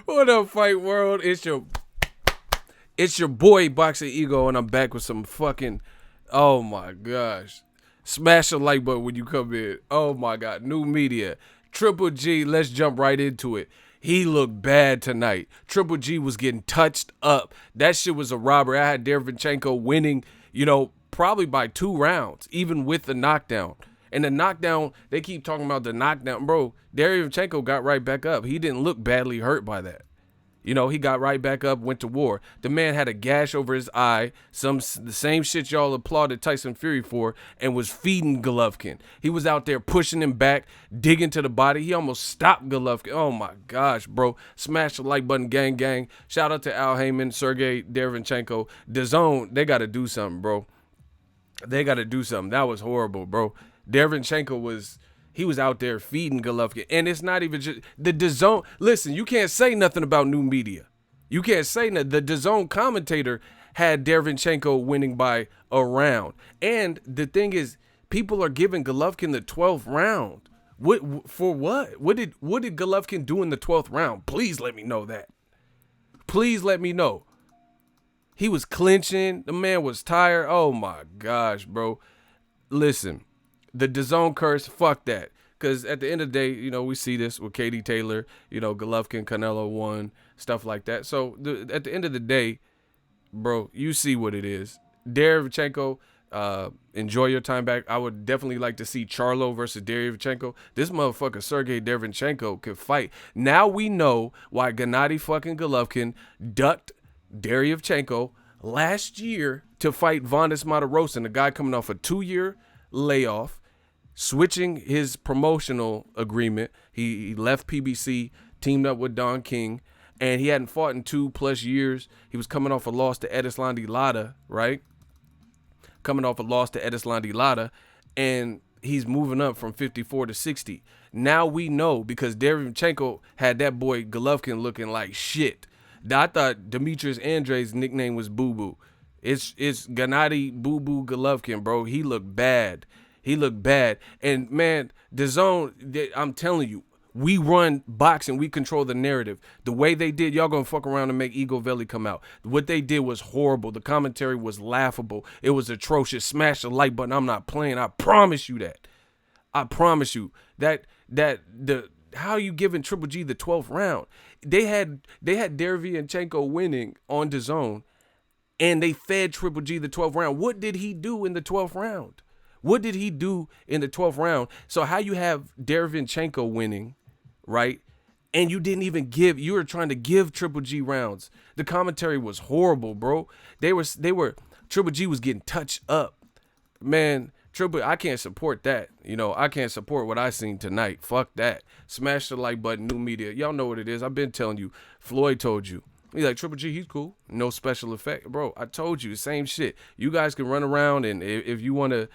What up, Fight World? It's your boy Boxingego, and I'm back with some fucking. Oh my gosh! Smash the like button when you come in. Oh my god! New media. Triple G. Let's jump right into it. He looked bad tonight. Triple G was getting touched up. That shit was a robbery. I had Dereychenko winning. Probably by 2 rounds, even with the knockdown. And the knockdown, they keep talking about the knockdown. Bro, Dereychenko got right back up. He didn't look badly hurt by that. He got right back up, went to war. The man had a gash over his eye, the same shit y'all applauded Tyson Fury for, and was feeding Golovkin. He was out there pushing him back, digging to the body. He almost stopped Golovkin. Oh my gosh, bro. Smash the like button, gang, gang. Shout out to Al Heyman, Sergiy, Dereychenko. DAZN, they got to do something, bro. They got to do something. That was horrible, bro. Dereychenko was out there feeding Golovkin. And it's not even just the DAZN. Listen, you can't say nothing about new media. You can't say nothing. The DAZN commentator had Dereychenko winning by a round. And the thing is, people are giving Golovkin the 12th round. For what? What did Golovkin do in the 12th round? Please let me know that. Please let me know. He was clinching. The man was tired. Oh my gosh, bro. Listen, the DAZN curse, fuck that. Because at the end of the day, we see this with Katie Taylor, Golovkin, Canelo won, stuff like that. So at the end of the day, bro, you see what it is. Dereychenko, enjoy your time back. I would definitely like to see Charlo versus Dereychenko. This motherfucker, Sergiy Dereychenko, could fight. Now we know why Gennady fucking Golovkin ducked Dereychenko last year to fight Vondas Matarosin, a guy coming off a 2-year layoff, switching his promotional agreement. He left PBC, teamed up with Don King, and he hadn't fought in 2+ years. He was coming off a loss to Erislandy Lara, right? Coming off a loss to Erislandy Lara, and he's moving up from 54 to 60. Now we know, because Dereychenko had that boy Golovkin looking like shit. I thought Demetrius Andre's nickname was Boo Boo. It's Gennady Boo Boo Golovkin, bro. He looked bad. He looked bad. And man, DAZN, I'm telling you, we run boxing. We control the narrative. The way they did, y'all gonna fuck around and make Ego Veli come out. What they did was horrible. The commentary was laughable. It was atrocious. Smash the like button. I'm not playing. I promise you that. I promise you that how are you giving Triple G the 12th round? They had Dereychenko winning on DAZN, and they fed Triple G the 12th round. What did he do in the 12th round? What did he do in the 12th round? So how you have Dereychenko winning, right? And you didn't even you were trying to give Triple G rounds. The commentary was horrible, bro. Triple G was getting touched up. Man, I can't support that. I can't support what I seen tonight. Fuck that. Smash the like button, new media. Y'all know what it is. I've been telling you. Floyd told you. He's like, Triple G, he's cool. No special effect. Bro, I told you, same shit. You guys can run around, and if you want to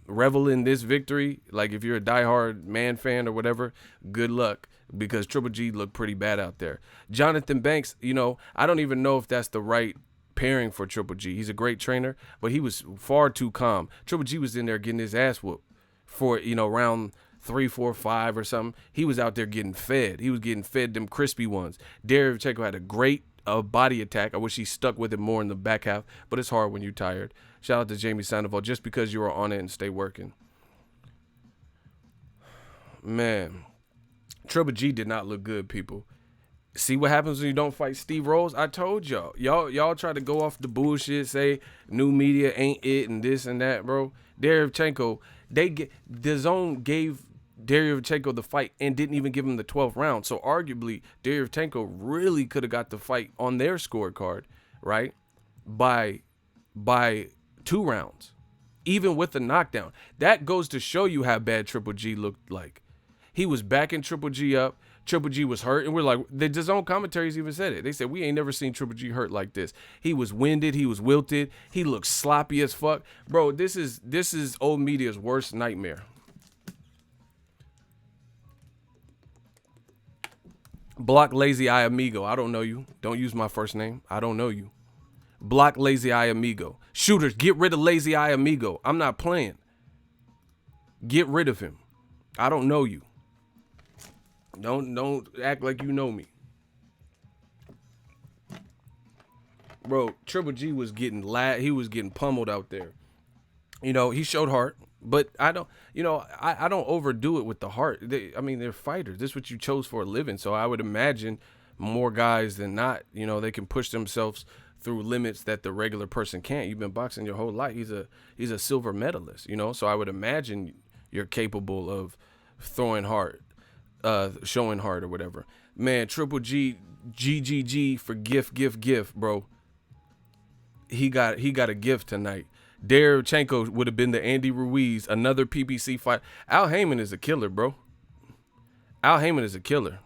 revel in this victory, like if you're a diehard man fan or whatever, good luck, because Triple G looked pretty bad out there. Jonathan Banks, I don't even know if that's the right pairing for Triple G. He's a great trainer, but he was far too calm. Triple G was in there getting his ass whooped for, round 3, 4, 5 or something. He was out there getting fed. He was getting fed them crispy ones. Dereychenko had a great body attack. I wish he stuck with it more in the back half, but it's hard when you're tired. Shout out to Jamie Sandoval, just because you are on it and stay working. Man, Triple G did not look good, people. See what happens when you don't fight Steve Rose? I told y'all. Y'all try to go off the bullshit, say new media ain't it and this and that, bro. Dereychenko, DAZN gave Dereychenko the fight and didn't even give him the 12th round. So arguably, Dereychenko really could have got the fight on their scorecard, right? By 2 rounds, even with the knockdown. That goes to show you how bad Triple G looked like. He was backing Triple G up. Triple G was hurt, and we're like, the DAZN commentaries even said it. They said, we ain't never seen Triple G hurt like this. He was winded, he was wilted, he looked sloppy as fuck. Bro, this is old media's worst nightmare. Block Lazy Eye Amigo. I don't know you. Don't use my first name. I don't know you. Block Lazy Eye Amigo. Shooters, get rid of Lazy Eye Amigo. I'm not playing. Get rid of him. I don't know you. Don't act like you know me. bro, Triple G was getting he was getting pummeled out there. You know, he showed heart, but I don't, I don't overdo it with the heart. They're fighters. This is what you chose for a living. So I would imagine more guys than not, they can push themselves through limits that the regular person can't. You've been boxing your whole life. He's a silver medalist, So I would imagine you're capable of throwing hard, showing hard or whatever. Man, Triple G, GGG for gift, bro. He got a gift tonight. Dereychenko would have been the Andy Ruiz, another PBC fight. Al Heyman is a killer, bro. Al Heyman is a killer.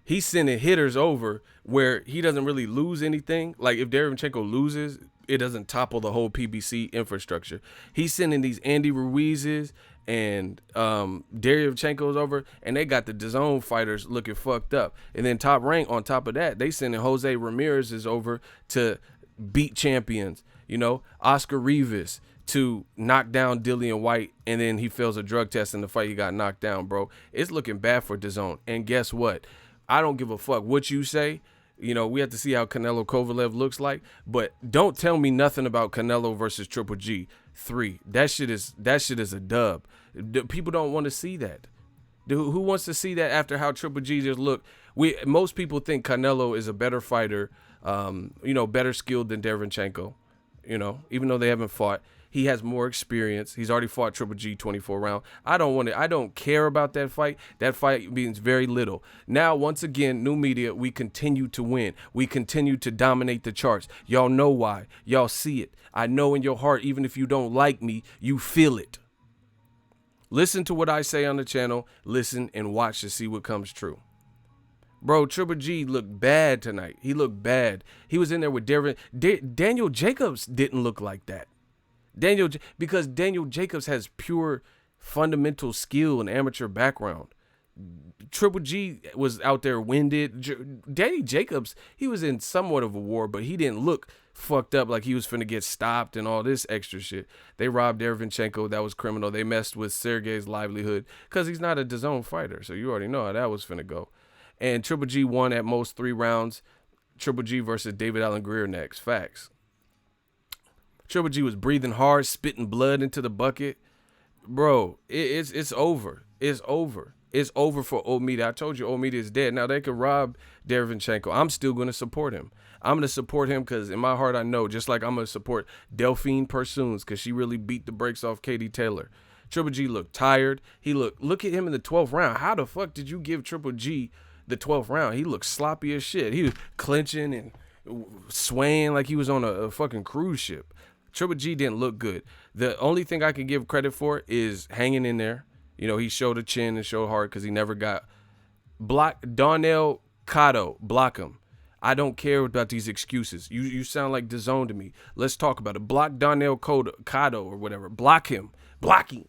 He's sending hitters over where he doesn't really lose anything. Like if Dereychenko loses, it doesn't topple the whole PBC infrastructure. He's sending these Andy Ruizes and Dereychenko's over, and they got the DAZN fighters looking fucked up. And then Top Rank, on top of that, they sending Jose Ramirez is over to beat champions. Oscar Rivas to knock down Dillian White, and then he fails a drug test in the fight. He got knocked down, bro. It's looking bad for DAZN. And guess what? I don't give a fuck what you say. We have to see how Canelo Kovalev looks like, but don't tell me nothing about Canelo versus Triple G 3. That shit is a dub. People don't want to see that. Who wants to see that after how Triple G just looked? Most people think Canelo is a better fighter, better skilled than Dereychenko. Even though they haven't fought, he has more experience. He's already fought Triple G 24 round. I don't care about that fight. That fight means very little. Now, once again, new media, we continue to win. We continue to dominate the charts. Y'all know why. Y'all see it. I know in your heart, even if you don't like me, you feel it. Listen to what I say on the channel. Listen and watch to see what comes true. Bro, Triple G looked bad tonight. He looked bad. He was in there with Daniel Jacobs didn't look like that. Because Daniel Jacobs has pure fundamental skill and amateur background. Triple G was out there winded. Danny Jacobs, he was in somewhat of a war, but he didn't look fucked up like he was finna get stopped and all this extra shit. They robbed Dereychenko. That was criminal. They messed with Sergey's livelihood because he's not a DAZN fighter. So you already know how that was finna go. And Triple G won at most 3 rounds. Triple G versus David Allen Greer next. Facts. Triple G was breathing hard, spitting blood into the bucket. Bro, it's over. It's over. It's over for Old Media. I told you Old Media is dead. Now they can rob Dereychenko. I'm still going to support him. I'm going to support him because in my heart I know, just like I'm going to support Delphine Persoons because she really beat the brakes off Katie Taylor. Triple G looked tired. Look at him in the 12th round. How the fuck did you give Triple G the 12th round? He looked sloppy as shit. He was clenching and swaying like he was on a fucking cruise ship. Triple G didn't look good. The only thing I can give credit for is hanging in there. He showed a chin and showed heart because he never got blocked. Darnell Cotto, block him. I don't care about these excuses. You sound like DAZN to me. Let's talk about it. Block Darnell Cotto or whatever. Block him. Blocking.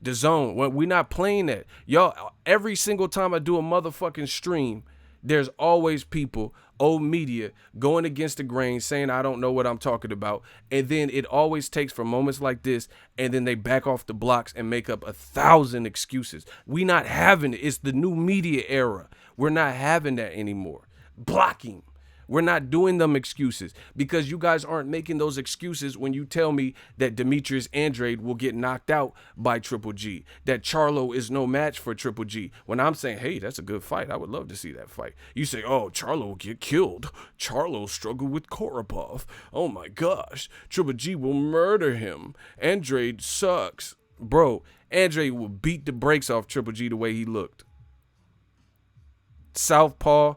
DAZN. We're not playing that. Y'all, every single time I do a motherfucking stream, there's always people, Old Media, going against the grain, saying I don't know what I'm talking about. And then it always takes for moments like this, and then they back off the blocks and make up 1,000 excuses. We not having it. It's the new media era. We're not having that anymore. Blocking. We're not doing them excuses because you guys aren't making those excuses when you tell me that Demetrius Andrade will get knocked out by Triple G, that Charlo is no match for Triple G. When I'm saying, hey, that's a good fight. I would love to see that fight. You say, oh, Charlo will get killed. Charlo struggled with Korobov. Oh my gosh. Triple G will murder him. Andrade sucks. Bro, Andrade will beat the brakes off Triple G the way he looked. Southpaw.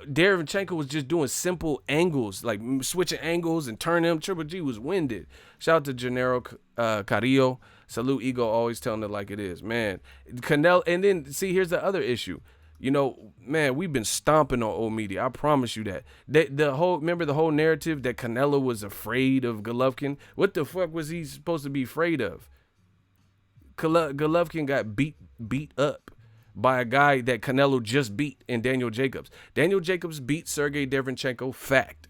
Dereychenko was just doing simple angles, like switching angles and turning them. Triple G was winded. Shout out to Gennaro Carrillo. Salute Ego, always telling it like it is. Man, Canelo, and then, see, here's the other issue. Man, we've been stomping on Old Media. I promise you that. Remember the whole narrative that Canelo was afraid of Golovkin? What the fuck was he supposed to be afraid of? Golovkin got beat up by a guy that Canelo just beat in Daniel Jacobs. Daniel Jacobs beat Sergey Dereychenko, fact.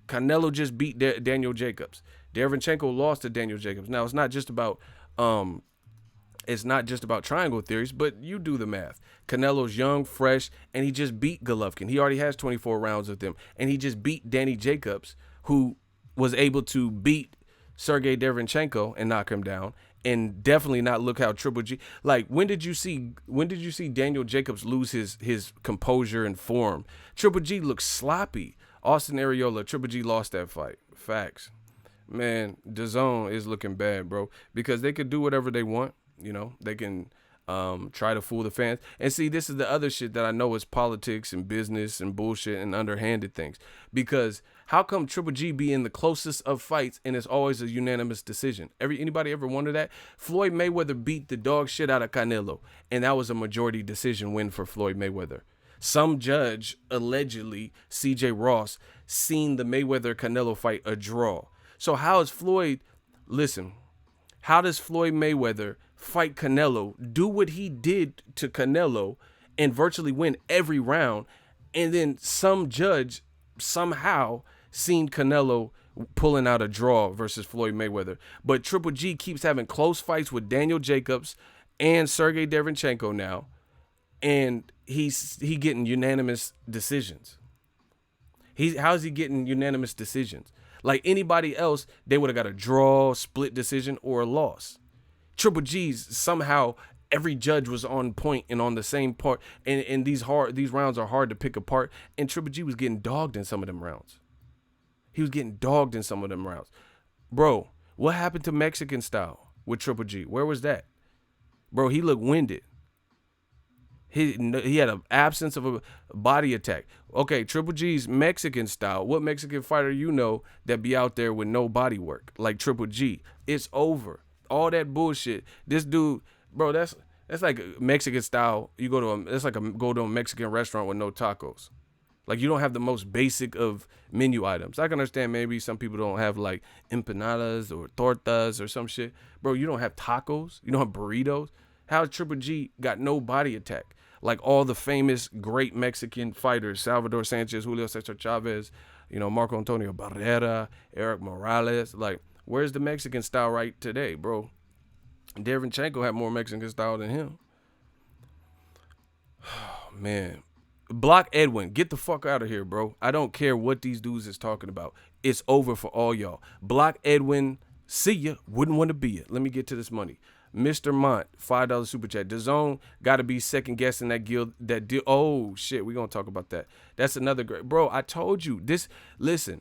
Canelo just beat Daniel Jacobs. Dereychenko lost to Daniel Jacobs. Now, it's not just about It's not just about triangle theories, but you do the math. Canelo's young, fresh, and he just beat Golovkin. He already has 24 rounds with him, and he just beat Danny Jacobs, who was able to beat Sergiy Dereychenko and knock him down, and definitely not look how Triple G. Like, when did you see Daniel Jacobs lose his composure and form? Triple G looked sloppy. Austin Areola, Triple G lost that fight. Facts. Man, DAZN is looking bad, bro, because they could do whatever they want. You know, they can try to fool the fans. And see, this is the other shit that I know is politics and business and bullshit and underhanded things. Because how come Triple G be in the closest of fights and it's always a unanimous decision? Anybody ever wonder that? Floyd Mayweather beat the dog shit out of Canelo, and that was a majority decision win for Floyd Mayweather. Some judge, allegedly, CJ Ross, seen the Mayweather-Canelo fight a draw. So how does Floyd Mayweather fight Canelo, do what he did to Canelo, and virtually win every round, and then some judge somehow seen Canelo pulling out a draw versus Floyd Mayweather? But Triple G keeps having close fights with Daniel Jacobs and Sergiy Dereychenko now, and he getting unanimous decisions. How's he getting unanimous decisions? Like anybody else, they would have got a draw, split decision, or a loss. Triple G's somehow every judge was on point and on the same part, and these rounds are hard to pick apart. And Triple G was getting dogged in some of them rounds. Bro, what happened to Mexican style with Triple G? Where was that? Bro, he looked winded. He had an absence of a body attack. Okay, Triple G's Mexican style. What Mexican fighter you know that be out there with no body work like Triple G? It's over. All that bullshit. This dude, bro, that's like Mexican style. You go to a Mexican restaurant with no tacos. Like, you don't have the most basic of menu items. I can understand maybe some people don't have like empanadas or tortas or some shit. Bro, you don't have tacos. You don't have burritos. How Triple G got no body attack? Like all the famous great Mexican fighters, Salvador Sanchez, Julio Cesar Chavez, Marco Antonio Barrera, Eric Morales. Like, where's the Mexican style right today, bro? Dereychenko had more Mexican style than him. Oh, man. Block Edwin. Get the fuck out of here, bro. I don't care what these dudes is talking about. It's over for all y'all. Block Edwin. See ya. Wouldn't want to be it. Let me get to this money. Mr. Mont, $5 super chat. DAZN got to be second guessing that deal. Oh, shit. We're going to talk about that. That's another great. Bro, I told you. Listen.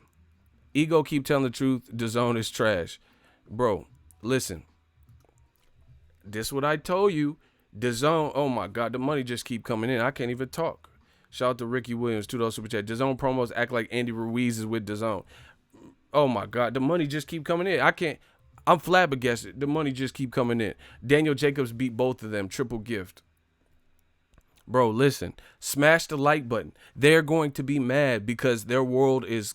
Ego keep telling the truth. DAZN is trash. Bro, listen. This what I told you. DAZN, oh my God, the money just keep coming in. I can't even talk. Shout out to Ricky Williams, $2 super chat. DAZN promos act like Andy Ruiz is with DAZN. Oh my God, the money just keep coming in. I'm flabbergasted. The money just keep coming in. Daniel Jacobs beat both of them. Triple gift. Bro, listen. Smash the like button. They're going to be mad because their world is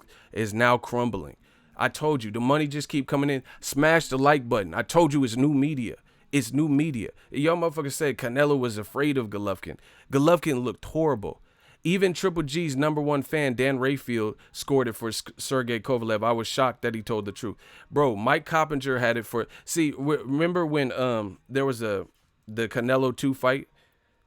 now crumbling. I told you, the money just keep coming in. Smash the like button. I told you it's new media. It's new media. Y'all motherfuckers said Canelo was afraid of Golovkin. Golovkin looked horrible. Even Triple G's #1 fan, Dan Rayfield, scored it for Sergey Kovalev. I was shocked that he told the truth. Bro, Mike Coppinger had it for... See, remember when there was the Canelo 2 fight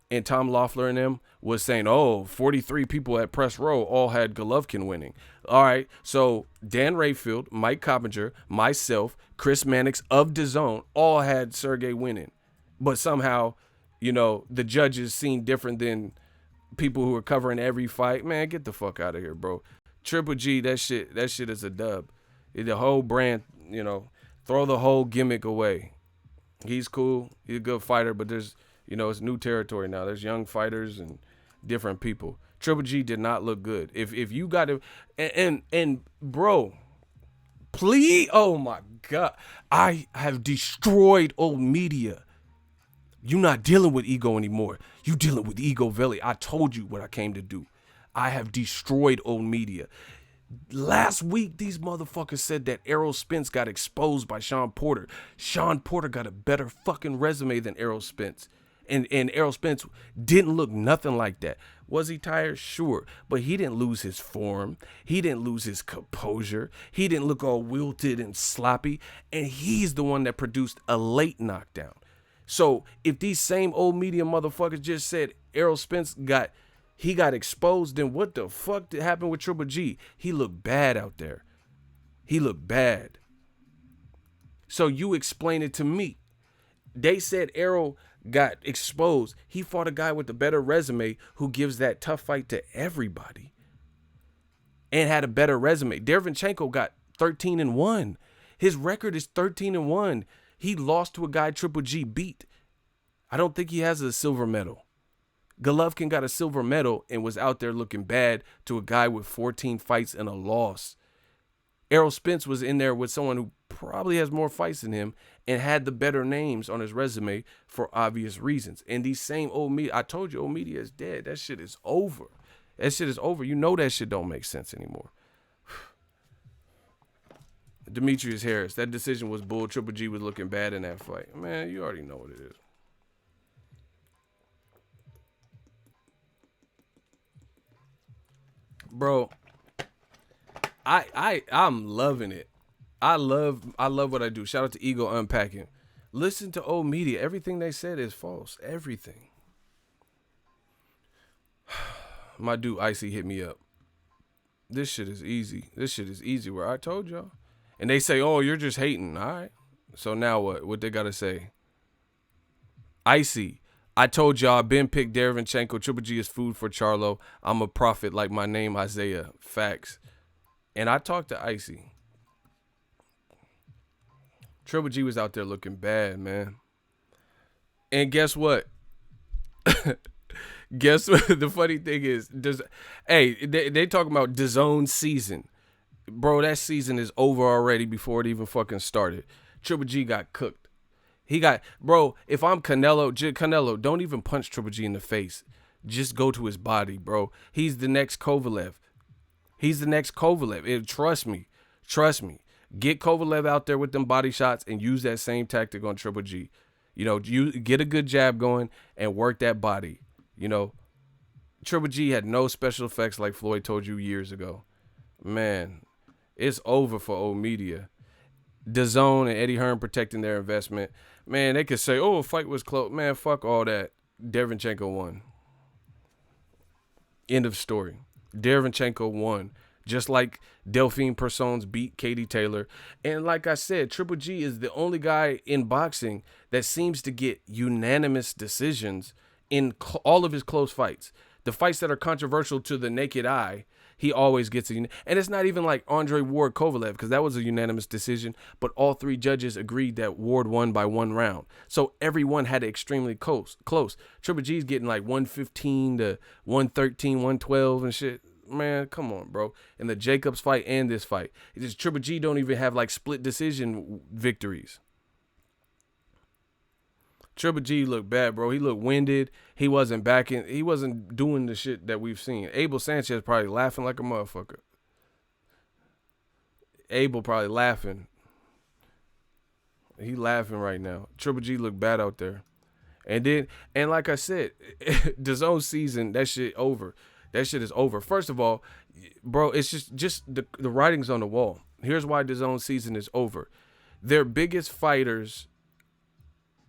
and Tom Loeffler and them was saying, 43 people at press row all had Golovkin winning. All right, so Dan Rayfield, Mike Coppinger, myself, Chris Mannix of DAZN all had Sergey winning. But somehow, the judges seen different than people who are covering every fight. Man, get the fuck out of here, bro. Triple G, that shit is a dub. The whole brand, throw the whole gimmick away. He's cool. He's a good fighter, but there's, it's new territory now. There's young fighters and different people. Triple G did not look good. If you got to, and bro, please, oh my God, I have destroyed old media. You're not dealing with ego anymore. You dealing with Ego Veli. I told you what I came to do. I have destroyed old media. Last week, these motherfuckers said that Errol Spence got exposed by Sean Porter. Sean Porter got a better fucking resume than Errol Spence. And Errol Spence didn't look nothing like that. Was he tired? Sure. But he didn't lose his form. He didn't lose his composure. He didn't look all wilted and sloppy. And he's the one that produced a late knockdown. So if these same old media motherfuckers just said Errol Spence got exposed, then what the fuck did happen with Triple G? He looked bad out there. He looked bad. So you explain it to me. They said Errol got exposed. He fought a guy with a better resume who gives that tough fight to everybody and had a better resume. Dereychenko got 13-1. His record is 13-1. He lost to a guy Triple G beat. I don't think he has a silver medal. Golovkin got a silver medal and was out there looking bad to a guy with 14 fights and a loss. Errol Spence was in there with someone who probably has more fights than him and had the better names on his resume for obvious reasons. And these same old media, I told you, old media is dead. That shit is over. That shit is over. You know that shit don't make sense anymore. Demetrius Harris, that decision was bull. Triple G was looking bad in that fight. Man, you already know what it is. Bro, I'm loving it. I love what I do. Shout out to Ego Unpacking. Listen to old media. Everything they said is false. Everything. My dude Icy hit me up. This shit is easy. This shit is easy. Where I told y'all. And they say, oh, you're just hating. All right. So now what? What they got to say? Icy. I told y'all, Ben picked Dereychenko. Triple G is food for Charlo. I'm a prophet like my name, Isaiah. Facts. And I talked to Icy. Triple G was out there looking bad, man. And guess what? Guess what? The funny thing is, they talking about DAZN season. Bro, that season is over already before it even fucking started. Triple G got cooked. Bro, if I'm Canelo, don't even punch Triple G in the face. Just go to his body, bro. He's the next Kovalev. Trust me. Get Kovalev out there with them body shots and use that same tactic on Triple G. You know, you get a good jab going and work that body. You know, Triple G had no special effects like Floyd told you years ago. Man, it's over for old media. DAZN and Eddie Hearn protecting their investment. Man, they could say, oh, a fight was close. Man, fuck all that. Dereychenko won. End of story. Dereychenko won. Just like Delphine Persons beat Katie Taylor. And like I said, Triple G is the only guy in boxing that seems to get unanimous decisions in all of his close fights. The fights that are controversial to the naked eye, he always gets and it's not even like Andre Ward Kovalev, because that was a unanimous decision, but all three judges agreed that Ward won by 1 round. So everyone had it extremely close. Triple G's getting like 115 to 113, 112 and shit. Man, come on, bro. In the Jacobs fight and this fight, it's just Triple G don't even have like split decision victories. Triple G looked bad, bro. He looked winded. He wasn't backing. He wasn't doing the shit that we've seen. Abel Sanchez probably laughing like a motherfucker. Abel probably laughing. He laughing right now. Triple G looked bad out there. And like I said, DAZN season, that shit over. That shit is over. First of all, bro, it's just the writing's on the wall. Here's why DAZN season is over. Their biggest fighters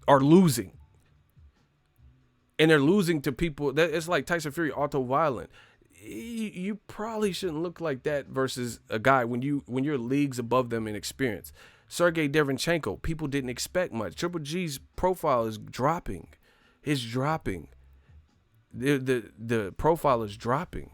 are losing. And they're losing to people that it's like Tyson Fury, auto-violent. You probably shouldn't look like that versus a guy when you're leagues above them in experience. Sergiy Dereychenko, people didn't expect much. Triple G's profile is dropping. It's dropping. The profile is dropping.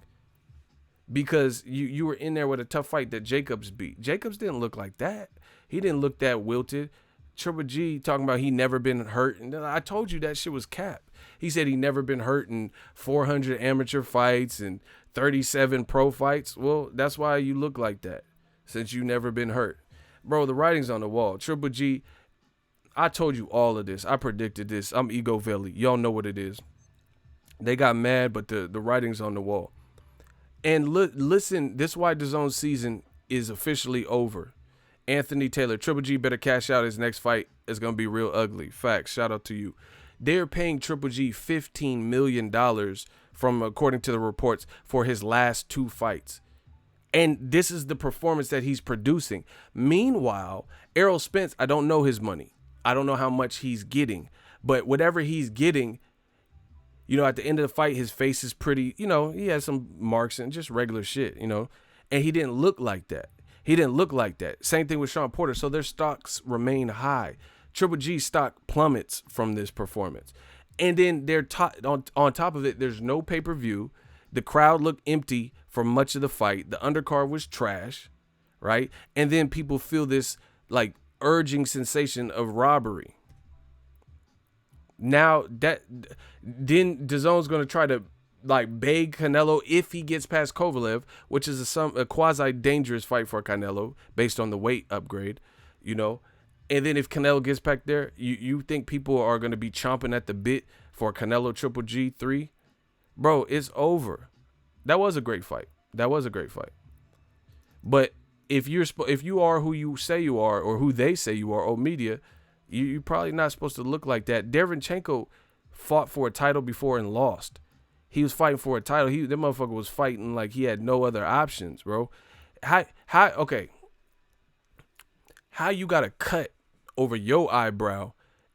Because you were in there with a tough fight that Jacobs beat. Jacobs didn't look like that. He didn't look that wilted. Triple G talking about he never been hurt. And I told you that shit was cap. He said he never been hurt in 400 amateur fights and 37 pro fights. Well, that's why you look like that, since you never been hurt. Bro, the writing's on the wall. Triple G, I told you all of this. I predicted this. I'm Ego Valley. Y'all know what it is. They got mad, but the writing's on the wall. And listen, this is why DAZN season is officially over. Anthony Taylor, Triple G better cash out his next fight. It's going to be real ugly. Facts. Shout out to you. They're paying Triple G $15 million from, according to the reports, for his last 2 fights. And this is the performance that he's producing. Meanwhile, Errol Spence, I don't know his money. I don't know how much he's getting. But whatever he's getting, at the end of the fight, his face is pretty, he has some marks and just regular shit, and he didn't look like that. Same thing with Sean Porter. So their stocks remain high. Triple G stock plummets from this performance. And then they're on top of it, there's no pay-per-view. The crowd looked empty for much of the fight. The undercard was trash, right? And then people feel this like urging sensation of Robbery. Now then DAZN's going to try to like beg Canelo if he gets past Kovalev, which is a quasi dangerous fight for Canelo based on the weight upgrade, And then if Canelo gets back there, you think people are going to be chomping at the bit for Canelo Triple G 3? Bro, it's over. That was a great fight. But if you are who you say you are or who they say you are, old media, you're probably not supposed to look like that. Dereychenko fought for a title before and lost. He was fighting for a title. That motherfucker was fighting like he had no other options, bro. How you got a cut over your eyebrow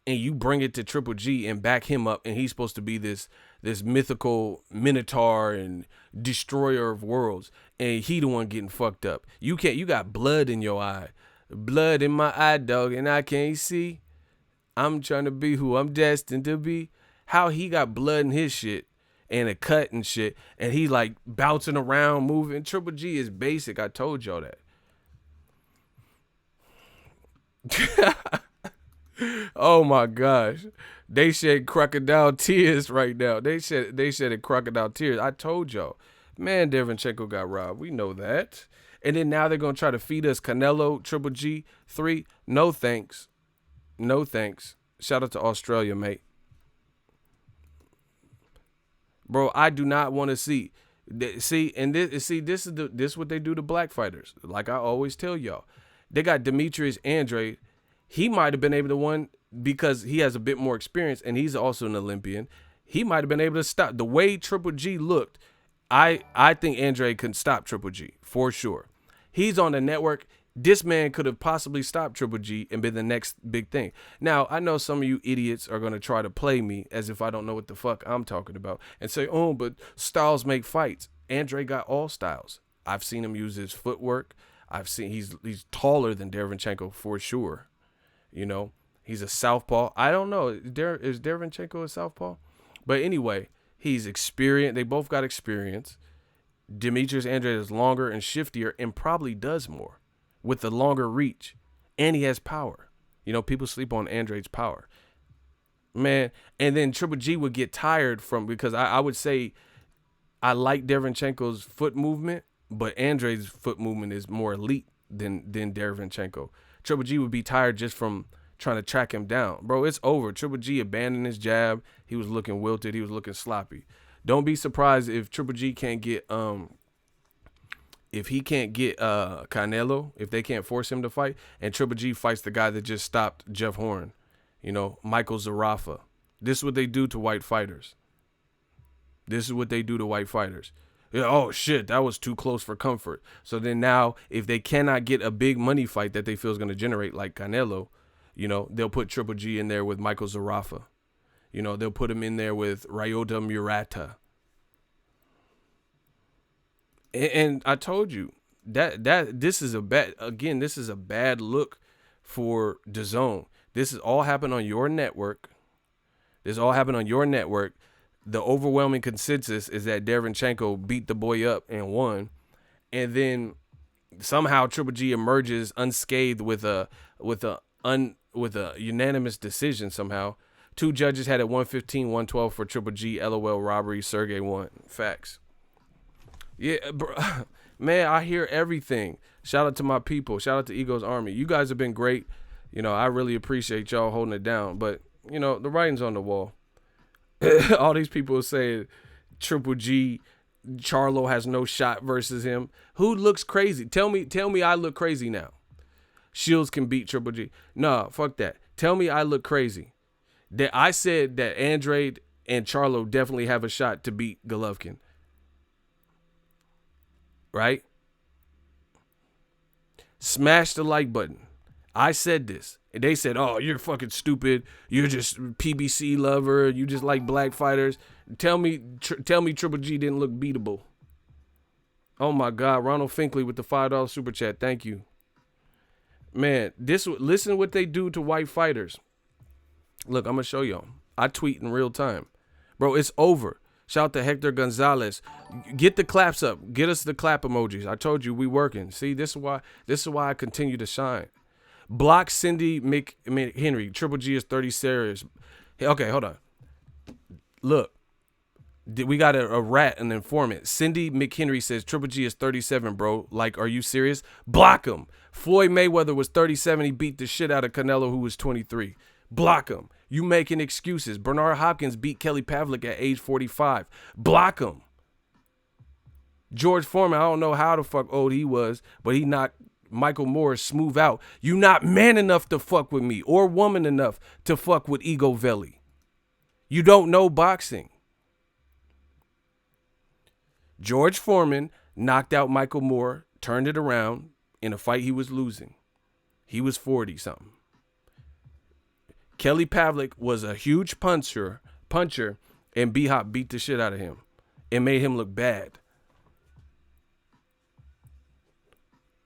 and you bring it to Triple G and back him up, and he's supposed to be this mythical minotaur and destroyer of worlds, and he the one getting fucked up. You got blood in your eye. Blood in my eye, dog, and I can't see. I'm trying to be who I'm destined to be. How he got blood in his shit and a cut and shit, and he like bouncing around, moving. Triple G is basic. I told y'all that. Oh my gosh. They shed crocodile tears right now. They shed crocodile tears. I told y'all. Man, Dereychenko got robbed. We know that. And then now they're going to try to feed us Canelo Triple G 3. No thanks. Shout out to Australia, mate. Bro, I do not want to see. This is what they do to black fighters. Like I always tell y'all. They got Demetrius Andrade. He might have been able to win because he has a bit more experience and he's also an Olympian. He might have been able to stop. The way Triple G looked, I think Andrade can stop Triple G for sure. He's on the network. This man could have possibly stopped Triple G and been the next big thing. Now, I know some of you idiots are going to try to play me as if I don't know what the fuck I'm talking about and say, oh, but styles make fights. Andrade got all styles. I've seen him use his footwork. I've seen he's taller than Dereychenko for sure. He's a southpaw. I don't know. Is Dereychenko a southpaw? But anyway, he's experienced. They both got experience. Demetrius Andrade is longer and shiftier and probably does more with the longer reach. And he has power. People sleep on Andrade's power. Man, and then Triple G would get tired because I would say I like Dereychenko's foot movement, but Andrade's foot movement is more elite than Dereychenko. Triple G would be tired just from trying to track him down. Bro, it's over. Triple G abandoned his jab. He was looking wilted. He was looking sloppy. Don't be surprised if Triple G can't get Canelo, if they can't force him to fight, and Triple G fights the guy that just stopped Jeff Horn, Michael Zarafa. This is what they do to white fighters. Oh shit, that was too close for comfort. So then now, if they cannot get a big money fight that they feel is going to generate like Canelo, they'll put Triple G in there with Michael Zarafa. They'll put him in there with Ryota Murata. And I told you that this is a bad look for DAZN. This is all happened on your network. The overwhelming consensus is that Dereychenko beat the boy up and won, and then somehow Triple G emerges unscathed with a unanimous decision. Somehow, 2 judges had it 115-112 for Triple G. LOL, Robbery. Sergiy won. Facts. Yeah, bro. Man, I hear everything. Shout out to my people. Shout out to Ego's Army. You guys have been great. I really appreciate y'all holding it down. But the writing's on the wall. All these people saying Triple G, Charlo has no shot versus him. Who looks crazy? Tell me I look crazy now. Shields can beat Triple G. Nah, fuck that. Tell me I look crazy. That I said that Andrade and Charlo definitely have a shot to beat Golovkin. Right? Smash the like button. I said this, And they said, oh, you're fucking stupid. You're just PBC lover. You just like black fighters. Tell me Triple G didn't look beatable. Oh, my God. Ronald Finkley with the $5 super chat. Thank you. Man, listen to what they do to white fighters. Look, I'm going to show y'all. I tweet in real time. Bro, it's over. Shout out to Hector Gonzalez. Get the claps up. Get us the clap emojis. I told you we working. See, this is why I continue to shine. Block Cindy McHenry. Triple G is 30 serious. Okay, hold on. Look. We got a rat, an informant. Cindy McHenry says Triple G is 37, bro. Like, are you serious? Block him. Floyd Mayweather was 37. He beat the shit out of Canelo, who was 23. Block him. You making excuses. Bernard Hopkins beat Kelly Pavlik at age 45. Block him. George Foreman, I don't know how the fuck old he was, but he knocked Michael Moore smooth out. You not man enough to fuck with me or woman enough to fuck with Ego Veli. You don't know boxing. George Foreman knocked out Michael Moore, turned it around in a fight he was losing. He was 40-something. Kelly Pavlik was a huge puncher, and B-Hop beat the shit out of him and made him look bad.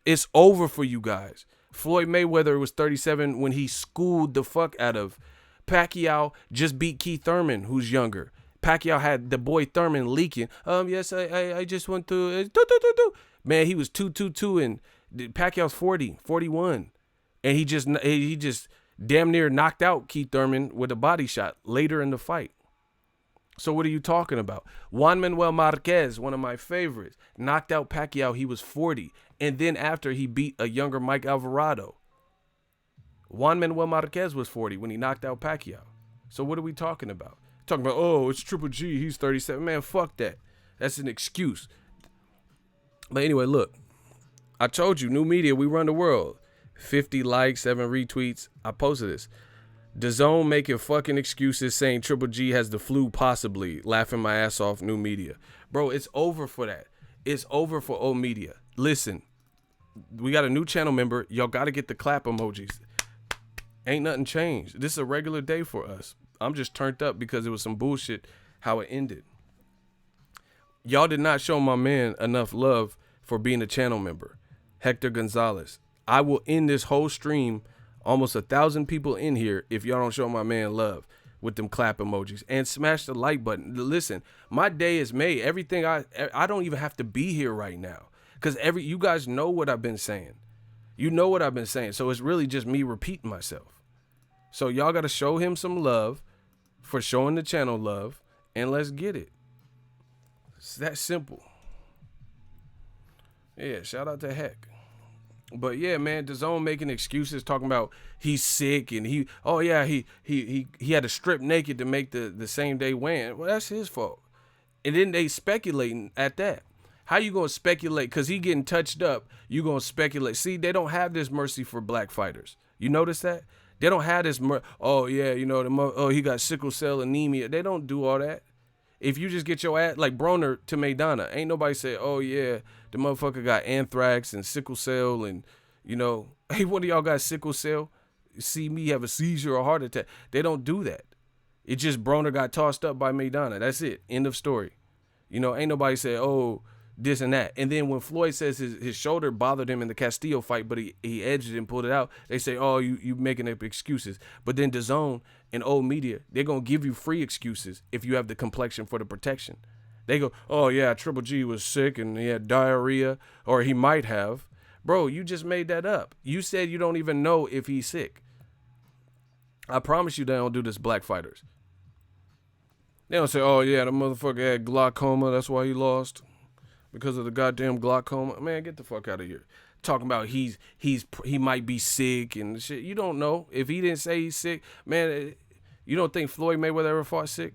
It's over for you guys. Floyd Mayweather was 37 when he schooled the fuck out of Pacquiao. Just beat Keith Thurman, who's younger. Pacquiao had the boy Thurman leaking. Yes, I just went through. Man, he was 2-2-2, and Pacquiao's 41, and he just damn near knocked out Keith Thurman with a body shot later in the fight. So what are you talking about? Juan Manuel Marquez, one of my favorites, knocked out Pacquiao. He was 40, and then after he beat a younger Mike Alvarado. Juan Manuel Marquez was 40 when he knocked out Pacquiao. So what are we talking about? Talking about, oh, it's Triple G, he's 37. Man, fuck that. That's an excuse. But anyway, look. I told you, new media, we run the world. 50 likes, 7 retweets. I posted this. DAZN making fucking excuses saying Triple G has the flu possibly. Laughing my ass off, new media. Bro, it's over for that. It's over for old media. Listen, we got a new channel member. Y'all got to get the clap emojis. Ain't nothing changed. This is a regular day for us. I'm just turned up because it was some bullshit how it ended. Y'all did not show my man enough love for being a channel member. Hector Gonzalez. I will end this whole stream, almost 1,000 people in here, if y'all don't show my man love with them clap emojis. And smash the like button. Listen, my day is made. Everything I don't even have to be here right now. Because you guys know what I've been saying. You know what I've been saying. So it's really just me repeating myself. So y'all got to show him some love for showing the channel love, and let's get it. It's that simple. Yeah, shout out to Heck. But yeah, man, DAZN making excuses, talking about he's sick and he had to strip naked to make the same day weigh-in. Well, that's his fault. And then they speculating at that. How you gonna speculate? Cause he getting touched up, you gonna speculate. See, they don't have this mercy for black fighters. You notice that? They don't have this, he got sickle cell anemia. They don't do all that. If you just get your ass, like Broner to Maidana, ain't nobody say, oh yeah, the motherfucker got anthrax and sickle cell and, hey, one of y'all got sickle cell? You see me have a seizure or heart attack. They don't do that. It just Broner got tossed up by Maidana. That's it. End of story. Ain't nobody say, oh, this and that. And then when Floyd says his shoulder bothered him in the Castillo fight, but he edged it and pulled it out, they say, oh, you making up excuses. But then DAZN and old media, they're going to give you free excuses if you have the complexion for the protection. They go, oh, yeah, Triple G was sick and he had diarrhea, or he might have. Bro, you just made that up. You said you don't even know if he's sick. I promise you they don't do this, black fighters. They don't say, oh, yeah, the motherfucker had glaucoma, that's why he lost. Because of the goddamn glaucoma. Man, get the fuck out of here. Talking about he might be sick and shit. You don't know. If he didn't say he's sick, man, you don't think Floyd Mayweather ever fought sick?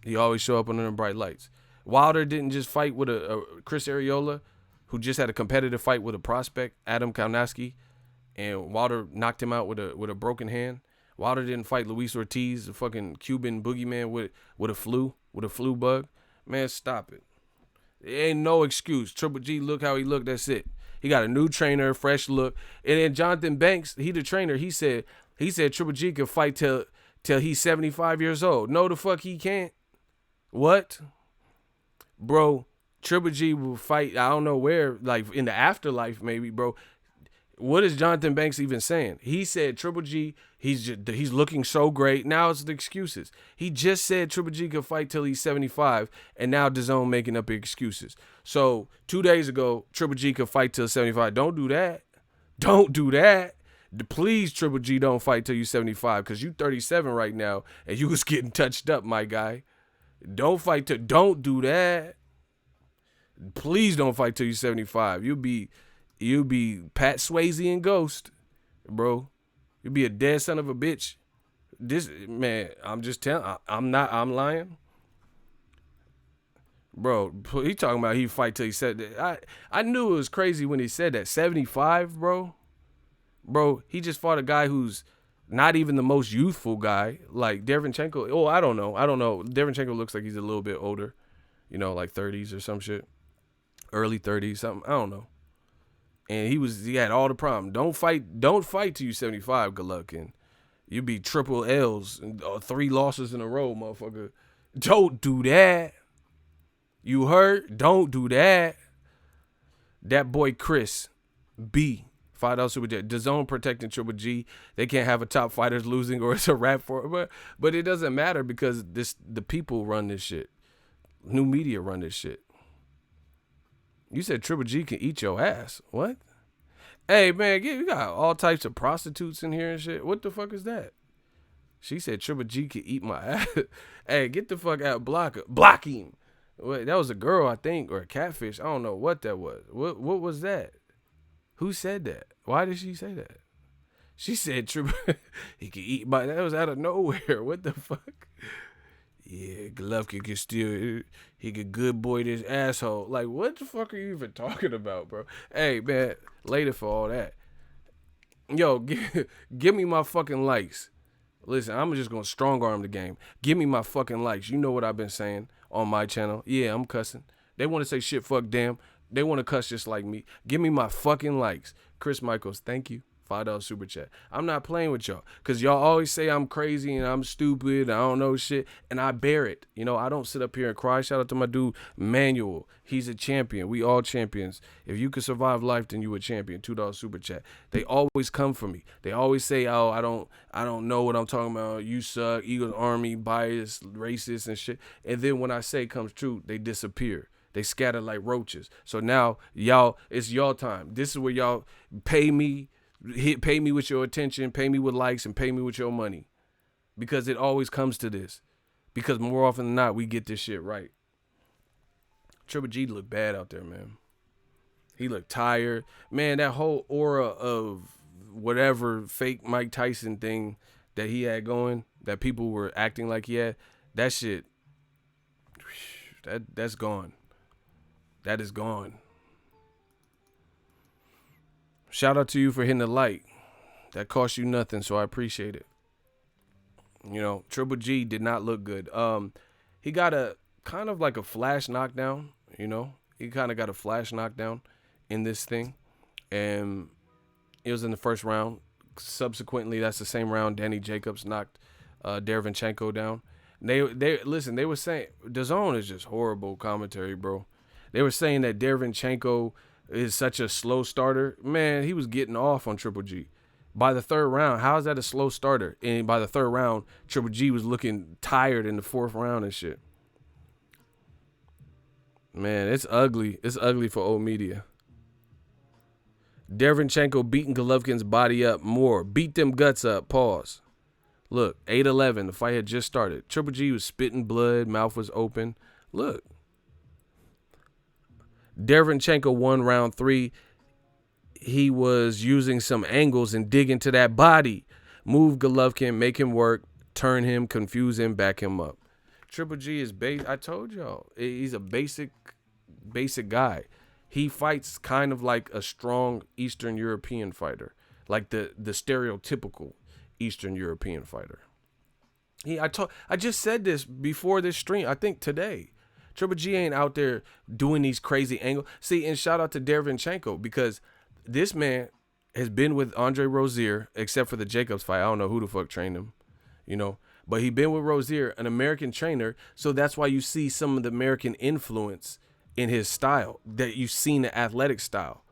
He always show up under the bright lights. Wilder didn't just fight with a Chris Arreola, who just had a competitive fight with a prospect, Adam Kaunowski, and Wilder knocked him out with a broken hand. Wilder didn't fight Luis Ortiz, the fucking Cuban boogeyman with a flu bug. Man, stop it. There ain't no excuse. Triple G, look how he looked. That's it. He got a new trainer, fresh look. And then Jonathan Banks, he the trainer. He said, He said Triple G can fight till he's 75 years old. No, the fuck he can't. What? Bro, Triple G will fight, I don't know where, like in the afterlife maybe, bro. What is Jonathan Banks even saying? He said Triple G, he's looking so great. Now it's the excuses. He just said Triple G can fight till he's 75, and now DAZN making up excuses. So 2 days ago, Triple G can fight till 75. Don't do that. Don't do that. Please, Triple G, don't fight till you 75, because you 37 right now, and you was getting touched up, my guy. Don't do that. Please don't fight till you 75. You'll be Pat Swayze and Ghost, bro. You'll be a dead son of a bitch. This man, I'm just telling. I'm lying, bro. He talking about he fight till he said that. I knew it was crazy when he said that. 75, bro. Bro, he just fought a guy who's not even the most youthful guy, like Dereychenko. Oh, I don't know. Dereychenko looks like he's a little bit older, like 30s or some shit, early 30s, something. I don't know. And he had all the problem. Don't fight till you 75, Golovkin. You be triple L's and 3 losses in a row, motherfucker. Don't do that. You heard? Don't do that. That boy Chris B. $5 super chat. DAZN protecting Triple G. They can't have a top fighters losing, or it's a wrap for it. But it doesn't matter, because the people run this shit. New media run this shit. You said Triple G can eat your ass. What? Hey, man, you got all types of prostitutes in here and shit. What the fuck is that? She said Triple G can eat my ass. Hey, get the fuck out. Block him. Wait, that was a girl, I think, or a catfish. I don't know what that was. What was that? Who said that? Why did she say that? She said Triple he can eat my. That was out of nowhere. What the fuck? Yeah, Golovkin can still, he could good boy this asshole. Like, what the fuck are you even talking about, bro? Hey, man, later for all that. Yo, give me my fucking likes. Listen, I'm just going to strong arm the game. Give me my fucking likes. You know what I've been saying on my channel. Yeah, I'm cussing. They want to say shit, fuck, damn. They want to cuss just like me. Give me my fucking likes. Chris Michaels, thank you. $5 super chat. I'm not playing with y'all, because y'all always say I'm crazy and I'm stupid. I don't know shit. And I bear it. I don't sit up here and cry. Shout out to my dude, Manuel. He's a champion. We all champions. If you could survive life, then you a champion. $2 super chat. They always come for me. They always say, oh, I don't know what I'm talking about. You suck. Eagles Army, biased, racist and shit. And then when I say comes true, they disappear. They scatter like roaches. So now, y'all, it's y'all time. This is where y'all pay me. Pay me with your attention, pay me with likes, and pay me with your money. Because it always comes to this. Because more often than not, we get this shit right. Triple G looked bad out there, man. He looked tired. Man, that whole aura of whatever fake Mike Tyson thing that he had going, that people were acting like he had, that shit, that's gone. That is gone. Shout out to you for hitting the like. That cost you nothing, so I appreciate it. Triple G did not look good. He got a kind of like a flash knockdown, He kind of got a flash knockdown in this thing. And it was in the first round. Subsequently, that's the same round Danny Jacobs knocked Dereychenko down. They were saying DAZN is just horrible commentary, bro. They were saying that Dereychenko is such a slow starter. Man, he was getting off on Triple G. By the third round, how is that a slow starter? And by the third round, Triple G was looking tired in the fourth round and shit. Man, it's ugly. It's ugly for old media. Dereychenko beating Golovkin's body up more. Beat them guts up. Pause. Look, 8-11. The fight had just started. Triple G was spitting blood. Mouth was open. Look. Dereychenko won round 3. He was using some angles and digging to that body. Move Golovkin, make him work, turn him, confuse him, back him up. Triple G is I told y'all, he's a basic guy. He fights kind of like a strong Eastern European fighter, like the stereotypical Eastern European fighter. I just said this before this stream, I think today. Triple G ain't out there doing these crazy angles. See, and shout out to Dereychenko, because this man, has been with Andre Rozier, except for the Jacobs fight. I don't know who the fuck trained him, you know. But he been with Rozier, an American trainer, so that's why you see some of the American influence in his style, that you've seen the athletic style.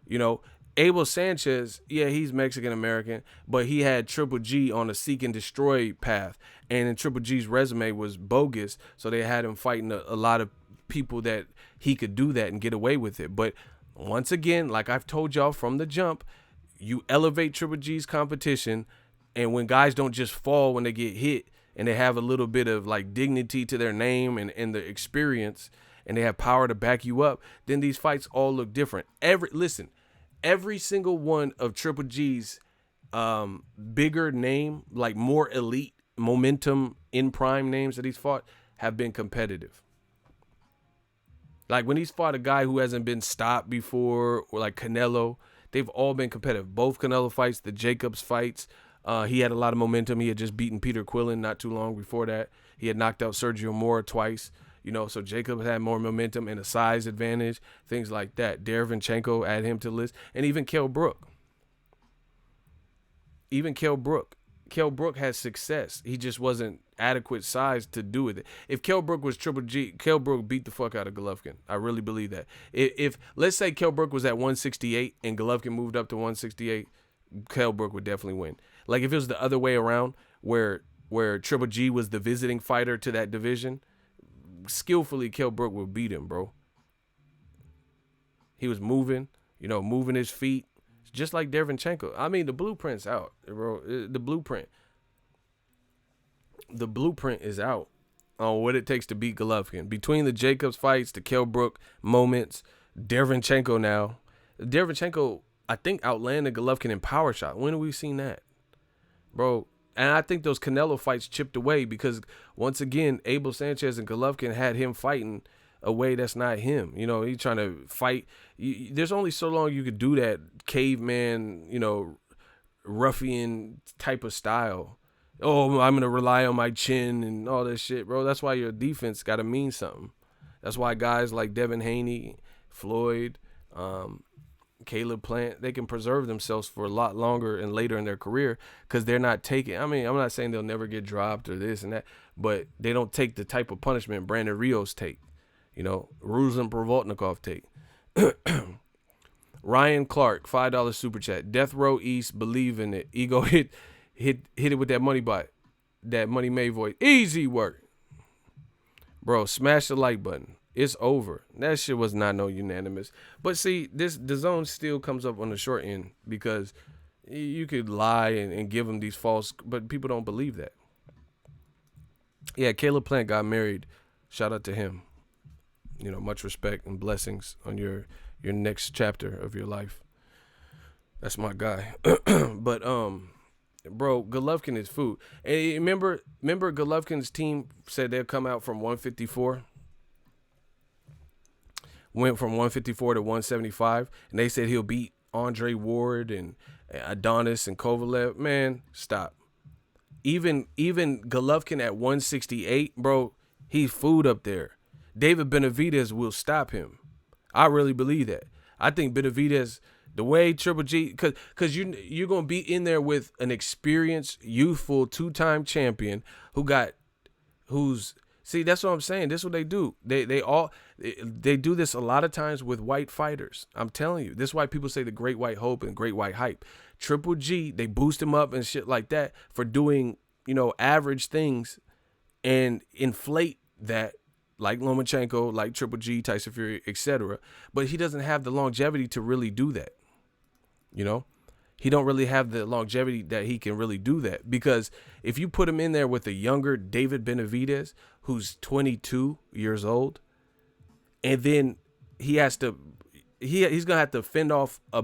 You know, Abel Sanchez, yeah, he's Mexican-American, but he had Triple G on a seek and destroy path, and in Triple G's resume was bogus, so they had him fighting a lot of people that he could do that and get away with it. But once again, like I've told y'all from the jump, you elevate Triple G's competition, and when guys don't just fall when they get hit, and they have a little bit of like dignity to their name and the experience, and they have power to back you up, then these fights all look different. Every single one of Triple G's bigger name, like more elite momentum in prime names that he's fought, have been competitive. Like when he's fought a guy who hasn't been stopped before, or like Canelo, they've all been competitive. Both Canelo fights, the Jacobs fights, he had a lot of momentum. He had just beaten Peter Quillen not too long before that. He had knocked out Sergio Mora twice, you know, so Jacob had more momentum and a size advantage, things like that. Dereychenko, add him to the list, and even Kell Brook. Kell Brook has success. He just wasn't adequate size to do it. If Kell Brook was Triple G, Kell Brook beat the fuck out of Golovkin. I really believe that. If let's say Kell Brook was at 168 and Golovkin moved up to 168, Kell Brook would definitely win. Like if it was the other way around, where Triple G was the visiting fighter to that division, skillfully Kell Brook would beat him, bro. He was moving his feet. Just like Dereychenko. I mean, the blueprint's out, bro. The blueprint is out on what it takes to beat Golovkin. Between the Jacobs fights, the Kell Brook moments, Dereychenko now. Dereychenko, I think, outlanded Golovkin in power shot. When have we seen that? Bro, and I think those Canelo fights chipped away because, once again, Abel Sanchez and Golovkin had him fighting a way that's not him. You know, he's trying to fight. There's only so long you could do that caveman, you know, ruffian type of style. Oh, I'm going to rely on my chin and all that shit, bro. That's why your defense got to mean something. That's why guys like Devin Haney, Floyd, Caleb Plant, they can preserve themselves for a lot longer and later in their career because they're not taking, I mean, I'm not saying they'll never get dropped or this and that, but they don't take the type of punishment Brandon Rios take. You know, Ruslan Provodnikov take. Ryan Clark, $5 super chat. Death Row East, believe in it. Ego hit it with that money bot. That Money May voice. Easy work. Bro, smash the like button. It's over. That shit was not no unanimous. But see, the zone still comes up on the short end because you could lie and give them these false, but people don't believe that. Yeah, Caleb Plant got married. Shout out to him. You know, much respect and blessings on your next chapter of your life. That's my guy. But bro, Golovkin is food. And remember Golovkin's team said they'll come out from 154. Went from 154 to 175, and they said he'll beat Andre Ward and Adonis and Kovalev. Man, stop. Even Golovkin at 168, bro, he's food up there. David Benavidez will stop him. I really believe that. I think Benavidez, the way Triple G, because you're going to be in there with an experienced, youthful, two-time champion see, that's what I'm saying. This is what they do. They do this a lot of times with white fighters. I'm telling you. This is why people say the Great White Hope and Great White Hype. Triple G, they boost him up and shit like that for doing, you know, average things and inflate that, like Lomachenko, like Triple G, Tyson Fury, etc. But he doesn't have the longevity to really do that. You know? He don't really have the longevity that he can really do that. Because if you put him in there with a younger David Benavidez, who's 22 years old, and then he's going to have to fend off a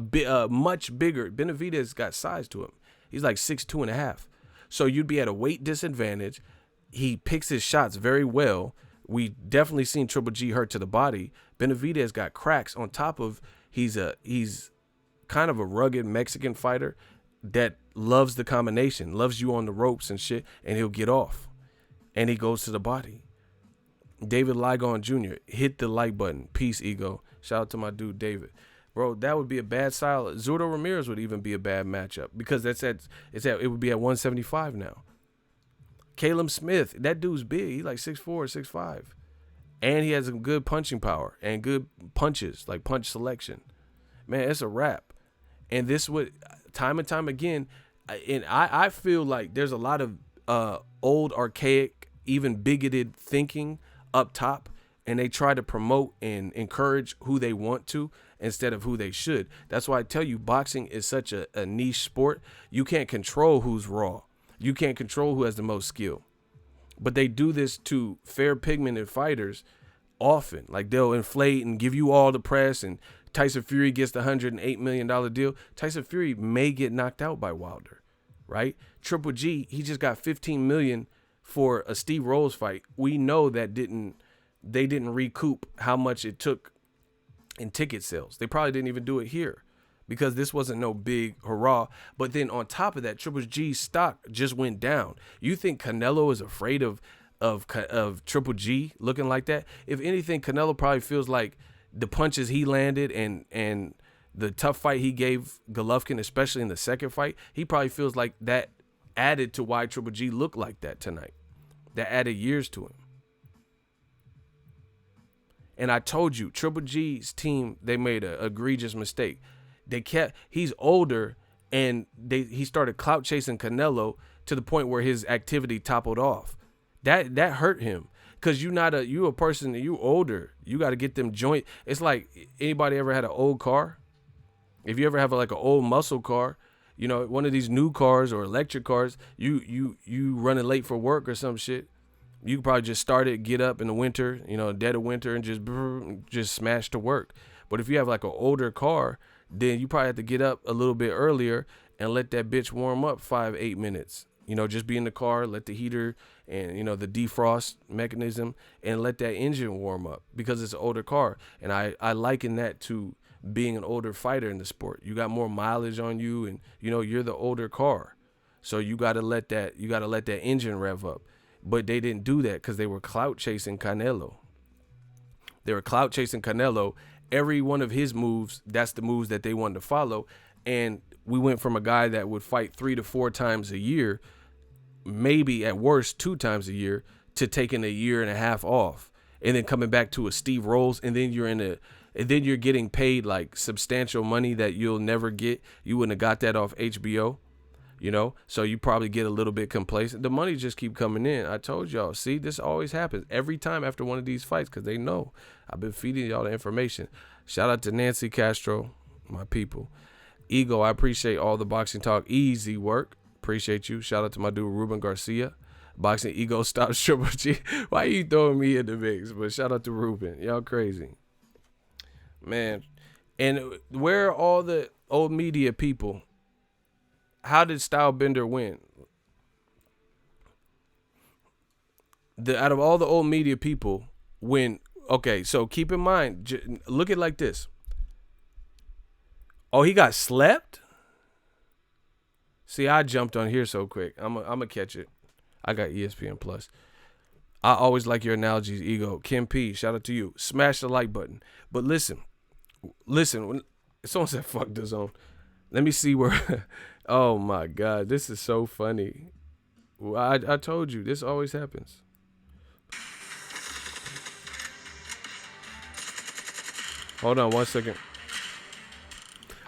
much bigger, Benavidez got size to him. He's like 6'2.5". So you'd be at a weight disadvantage. He picks his shots very well. We definitely seen Triple G hurt to the body. Benavidez got cracks on top of he's kind of a rugged Mexican fighter that loves the combination, loves you on the ropes and shit, and he'll get off. And he goes to the body. David Ligon Jr., hit the like button. Peace, Ego. Shout out to my dude, David. Bro, that would be a bad style. Zurdo Ramirez would even be a bad matchup because it would be at 175 now. Caleb Smith, that dude's big. He's like 6'4", 6'5". And he has some good punching power and good punches, like punch selection. Man, it's a wrap. And this would, time and time again, and I feel like there's a lot of old, archaic, even bigoted thinking up top, and they try to promote and encourage who they want to instead of who they should. That's why I tell you, boxing is such a niche sport. You can't control who's raw. You can't control who has the most skill. But they do this to fair pigmented fighters often. Like, they'll inflate and give you all the press, and Tyson Fury gets the $108 million deal. Tyson Fury may get knocked out by Wilder, right? Triple G, he just got $15 million for a Steve Rolls fight. We know that they didn't recoup how much it took in ticket sales. They probably didn't even do it here because this wasn't no big hurrah. But then on top of that, Triple G's stock just went down. You think Canelo is afraid of Triple G looking like that? If anything, Canelo probably feels like the punches he landed and the tough fight he gave Golovkin, especially in the second fight, he probably feels like that added to why Triple G looked like that tonight. That added years to him. And I told you, Triple G's team, they made an egregious mistake. He's older, and he started clout chasing Canelo to the point where his activity toppled off. That hurt him, because you a person, you older, you got to get them joint. It's like, anybody ever had an old car? If you ever have like an old muscle car, you know, one of these new cars or electric cars, you running late for work or some shit, you could probably just start it, get up in the winter, you know, dead of winter, and just smash to work. But if you have like an older car, then you probably have to get up a little bit earlier and let that bitch warm up 5-8 minutes. You know, just be in the car, let the heater and, you know, the defrost mechanism, and let that engine warm up, because it's an older car. And I liken that to being an older fighter in the sport. You got more mileage on you, and, you know, you're the older car. So you got to let that engine rev up. But they didn't do that because they were clout chasing Canelo. Every one of his moves, that's the moves that they wanted to follow. And we went from a guy that would fight 3 to 4 times a year, maybe at worst 2 times a year, to taking a year and a half off, and then coming back to a Steve Rolls, and then you're getting paid like substantial money that you'll never get. You wouldn't have got that off HBO. You know, so you probably get a little bit complacent. The money just keep coming in. I told y'all, see, this always happens every time after one of these fights, because they know I've been feeding y'all the information. Shout out to Nancy Castro, my people. Ego, I appreciate all the boxing talk. Easy work. Appreciate you. Shout out to my dude, Ruben Garcia. Boxing Ego, stop Triple G. Why are you throwing me in the mix? But shout out to Ruben. Y'all crazy. Man. And where are all the old media people? How did Stylebender win? Out of all the old media people, okay, so keep in mind, look at it like this. Oh, he got slept? See, I jumped on here so quick. I'm gonna catch it. I got ESPN Plus. I always like your analogies, Ego. Kim P, shout out to you. Smash the like button. But listen. When someone said fuck the zone. Let me see where. Oh my God, this is so funny. I told you, this always happens. Hold on 1 second.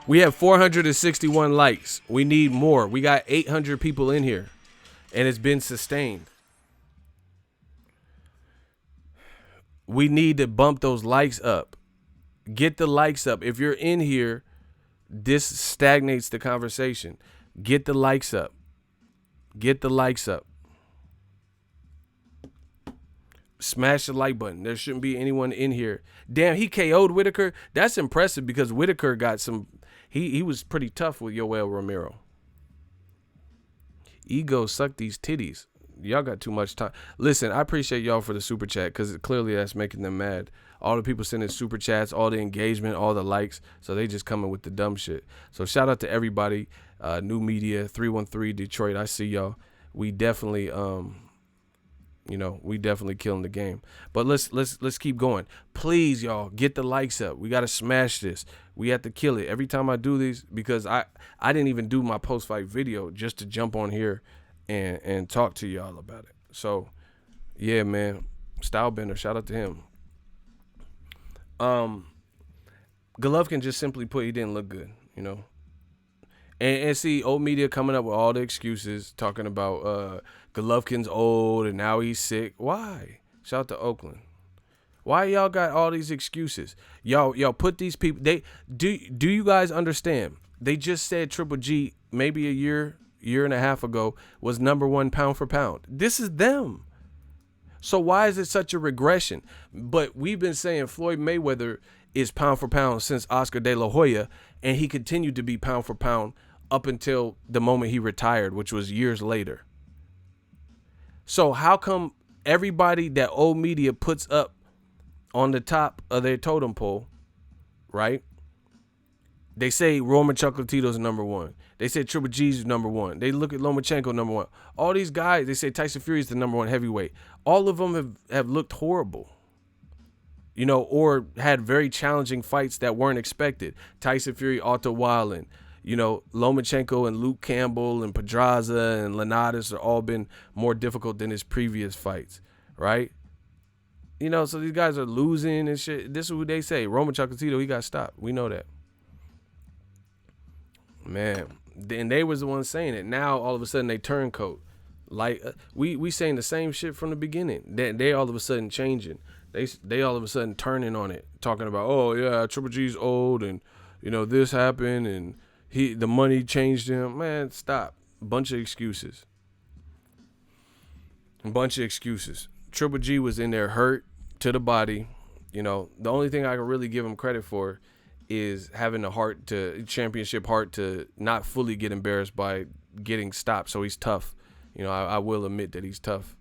We have 461 likes. We need more. We got 800 people in here, and it's been sustained. We need to bump those likes up. Get the likes up. If you're in here, this stagnates the conversation. Get the likes up. Get the likes up. Smash the like button. There shouldn't be anyone in here. Damn, he KO'd Whitaker. That's impressive, because Whitaker got some. He was pretty tough with Yoel Romero. Ego, suck these titties. Y'all got too much time. Listen, I appreciate y'all for the super chat, because clearly that's making them mad. All the people sending super chats, all the engagement, all the likes. So they just coming with the dumb shit. So shout out to everybody. New Media, 313 Detroit. I see y'all. We definitely, We definitely killing the game. But let's keep going. Please, y'all, get the likes up. We got to smash this. We have to kill it. Every time I do these, because I didn't even do my post-fight video just to jump on here and talk to y'all about it. So, yeah, man. Stylebender, shout out to him. Golovkin just simply put, he didn't look good, And see, old media coming up with all the excuses, talking about Golovkin's old and now he's sick. Why? Shout out to Oakland. Why y'all got all these excuses? Y'all put these people. Do you guys understand? They just said Triple G maybe a year and a half ago was #1 pound for pound. This is them. So why is it such a regression? But we've been saying Floyd Mayweather is pound for pound since Oscar De La Hoya, and he continued to be pound for pound up until the moment he retired, which was years later. So how come everybody that old media puts up on the top of their totem pole, right? They say Roman Chocolatito's #1. They say Triple G's #1. They look at Lomachenko #1. All these guys, they say Tyson Fury is the #1 heavyweight. All of them have looked horrible, or had very challenging fights that weren't expected. Tyson Fury, Otto Wallin, Lomachenko and Luke Campbell and Pedraza and Lenatus are all been more difficult than his previous fights, right? So these guys are losing and shit. This is what they say. Roman Chocolatito, he got stopped. We know that. Man, and they was the ones saying it. Now all of a sudden they turncoat. Like we saying the same shit from the beginning. They all of a sudden changing. They all of a sudden turning on it, talking about, oh yeah, Triple G's old and this happened and the money changed him. Man, stop. Bunch of excuses. Triple G was in there hurt to the body. The only thing I can really give him credit for is having the championship heart to not fully get embarrassed by getting stopped. So he's tough. I will admit that he's tough.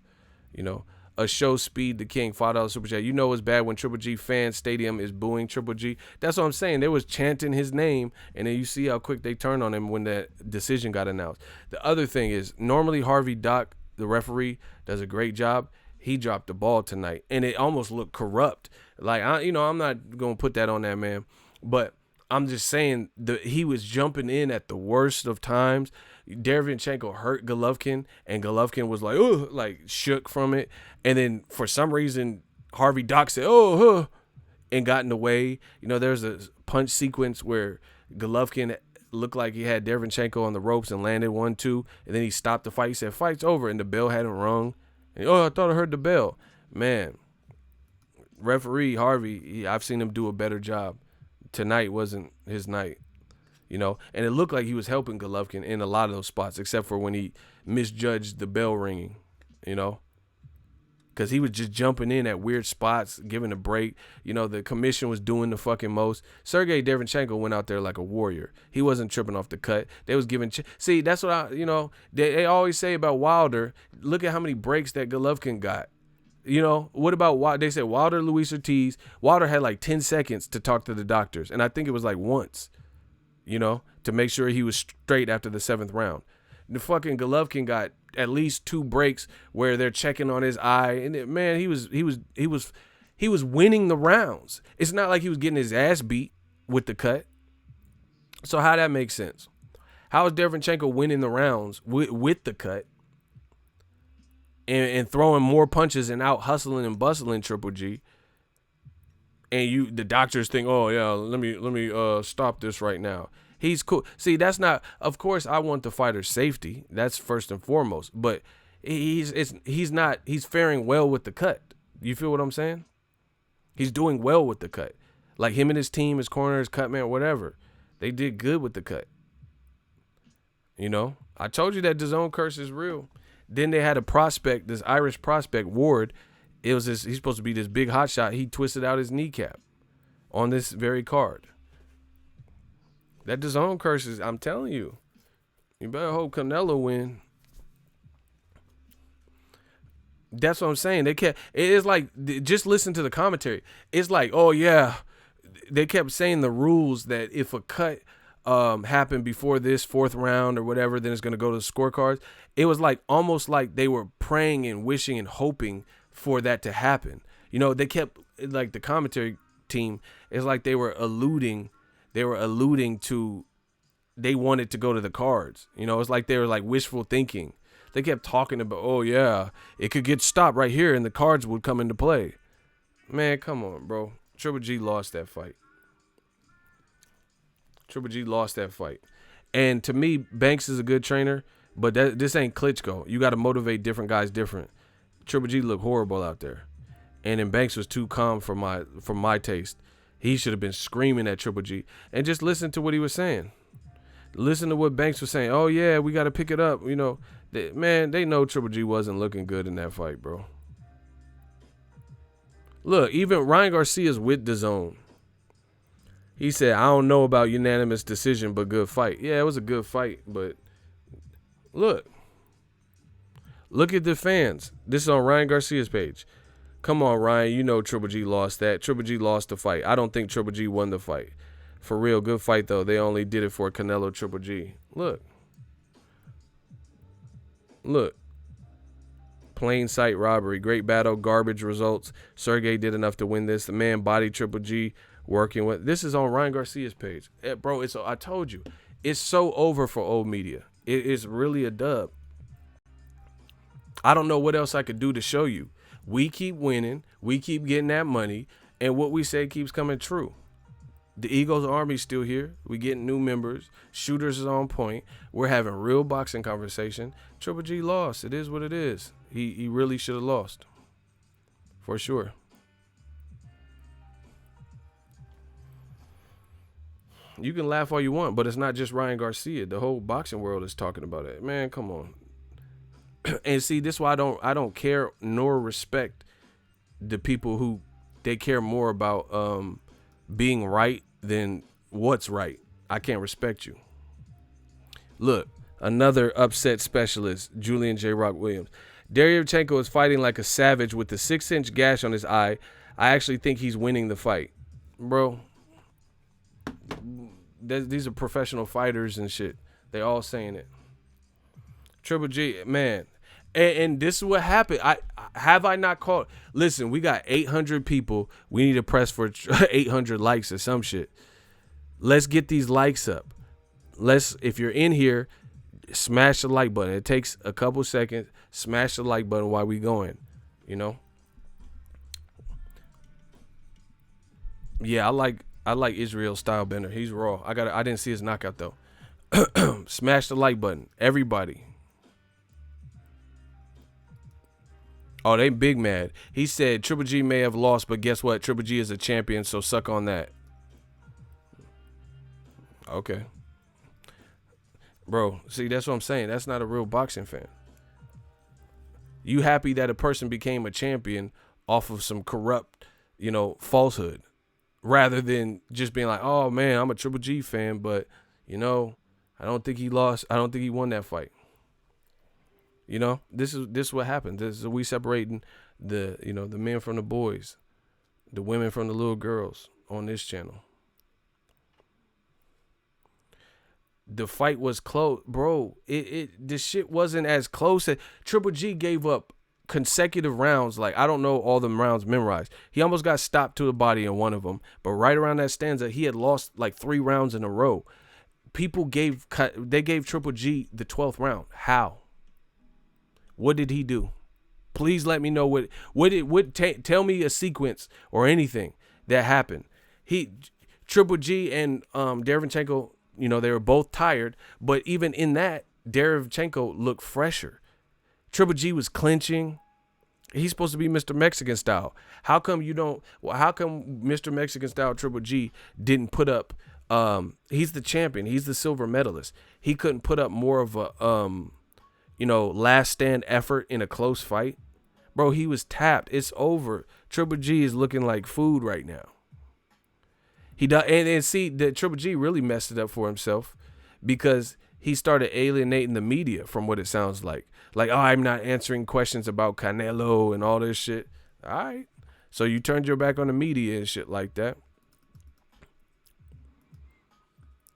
A show Speed the King, $5 super chat. It's bad when Triple G fan stadium is booing Triple G. That's what I'm saying. They was chanting his name, and then you see how quick they turned on him when that decision got announced. The other thing is, normally Harvey Dock, the referee, does a great job. He dropped the ball tonight, and it almost looked corrupt. Like, I'm not going to put that on that man, but I'm just saying that he was jumping in at the worst of times. Dereychenko hurt Golovkin, and Golovkin was like, oh, like shook from it. And then for some reason, Harvey Dock said, oh, and got in the way. There's a punch sequence where Golovkin looked like he had Dereychenko on the ropes and landed 1-2, and then he stopped the fight. He said, fight's over, and the bell hadn't rung. And, I thought I heard the bell. Man, referee Harvey, I've seen him do a better job. Tonight wasn't his night, and it looked like he was helping Golovkin in a lot of those spots, except for when he misjudged the bell ringing, because he was just jumping in at weird spots, giving a break. The commission was doing the fucking most. Sergiy Dereychenko went out there like a warrior. He wasn't tripping off the cut. They was giving. See, that's what they always say about Wilder. Look at how many breaks that Golovkin got. What about, they said Wilder, Luis Ortiz. Wilder had like 10 seconds to talk to the doctors. And I think it was like once, to make sure he was straight after the 7th round. The fucking Golovkin got at least 2 breaks where they're checking on his eye. And man, he was winning the rounds. It's not like he was getting his ass beat with the cut. So how that makes sense? How is Dereychenko winning the rounds with the cut? And throwing more punches and out hustling and bustling Triple G, and the doctors think, oh yeah, let me stop this right now. He's cool. See, that's not. Of course, I want the fighter's safety. That's first and foremost. But he's not. He's faring well with the cut. You feel what I'm saying? He's doing well with the cut. Like him and his team, his corner, his cut man, whatever. They did good with the cut. I told you that the zone curse is real. Then they had a prospect, this Irish prospect, Ward. He's supposed to be this big hot shot. He twisted out his kneecap on this very card. That DAZN curse is, I'm telling you, you better hope Canelo win. That's what I'm saying. It is like, just listen to the commentary. It's like, oh yeah, they kept saying the rules that if a cut happen before this fourth round or whatever, then it's going to go to the scorecards. It was like almost like they were praying and wishing and hoping for that to happen. You know, they kept, like, the commentary team, it's like they were alluding to they wanted to go to the cards. You know, it's like they were like wishful thinking. They kept talking about, oh yeah, it could get stopped right here and the cards would come into play. Man, come on, bro. Triple G lost that fight. Triple G lost that fight. And to me, Banks is a good trainer, but this ain't Klitschko. You got to motivate different guys different. Triple G looked horrible out there. And then Banks was too calm for my taste. He should have been screaming at Triple G. And just listen to what he was saying. Listen to what Banks was saying. Oh, yeah, we got to pick it up. You know, they know Triple G wasn't looking good in that fight, bro. Look, even Ryan Garcia's with DAZN. He said, I don't know about unanimous decision, but good fight. Yeah, it was a good fight, but look at the fans. This is on Ryan Garcia's page. Come on, Ryan, you know Triple G lost that. Triple G lost the fight. I don't think Triple G won the fight. For real, good fight, though. They only did it for Canelo Triple G. Look. Plain sight robbery. Great battle. Garbage results. Sergiy did enough to win this. The man bodied Triple G. Working with this is on Ryan Garcia's page, bro. I told you, it's so over for old media. It is really a dub. I don't know what else I could do to show you. We keep winning, we keep getting that money, and what we say keeps coming true. The Eagles Army's still here. We getting new members. Shooters is on point. We're having real boxing conversation. Triple G lost. It is what it is. He really should have lost, for sure. You can laugh all you want, but it's not just Ryan Garcia. The whole boxing world is talking about it. Man, come on. And see, this is why I don't care nor respect the people who they care more about being right than what's right. I can't respect you. Look, another upset specialist, Julian J. Rock Williams. Dereychenko is fighting like a savage with a 6-inch gash on his eye. I actually think he's winning the fight. Bro. These are professional fighters and shit. They all saying it. Triple G, man. And this is what happened. I not called. Listen, we got 800 people. We need to press for 800 likes or some shit. Let's get these likes up. If you're in here, smash the like button. It takes a couple seconds. Smash the like button while we going. You know? Yeah, I like Israel's style bender. He's raw. I didn't see his knockout though. Smash the like button, everybody. Oh, they big mad. He said Triple G may have lost, but guess what? Triple G is a champion, so suck on that. Okay. Bro, see, that's what I'm saying. That's not a real boxing fan. You happy that a person became a champion off of some corrupt, falsehood. Rather than just being like, oh, man, I'm a Triple G fan, but, I don't think he lost. I don't think he won that fight. This is what happened. This is we separating the men from the boys, the women from the little girls on this channel. The fight was close, bro. This shit wasn't as close. Triple G gave up consecutive rounds. Like, I don't know all them rounds memorized. He almost got stopped to the body in one of them, but right around that stanza, he had lost like 3 rounds in a row. People gave Triple G the 12th round. How? What did he do? Please let me know tell me a sequence or anything that happened. Triple G and Dereychenko, they were both tired, but even in that, Dereychenko looked fresher. Triple G was clinching. He's supposed to be Mr. Mexican style. How come Mr. Mexican style Triple G didn't put up he's the champion, he's the silver medalist. He couldn't put up more of a last stand effort in a close fight. Bro, he was tapped. It's over. Triple G is looking like food right now. He does, and see that Triple G really messed it up for himself because he started alienating the media from what it sounds like. Like, oh, I'm not answering questions about Canelo and all this shit. All right. So you turned your back on the media and shit like that.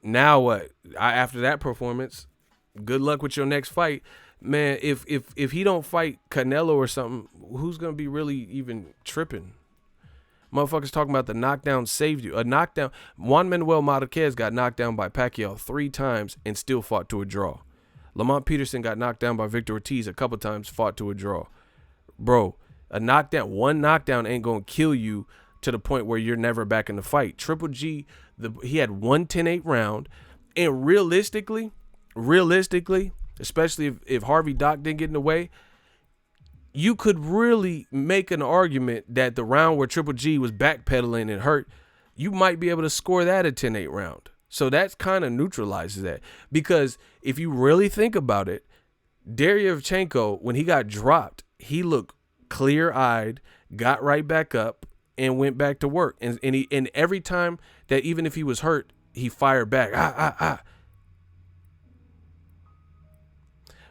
Now what? After that performance, good luck with your next fight. Man, if he don't fight Canelo or something, who's gonna be really even tripping? Motherfuckers talking about the knockdown saved you. A knockdown. Juan Manuel Marquez got knocked down by Pacquiao 3 times and still fought to a draw. Lamont Peterson got knocked down by Victor Ortiz a couple times, fought to a draw. Bro, one knockdown ain't gonna kill you to the point where you're never back in the fight. Triple G, he had 1 10-8 round, and realistically, especially if Harvey Dock didn't get in the way, you could really make an argument that the round where Triple G was backpedaling and hurt, you might be able to score that a 10-8 round. So that kind of neutralizes that. Because if you really think about it, Dereychenko, when he got dropped, he looked clear-eyed, got right back up, and went back to work. And every time that, even if he was hurt, he fired back.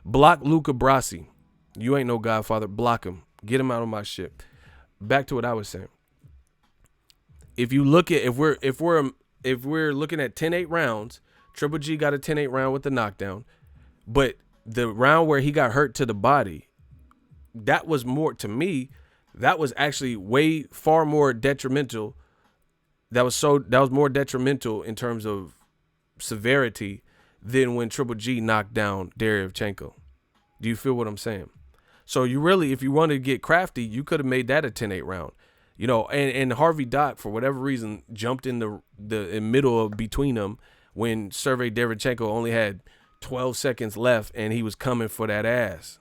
Block Luca Brasi. You ain't no Godfather. Block him. Get him out of my shit. Back to what I was saying. If you look at if we're looking at 10-8 rounds, Triple G got a 10-8 round with the knockdown, but the round where he got hurt to the body, that was more, to me, that was actually far more detrimental. That was more detrimental in terms of severity than when Triple G knocked down Dereychenko. Do you feel what I'm saying? So you really, if you wanted to get crafty, you could have made that a 10-8 round. You know, and Harvey Dock, for whatever reason, jumped in the middle of between them when Sergiy Dereychenko only had 12 seconds left and he was coming for that ass.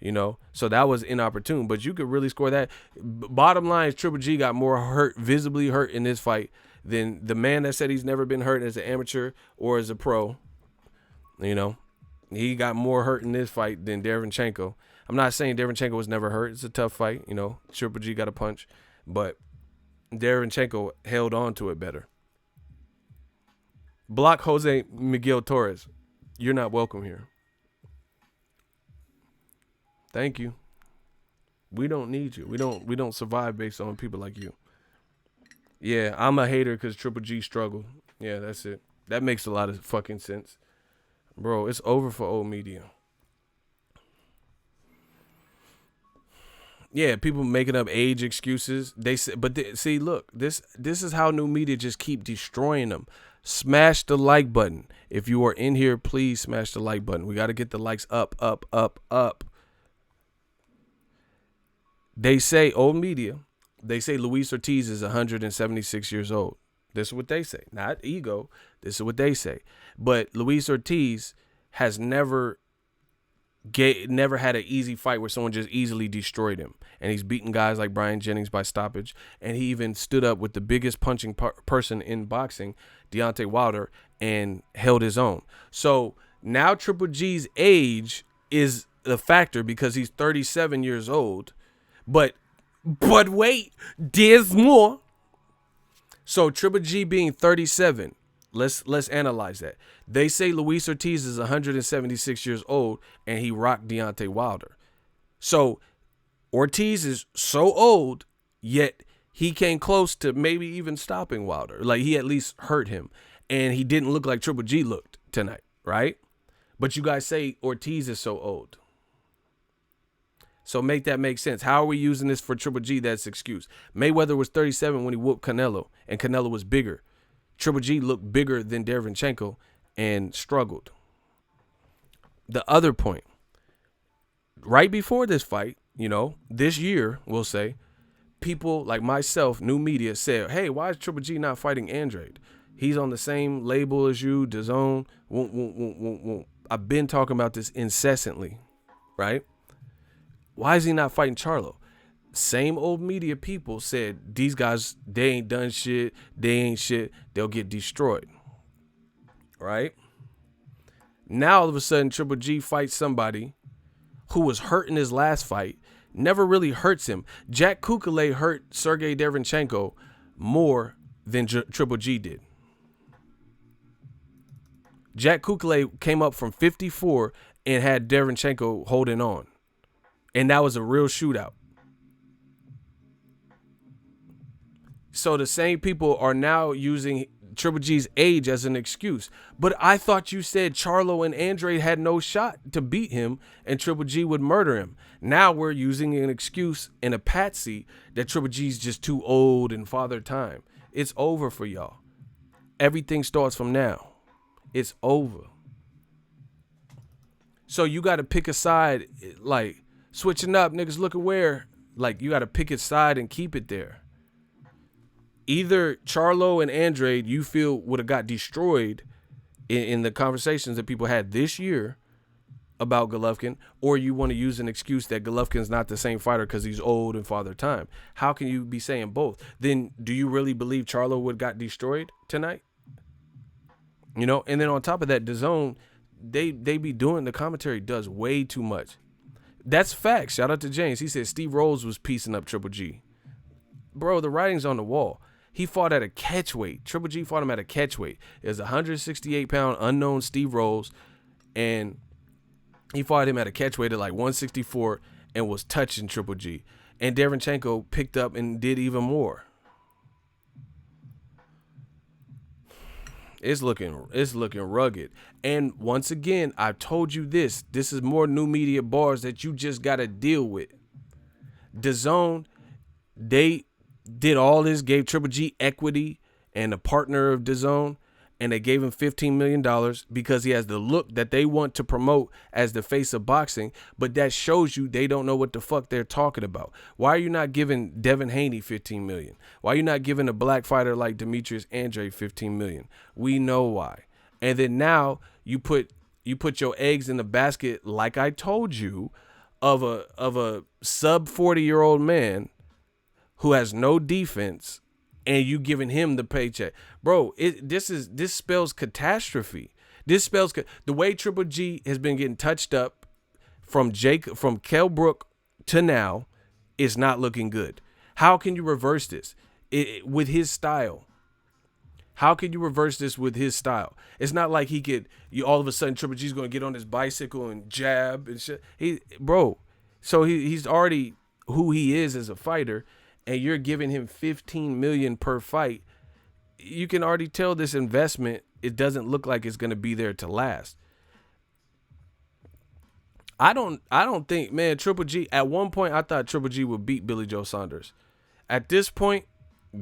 You know, so that was inopportune, but you could really score that. Bottom line is Triple G got more visibly hurt in this fight than the man that said he's never been hurt as an amateur or as a pro. You know, he got more hurt in this fight than Dereychenko. I'm not saying Dereychenko was never hurt. It's a tough fight. You know, Triple G got a punch, but Dereychenko held on to it better. Block Jose Miguel Torres. You're not welcome here. Thank you. We don't need you. We don't survive based on people like you. Yeah, I'm a hater because Triple G struggled. Yeah, that's it. That makes a lot of fucking sense. Bro, it's over for old media. Yeah, people making up age excuses. They say, see, look, this is how new media just keep destroying them. Smash the like button. If you are in here, please smash the like button. We got to get the likes up, up, up, up. They say, old media, they say Luis Ortiz is 176 years old. This is what they say, not ego. This is what they say. But Luis Ortiz has never had an easy fight where someone just easily destroyed him. And he's beaten guys like Brian Jennings by stoppage. And he even stood up with the biggest punching person in boxing, Deontay Wilder, and held his own. So now Triple G's age is a factor because he's 37 years old. But wait, there's more. So Triple G being 37, let's analyze that. They say Luis Ortiz is 176 years old and he rocked Deontay Wilder. So Ortiz is so old, yet he came close to maybe even stopping Wilder. Like, he at least hurt him. And he didn't look like Triple G looked tonight, right? But you guys say Ortiz is so old. So make that make sense. How are we using this for Triple G? That's excuse. Mayweather was 37 when he whooped Canelo, and Canelo was bigger. Triple G looked bigger than Dereychenko and struggled. The other point, right before this fight, you know, this year, we'll say, people like myself, new media, said, hey, why is Triple G not fighting Andrade? He's on the same label as you, DAZN. I've been talking about this incessantly, right? Why is he not fighting Charlo? Same old media people said, these guys, they ain't done shit. They ain't shit. They'll get destroyed. Right? Now, all of a sudden, Triple G fights somebody who was hurt in his last fight, never really hurts him. Jack Kukale hurt Sergiy Dereychenko more than Triple G did. Jack Kukale came up from 54 and had Dereychenko holding on. And that was a real shootout. So the same people are now using Triple G's age as an excuse. But I thought you said Charlo and Andre had no shot to beat him and Triple G would murder him. Now we're using an excuse and a patsy that Triple G's just too old and father time. It's over for y'all. Everything starts from now. It's over. So you got to pick a side, like switching up, niggas looking where, like you got to pick a side and keep it there. Either Charlo and Andre, you feel would have got destroyed in the conversations that people had this year about Golovkin, or you want to use an excuse that Golovkin's not the same fighter because he's old and father time. How can you be saying both? Then do you really believe Charlo would got destroyed tonight? You know, and then on top of that, DAZN, they be doing, the commentary does way too much. That's facts. Shout out to James. He said Steve Rolls was piecing up Triple G. Bro, the writing's on the wall. He fought at a catchweight. Triple G fought him at a catchweight. It was 168-pound unknown Steve Rolls, and he fought him at a catchweight at like 164 and was touching Triple G. And Dereychenko picked up and did even more. It's looking rugged. And once again, I told you this. This is more new media bars that you just got to deal with. DAZN, they did all this, gave Triple G equity and a partner of DAZN, and they gave him $15 million because he has the look that they want to promote as the face of boxing. But that shows you they don't know what the fuck they're talking about. Why are you not giving Devin Haney $15 million? Why are you not giving a black fighter like Demetrius Andre $15 million? We know why. And then now you put your eggs in the basket, like I told you, of a sub 40-year-old man who has no defense, and you giving him the paycheck. Bro, this spells catastrophe. This spells the way Triple G has been getting touched up from Kell Brook to now is not looking good. How can you reverse this with his style? How can you reverse this with his style? It's not like all of a sudden Triple G's going to get on his bicycle and jab and shit. He's already who he is as a fighter, and you're giving him $15 million per fight. You can already tell this investment, it doesn't look like it's going to be there to last. I don't think, man, Triple G, at one point I thought Triple G would beat Billy Joe Saunders. At this point,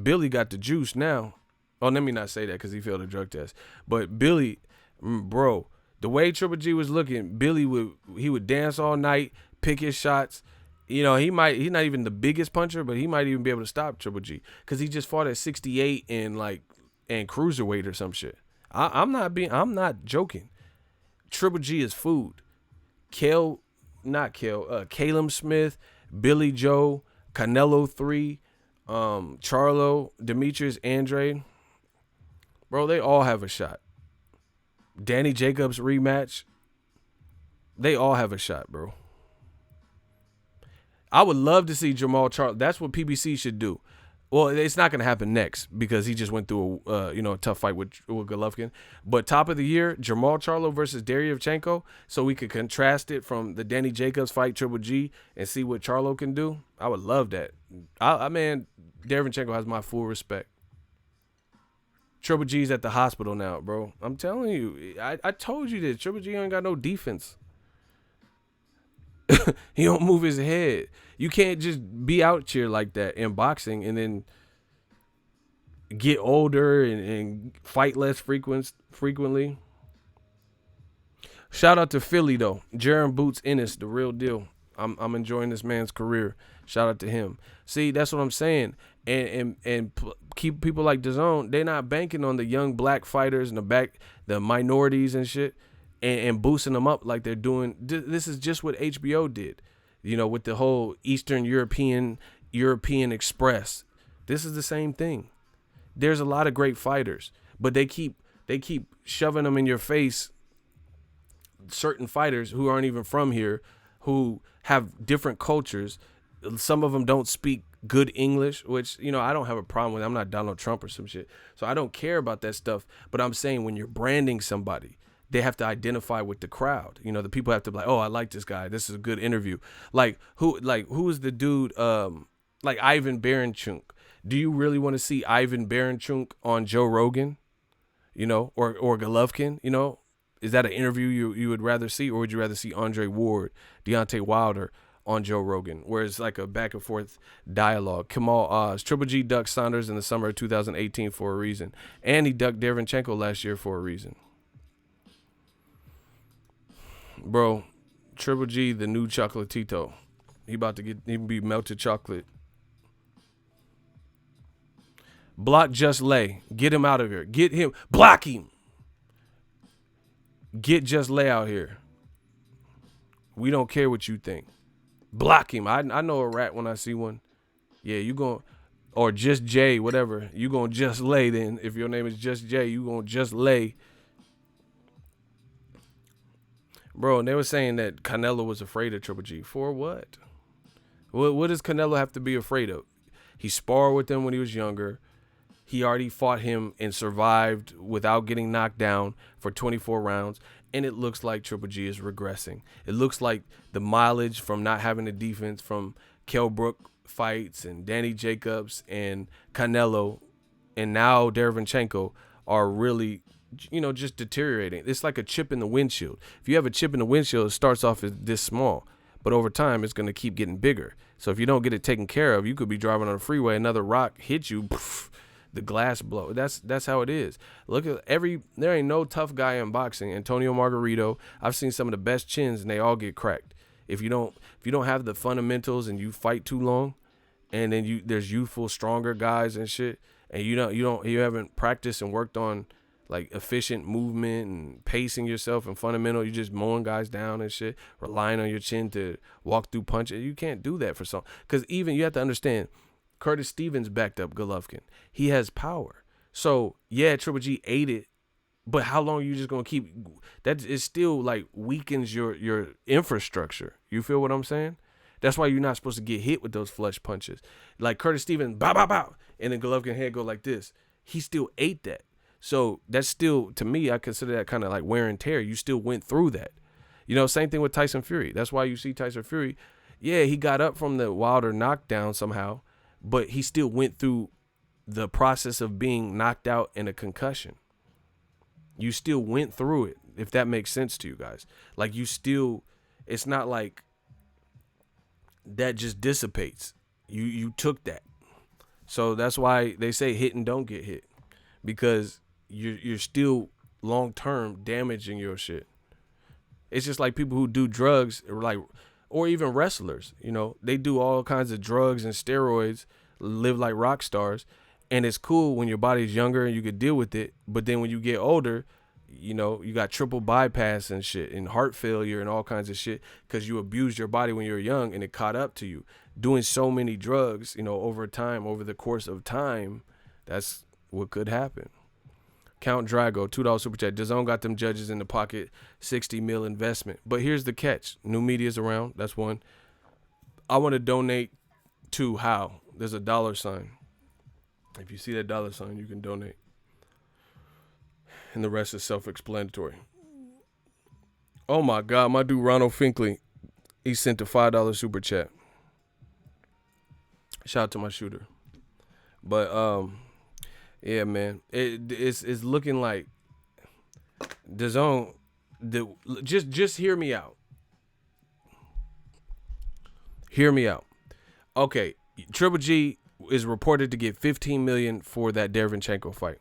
Billy got the juice now. Oh, let me not say that because he failed a drug test. But Billy, bro, the way Triple G was looking, Billy would dance all night, pick his shots. You know, he's not even the biggest puncher, but he might even be able to stop Triple G because he just fought at 68 and cruiserweight or some shit. I'm not joking. Triple G is food. Caleb Smith, Billy Joe, Canelo 3, Charlo, Demetrius Andre. Bro, they all have a shot. Danny Jacobs rematch. They all have a shot, bro. I would love to see Jermall Charlo. That's what PBC should do. Well, it's not going to happen next because he just went through a tough fight with Golovkin. But top of the year, Jermall Charlo versus Dereychenko, so we could contrast it from the Danny Jacobs fight, Triple G, and see what Charlo can do. I would love that. Man, Dereychenko has my full respect. Triple G's at the hospital now, bro. I'm telling you. I told you this. Triple G ain't got no defense. He don't move his head. You can't just be out here like that in boxing and then get older and fight less frequently. Shout out to Philly though. Jaron Boots Ennis, the real deal. I'm enjoying this man's career. Shout out to him. See, that's what I'm saying. And keep people like DAZN, they're not banking on the young black fighters and the minorities and shit. And boosting them up like they're doing. This is just what HBO did, with the whole Eastern European Express. This is the same thing. There's a lot of great fighters, but they keep shoving them in your face. Certain fighters who aren't even from here, who have different cultures. Some of them don't speak good English, which, I don't have a problem with. I'm not Donald Trump or some shit. So I don't care about that stuff. But I'm saying when you're branding somebody, they have to identify with the crowd. The people have to be like, oh, I like this guy. This is a good interview. Who is the dude, like Ivan Baranchuk. Do you really want to see Ivan Baranchuk on Joe Rogan, or Golovkin, Is that an interview you would rather see, or would you rather see Andre Ward, Deontay Wilder on Joe Rogan, where it's like a back and forth dialogue? Kamal Oz, Triple G ducked Saunders in the summer of 2018 for a reason, and he ducked Dereychenko last year for a reason. Bro, Triple G, the new Chocolatito. He be melted chocolate. Block Just Lay. Get him out of here. Get him. Block him. Get Just Lay out here. We don't care what you think. Block him. I know a rat when I see one. Yeah, you going, or Just Jay, whatever. You going to Just Lay then. If your name is Just Jay, you going to Just Lay. Bro, and they were saying that Canelo was afraid of Triple G. For what? What does Canelo have to be afraid of? He sparred with him when he was younger. He already fought him and survived without getting knocked down for 24 rounds. And it looks like Triple G is regressing. It looks like the mileage from not having a defense from Kell Brook fights and Danny Jacobs and Canelo and now Dereychenko are really, just deteriorating. It's like a chip in the windshield. If you have a chip in the windshield, it starts off as this small. But over time, it's going to keep getting bigger. So if you don't get it taken care of, you could be driving on a freeway, another rock hit you, poof, the glass blow. That's how it is. Look at there ain't no tough guy in boxing. Antonio Margarito, I've seen some of the best chins, and they all get cracked. If you don't have the fundamentals and you fight too long, and then there's youthful, stronger guys and shit, and you haven't practiced and worked on like efficient movement and pacing yourself and fundamental, you just mowing guys down and shit, relying on your chin to walk through punches. You can't do that for some, because even you have to understand, Curtis Stevens backed up Golovkin. He has power. So yeah, Triple G ate it, but how long are you just gonna keep that? It still like weakens your infrastructure. You feel what I'm saying? That's why you're not supposed to get hit with those flush punches. Like Curtis Stevens, bow, bow, bow, and then Golovkin head go like this. He still ate that. So that's still, to me, I consider that kind of like wear and tear. You still went through that. Same thing with Tyson Fury. That's why you see Tyson Fury. Yeah, he got up from the Wilder knockdown somehow, but he still went through the process of being knocked out in a concussion. You still went through it, if that makes sense to you guys. Like it's not like that just dissipates. You took that. So that's why they say hit and don't get hit, because you're still long-term damaging your shit. It's just like people who do drugs, or even wrestlers, they do all kinds of drugs and steroids, live like rock stars, and it's cool when your body's younger and you could deal with it, but then when you get older, you got triple bypass and shit and heart failure and all kinds of shit because you abused your body when you were young and it caught up to you. Doing so many drugs, over the course of time, that's what could happen. Count Drago, $2 super chat. DAZN got them judges in the pocket, $60 million investment. But here's the catch. New media's around. That's one. I want to donate to how? There's a $sign. If you see that $sign, you can donate. And the rest is self-explanatory. Oh my God, my dude Ronald Finkley, he sent a $5 super chat. Shout out to my shooter. But yeah, man, it's looking like DAZN. Just hear me out. Hear me out. Okay, Triple G is reported to get $15 million for that Dereychenko fight.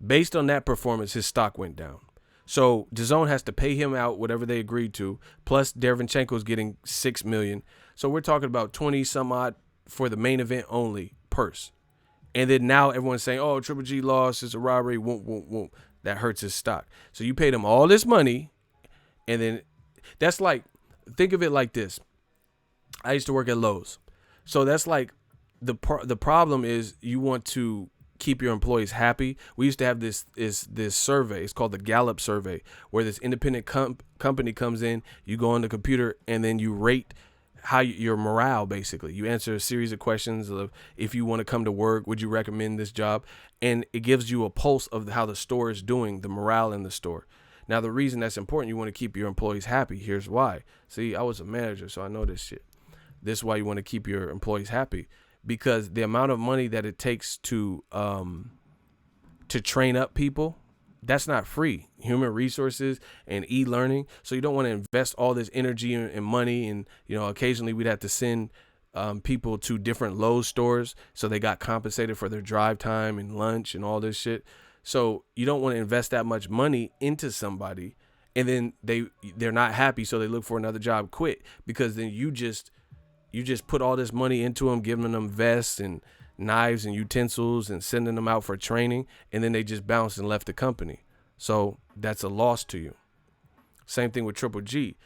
Based on that performance, his stock went down. So DAZN has to pay him out whatever they agreed to. Plus Dereychenko is getting $6 million. So we're talking about 20 some odd for the main event only purse. And then now everyone's saying, oh, Triple G lost, it's a robbery, won't. That hurts his stock. So you paid him all this money, and then that's like, think of it like this. I used to work at Lowe's. So that's like, the problem is you want to keep your employees happy. We used to have this survey. It's called the Gallup survey, where this independent company comes in, you go on the computer, and then you rate how your morale, basically. You answer a series of questions of if you want to come to work, would you recommend this job? And it gives you a pulse of how the store is doing, the morale in the store. Now, the reason that's important, you want to keep your employees happy. Here's why. See, I was a manager, so I know this shit. This is why you want to keep your employees happy. because the amount of money that it takes to train up people, that's not free. Human resources and e-learning. So you don't want to invest all this energy and money. And, occasionally we'd have to send people to different Lowe's stores so they got compensated for their drive time and lunch and all this shit. So you don't want to invest that much money into somebody and then they're not happy, so they look for another job, quit, because then you just put all this money into them, giving them vests and knives and utensils and sending them out for training, and then they just bounced and left the company. So that's a loss to you. Same thing with Triple G.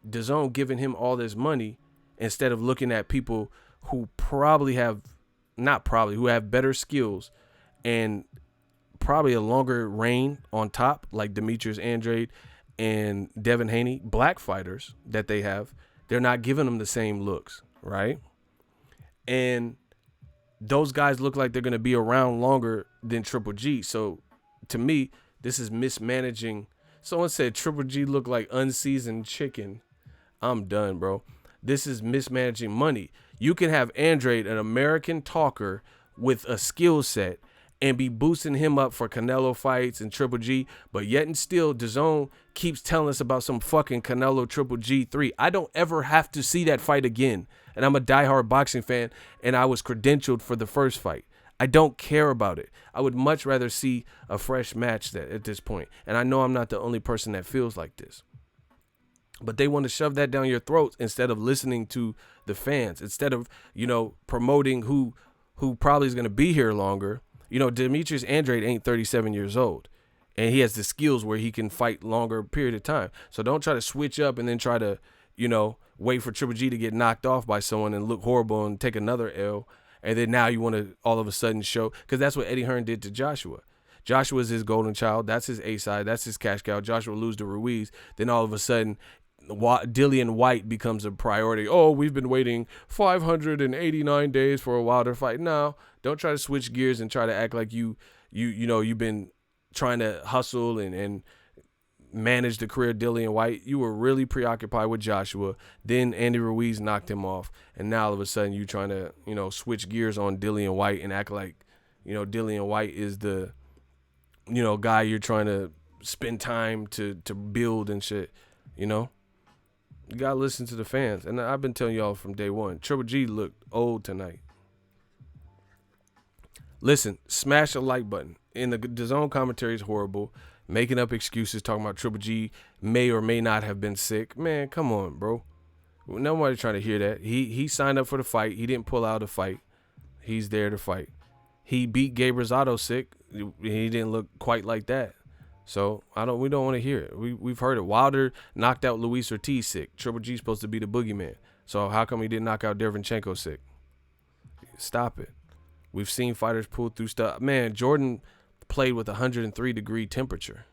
DAZN giving him all this money instead of looking at people who who have better skills and probably a longer reign on top, like Demetrius Andrade and Devin Haney, black fighters that they have. They're not giving them the same looks, right? And those guys look like they're going to be around longer than Triple G. So to me, this is mismanaging. Someone said Triple G looked like unseasoned chicken. I'm done, bro. This is mismanaging money. You can have Andrade, an American talker with a skill set, and be boosting him up for Canelo fights and Triple G, but yet and still DAZN keeps telling us about some fucking Canelo Triple G3. I don't ever have to see that fight again. And I'm a diehard boxing fan, and I was credentialed for the first fight. I don't care about it. I would much rather see a fresh match at this point. And I know I'm not the only person that feels like this. But they want to shove that down your throats instead of listening to the fans, instead of, promoting who probably is going to be here longer. Demetrius Andrade ain't 37 years old, and he has the skills where he can fight longer period of time. So don't try to switch up and then try to, wait for Triple G to get knocked off by someone and look horrible and take another L. And then now you want to all of a sudden show, because that's what Eddie Hearn did to Joshua. Joshua's his golden child. That's his A side. That's his cash cow. Joshua lose to Ruiz. Then all of a sudden, Dillian White becomes a priority. Oh, we've been waiting 589 days for a Wilder fight. No, don't try to switch gears and try to act like you've been trying to hustle and manage the career of Dillian White. You were really preoccupied with Joshua. Then Andy Ruiz knocked him off, and now all of a sudden you trying to switch gears on Dillian White and act like Dillian White is the guy you're trying to spend time to build and shit. You gotta listen to the fans. And I've been telling y'all from day one, Triple G looked old tonight. Listen, smash the like button. And the DAZN commentary is horrible. Making up excuses, talking about Triple G may or may not have been sick. Man, come on, bro. Nobody trying to hear that. He signed up for the fight. He didn't pull out a fight. He's there to fight. He beat Gabe Rosado sick. He didn't look quite like that. So we don't want to hear it. We've heard it. Wilder knocked out Luis Ortiz sick. Triple G's supposed to be the boogeyman. So how come he didn't knock out Dereychenko sick? Stop it. We've seen fighters pull through stuff. Man, Jordan played with 103-degree temperature.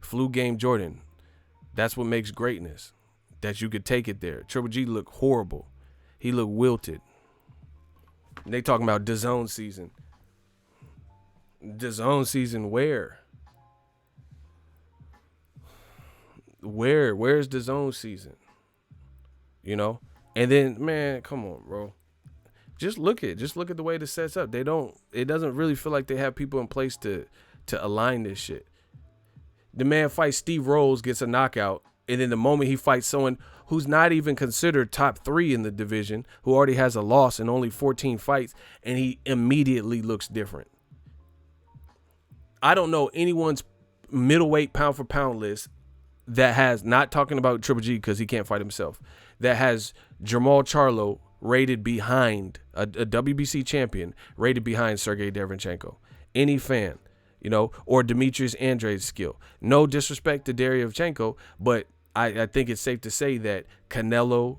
Flu game Jordan. That's what makes greatness. That you could take it there. Triple G looked horrible. He looked wilted. And they talking about DAZN season. DAZN season where? Where's DAZN season? And then, man, come on, bro. Just look at the way this sets up. It doesn't really feel like they have people in place to align this shit. The man fights Steve Rose, gets a knockout, and then the moment he fights someone who's not even considered top 3 in the division, who already has a loss in only 14 fights, and he immediately looks different. I don't know anyone's middleweight pound for pound list that has, not talking about Triple G because he can't fight himself, that has Jermall Charlo rated behind a WBC champion, rated behind Sergiy Dereychenko. Any fan, or Demetrius Andrade's skill. No disrespect to Dereychenko, but I think it's safe to say that Canelo,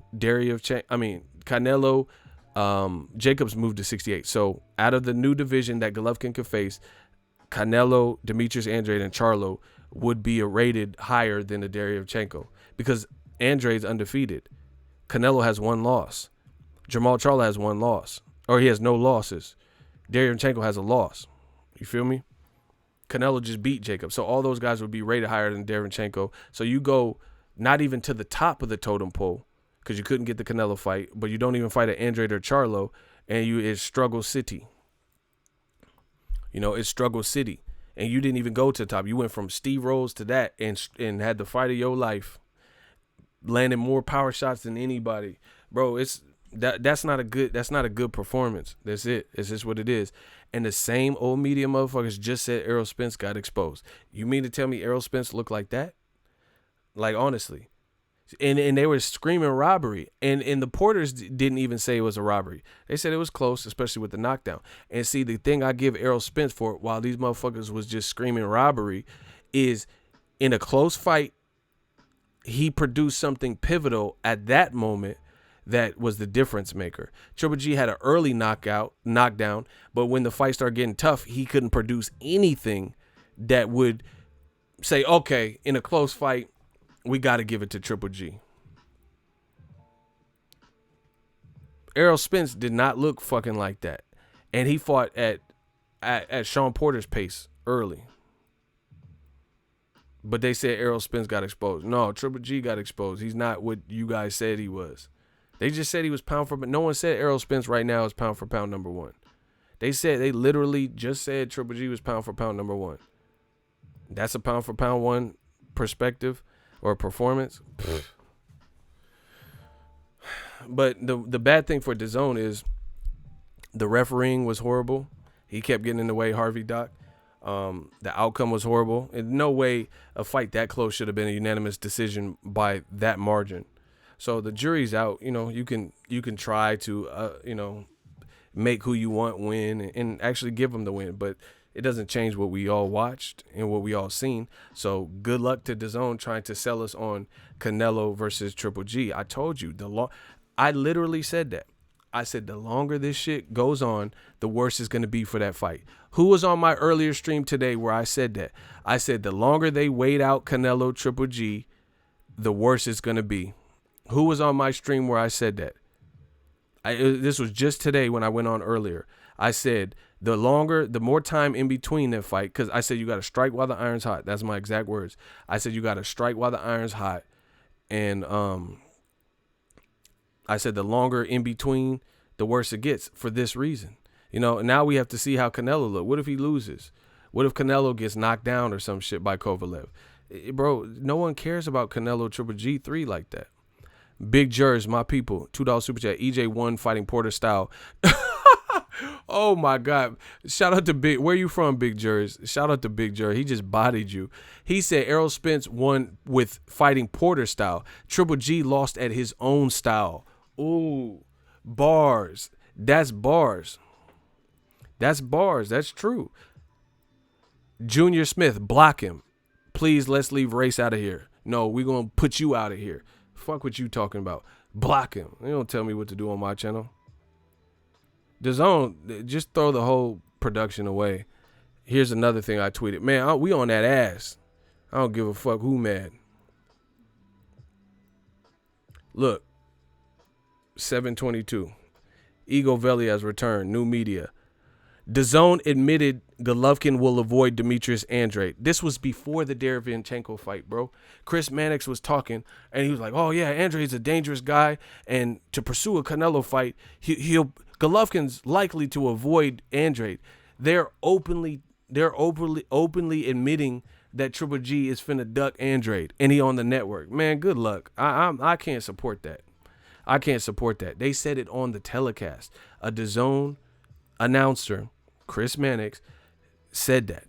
Jacobs moved to 68. So out of the new division that Golovkin could face, Canelo, Demetrius Andrade, and Charlo would be rated higher than the Dereychenko because Andrade's undefeated. Canelo has 1 loss. Jermall Charlo has 1 loss, or he has no losses. Dereychenko has a loss. You feel me? Canelo just beat Jacob. So all those guys would be rated higher than Dereychenko. So you go not even to the top of the totem pole. because you couldn't get the Canelo fight, but you don't even fight at Andrade or Charlo, and it's struggle city. You know, it's struggle city, and you didn't even go to the top. You went from Steve Rose to that, and had the fight of your life, landing more power shots than anybody, bro. That's not a good performance. That's it. It's just what it is. And the same old media motherfuckers just said Errol Spence got exposed. You mean to tell me Errol Spence looked like that? Like, honestly. And they were screaming robbery. And the Porters didn't even say it was a robbery. They said it was close, especially with the knockdown. And see, the thing I give Errol Spence for, while these motherfuckers was just screaming robbery, is in a close fight, he produced something pivotal at that moment that was the difference maker. Triple G had an early knockdown, but when the fight started getting tough, he couldn't produce anything that would say, okay, in a close fight, we got to give it to Triple G. Errol Spence did not look fucking like that. And he fought at Sean Porter's pace early. But they said Errol Spence got exposed. No, Triple G got exposed. He's not what you guys said he was. They just said he was pound for pound. No one said Errol Spence right now is pound for pound number one. They literally just said Triple G was pound for pound number one. That's a pound for pound one perspective or performance. Pfft. But the bad thing for DAZN is the refereeing was horrible. He kept getting in the way, Harvey Doc. The outcome was horrible. In no way a fight that close should have been a unanimous decision by that margin. So the jury's out. You know, you can try to make who you want win and actually give them the win, but it doesn't change what we all watched and what we all seen. So good luck to DAZN trying to sell us on Canelo versus Triple G. I told you I literally said that. I said the longer this shit goes on, the worse it's going to be for that fight. Who was on my earlier stream today where I said that? I said the longer they wait out Canelo Triple G, the worse it's going to be. Who was on my stream where I said that? This was just today when I went on earlier. I said the more time in between that fight, because I said you got to strike while the iron's hot. That's my exact words. I said you got to strike while the iron's hot. And I said the longer in between, the worse it gets for this reason. You know, now we have to see how Canelo look. What if he loses? What if Canelo gets knocked down or some shit by Kovalev? Bro, no one cares about Canelo Triple G3 like that. Big Jers, my people, $2 super chat. EJ1 fighting Porter style. Oh my God. Shout out to Big. Where you from, Big Jers? Shout out to Big Jer. He just bodied you. He said Errol Spence won with fighting Porter style. Triple G lost at his own style. Ooh, bars. That's bars. That's bars. That's true. Junior Smith, block him. Please, let's leave race out of here. No, we're going to put you out of here. Fuck what you talking about. Block him. You don't tell me what to do on my channel. DAZN, just throw the whole production away. Here's another thing I tweeted. Man, we on that ass. I don't give a fuck who mad. Look. 722. Ego Veli has returned. New media. DAZN admitted Golovkin will avoid Demetrius Andrade. This was before the Dereychenko fight, bro. Chris Mannix was talking, and he was like, "Oh yeah, Andrade's a dangerous guy, and to pursue a Canelo fight, Golovkin's likely to avoid Andrade." They're openly admitting that Triple G is finna duck Andrade, and he on the network. Man, good luck. I can't support that. I can't support that. They said it on the telecast. A DAZN announcer, Chris Mannix, said that.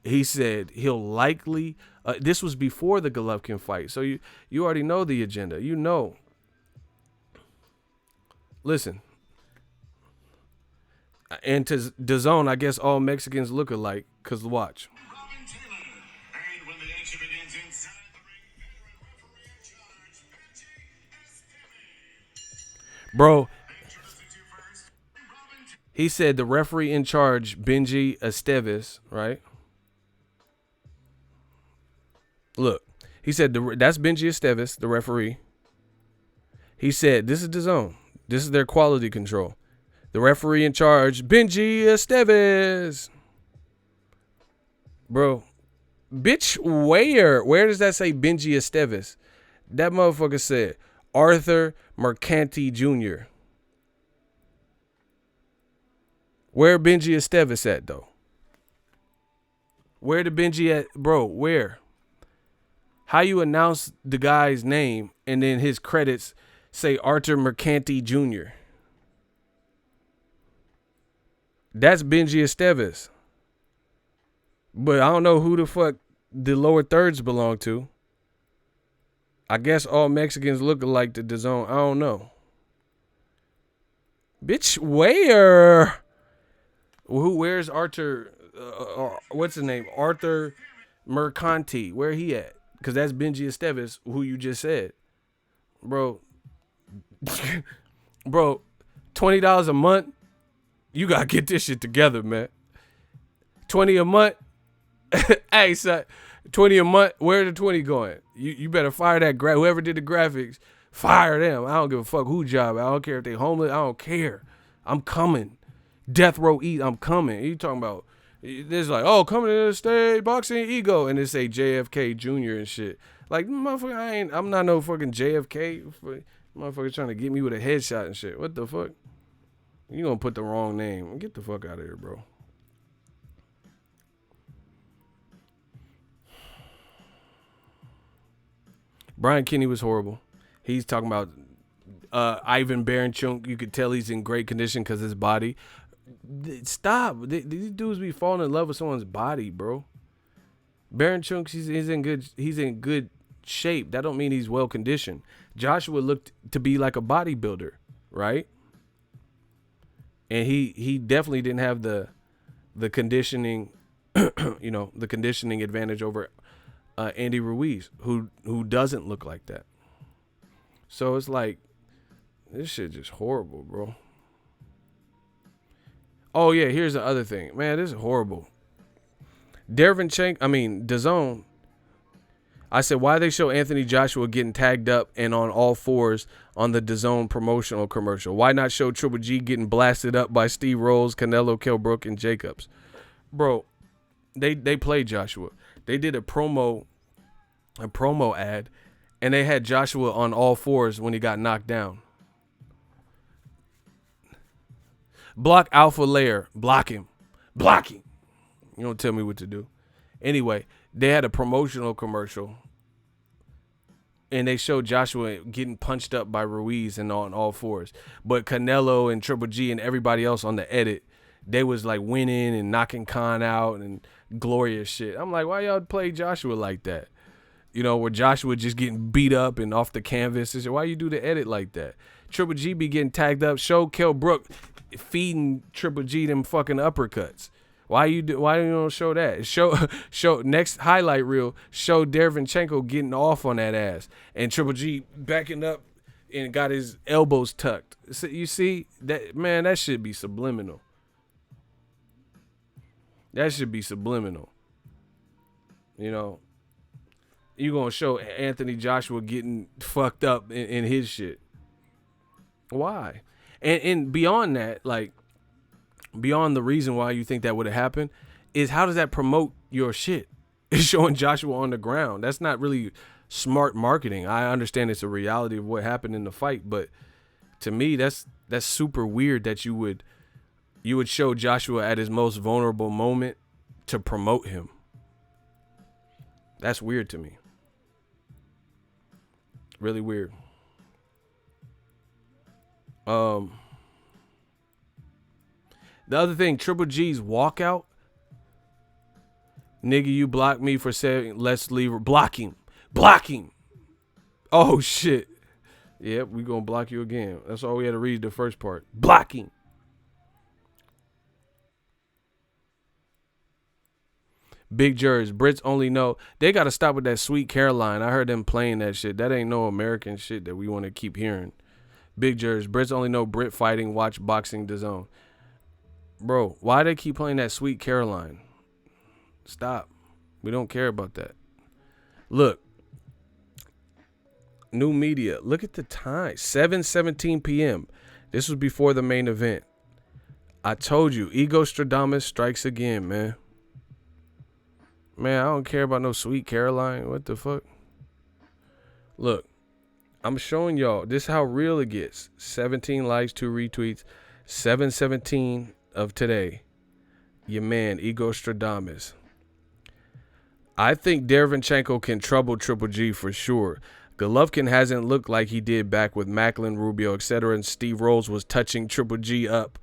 He said he'll likely, this was before the Golovkin fight, so you already know the agenda. You know. Listen. And to DAZN, I guess all Mexicans look alike, because watch. Bro, he said the referee in charge, Benji Esteves, right? Look, he said that's Benji Esteves, the referee. He said, this is DAZN. This is their quality control. The referee in charge, Benji Esteves. Bro, bitch, where does that say Benji Esteves? That motherfucker said, Arthur Mercanti Jr. Where Benji Estevez at, though? Where the Benji at, bro? Where? How you announce the guy's name and then his credits say Arthur Mercanti Jr.? That's Benji Estevez. But I don't know who the fuck the lower thirds belong to. I guess all Mexicans look alike to DAZN. I don't know. Bitch, where? Where's Arthur? What's his name? Arthur Mercanti. Where he at? Because that's Benji Estevez, who you just said. Bro. Bro, $20 a month? You got to get this shit together, man. 20 a month? Hey, son. 20 a month? Where the 20 going? You better fire that whoever did the graphics. Fire them. I don't give a fuck who job. I don't care if they homeless. I don't care. I'm coming. Death Row Eat. I'm coming. You talking about? There's like, oh, coming to the state, Boxingego, and they say JFK Jr. and shit. Like, motherfucker, I'm not no fucking JFK. Motherfucker trying to get me with a headshot and shit. What the fuck? You gonna put the wrong name? Get the fuck out of here, bro. Brian Kinney was horrible. He's talking about Ivan Dereychenko. You could tell he's in great condition because his body. Stop. These dudes be falling in love with someone's body, bro. Dereychenko, he's in good shape. That don't mean he's well conditioned. Joshua looked to be like a bodybuilder, right? And he definitely didn't have the conditioning, the conditioning advantage over Andy Ruiz, who doesn't look like that. So it's like, this shit just horrible, bro. Oh yeah, here's the other thing, man. This is horrible. DAZN. I said, why they show Anthony Joshua getting tagged up and on all fours on the DAZN promotional commercial? Why not show Triple G getting blasted up by Steve Rolls, Canelo, Kell Brook, and Jacobs? Bro, they played Joshua. They did a promo ad, and they had Joshua on all fours when he got knocked down. Block Alpha Layer. Block him. Block him. You don't tell me what to do. Anyway, they had a promotional commercial, and they showed Joshua getting punched up by Ruiz and on all fours. But Canelo and Triple G and everybody else on the edit, they was like winning and knocking Khan out and glorious shit. I'm like, why y'all play Joshua like that? Where Joshua just getting beat up and off the canvas. Why you do the edit like that? Triple G be getting tagged up. Show Kell Brook feeding Triple G them fucking uppercuts. Why you don't show that? Show next highlight reel. Show Dereychenko getting off on that ass and Triple G backing up and got his elbows tucked. So you see that, man? That should be subliminal. That should be subliminal. You gonna show Anthony Joshua getting fucked up in his shit? Why? And beyond that, like, beyond the reason why you think that would have happened, is how does that promote your shit? It's showing Joshua on the ground. That's not really smart marketing. I understand it's a reality of what happened in the fight, but to me, that's super weird that you would show Joshua at his most vulnerable moment to promote him. That's weird to me. Really weird. The other thing, Triple G's walkout. Nigga, you blocked me for saying let's leave. Block him. Block him. Oh, shit. Yep, we gonna block you again. That's all we had to read the first part. Blocking. Big Jers, Brits only know. They got to stop with that Sweet Caroline. I heard them playing that shit. That ain't no American shit that we want to keep hearing. Big Jers, Brits only know Brit fighting, watch boxing DAZN. Bro, why they keep playing that Sweet Caroline? Stop. We don't care about that. Look. New media. Look at the time. 7:17 p.m. This was before the main event. I told you, Ego Stradamus strikes again, man. Man, I don't care about no Sweet Caroline. What the fuck? Look, I'm showing y'all. This is how real it gets. 17 likes, 2 retweets, 717 of today. Your man, Ego Stradamus. I think Dereychenko can trouble Triple G for sure. Golovkin hasn't looked like he did back with Macklin, Rubio, etc. And Steve Rolls was touching Triple G up,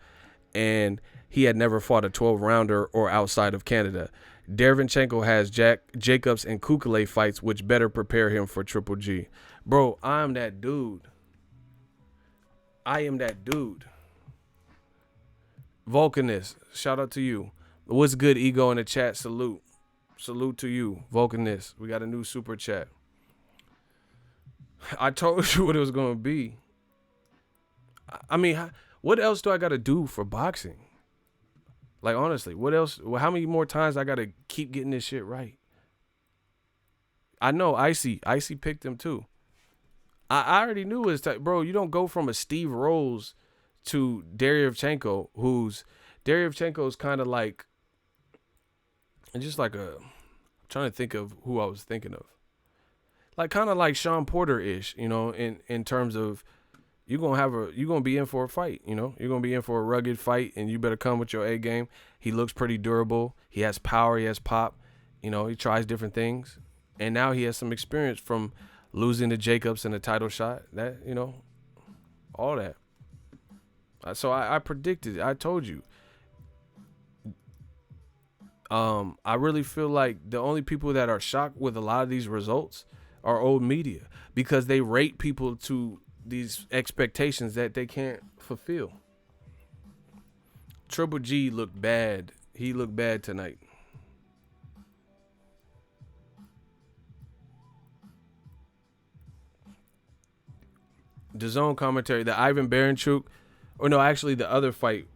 and he had never fought a 12-rounder or outside of Canada. Dereychenko has Jacobs and Kukule fights, which better prepare him for Triple G. Bro, I'm that dude. I am that dude. Vulcanist, shout out to you. What's good, Ego, in the chat? Salute. Salute to you, Vulcanist. We got a new super chat. I told you what it was going to be. I mean, what else do I got to do for boxing? Like, honestly, what else? How many more times I got to keep getting this shit right? I know Icy picked him too. I already knew his type. Bro, you don't go from a Steve Rolls to Dereychenko, Dereychenko is kind of like, and just like I'm trying to think of who I was thinking of. Like kind of like Sean Porter-ish, you know, in terms of you're gonna be in for a fight, you know. You're gonna be in for a rugged fight, and you better come with your A game. He looks pretty durable. He has power, he has pop, you know, he tries different things. And now he has some experience from losing to Jacobs in a title shot. That, you know, all that. So I predicted it. I told you. I really feel like the only people that are shocked with a lot of these results are old media, because they rate people to these expectations that they can't fulfill. Triple G looked bad. He looked bad tonight. The zone commentary, the Ivan Baranchuk, or no, actually the other fight,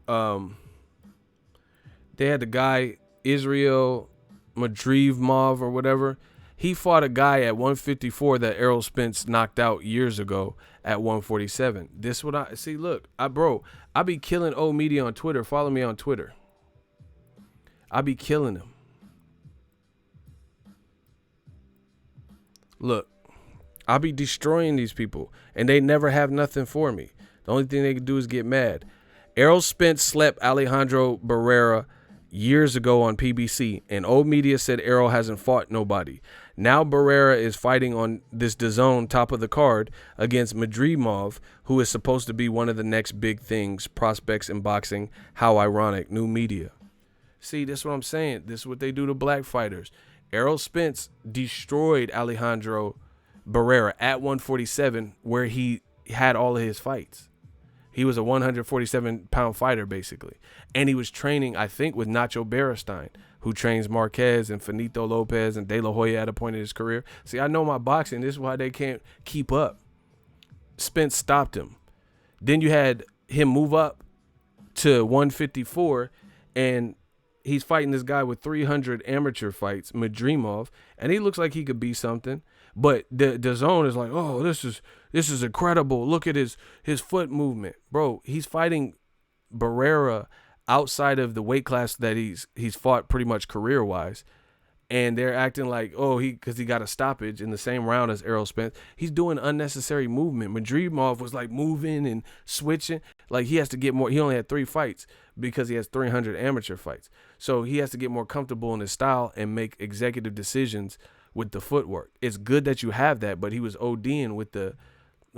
they had the guy Israel Madrivmov or whatever. He fought a guy at 154 that Errol Spence knocked out years ago at 147. This what I see. Look, I be killing old media on Twitter. Follow me on Twitter. I be killing them. Look, I be destroying these people, and they never have nothing for me. The only thing they can do is get mad. Errol Spence slept Alejandro Barrera years ago on PBC, and old media said Errol hasn't fought nobody. Now Barrera is fighting on this DAZN top of the card against Madrimov, who is supposed to be one of the next big things, prospects in boxing. How ironic, new media. See, this is what I'm saying. This is what they do to black fighters. Errol Spence destroyed Alejandro Barrera at 147, where he had all of his fights. He was a 147-pound fighter, basically. And he was training, I think, with Nacho Beristain, who trains Marquez and Finito Lopez and De La Hoya at a point in his career. See, I know my boxing. This is why they can't keep up. Spence stopped him. Then you had him move up to 154, and he's fighting this guy with 300 amateur fights, Madrimov, and he looks like he could be something. But the zone is like, oh, this is incredible. Look at his foot movement. Bro, he's fighting Barrera outside of the weight class that he's fought pretty much career-wise. And they're acting like, oh, because he got a stoppage in the same round as Errol Spence. He's doing unnecessary movement. Madrimov was like moving and switching. Like he has to get more. He only had 3 fights because he has 300 amateur fights. So he has to get more comfortable in his style and make executive decisions with the footwork. It's good that you have that, but he was ODing with the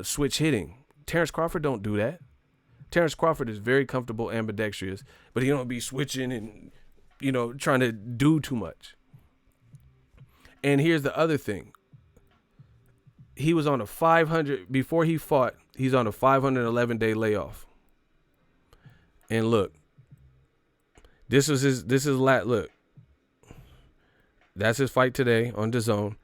switch hitting. Terrence Crawford don't do that. Terrence Crawford is very comfortable ambidextrous, but he don't be switching and, you know, trying to do too much. And here's the other thing. He was on a 500, before he fought, he's on a 511-day layoff. And look, look. That's his fight today on DAZN.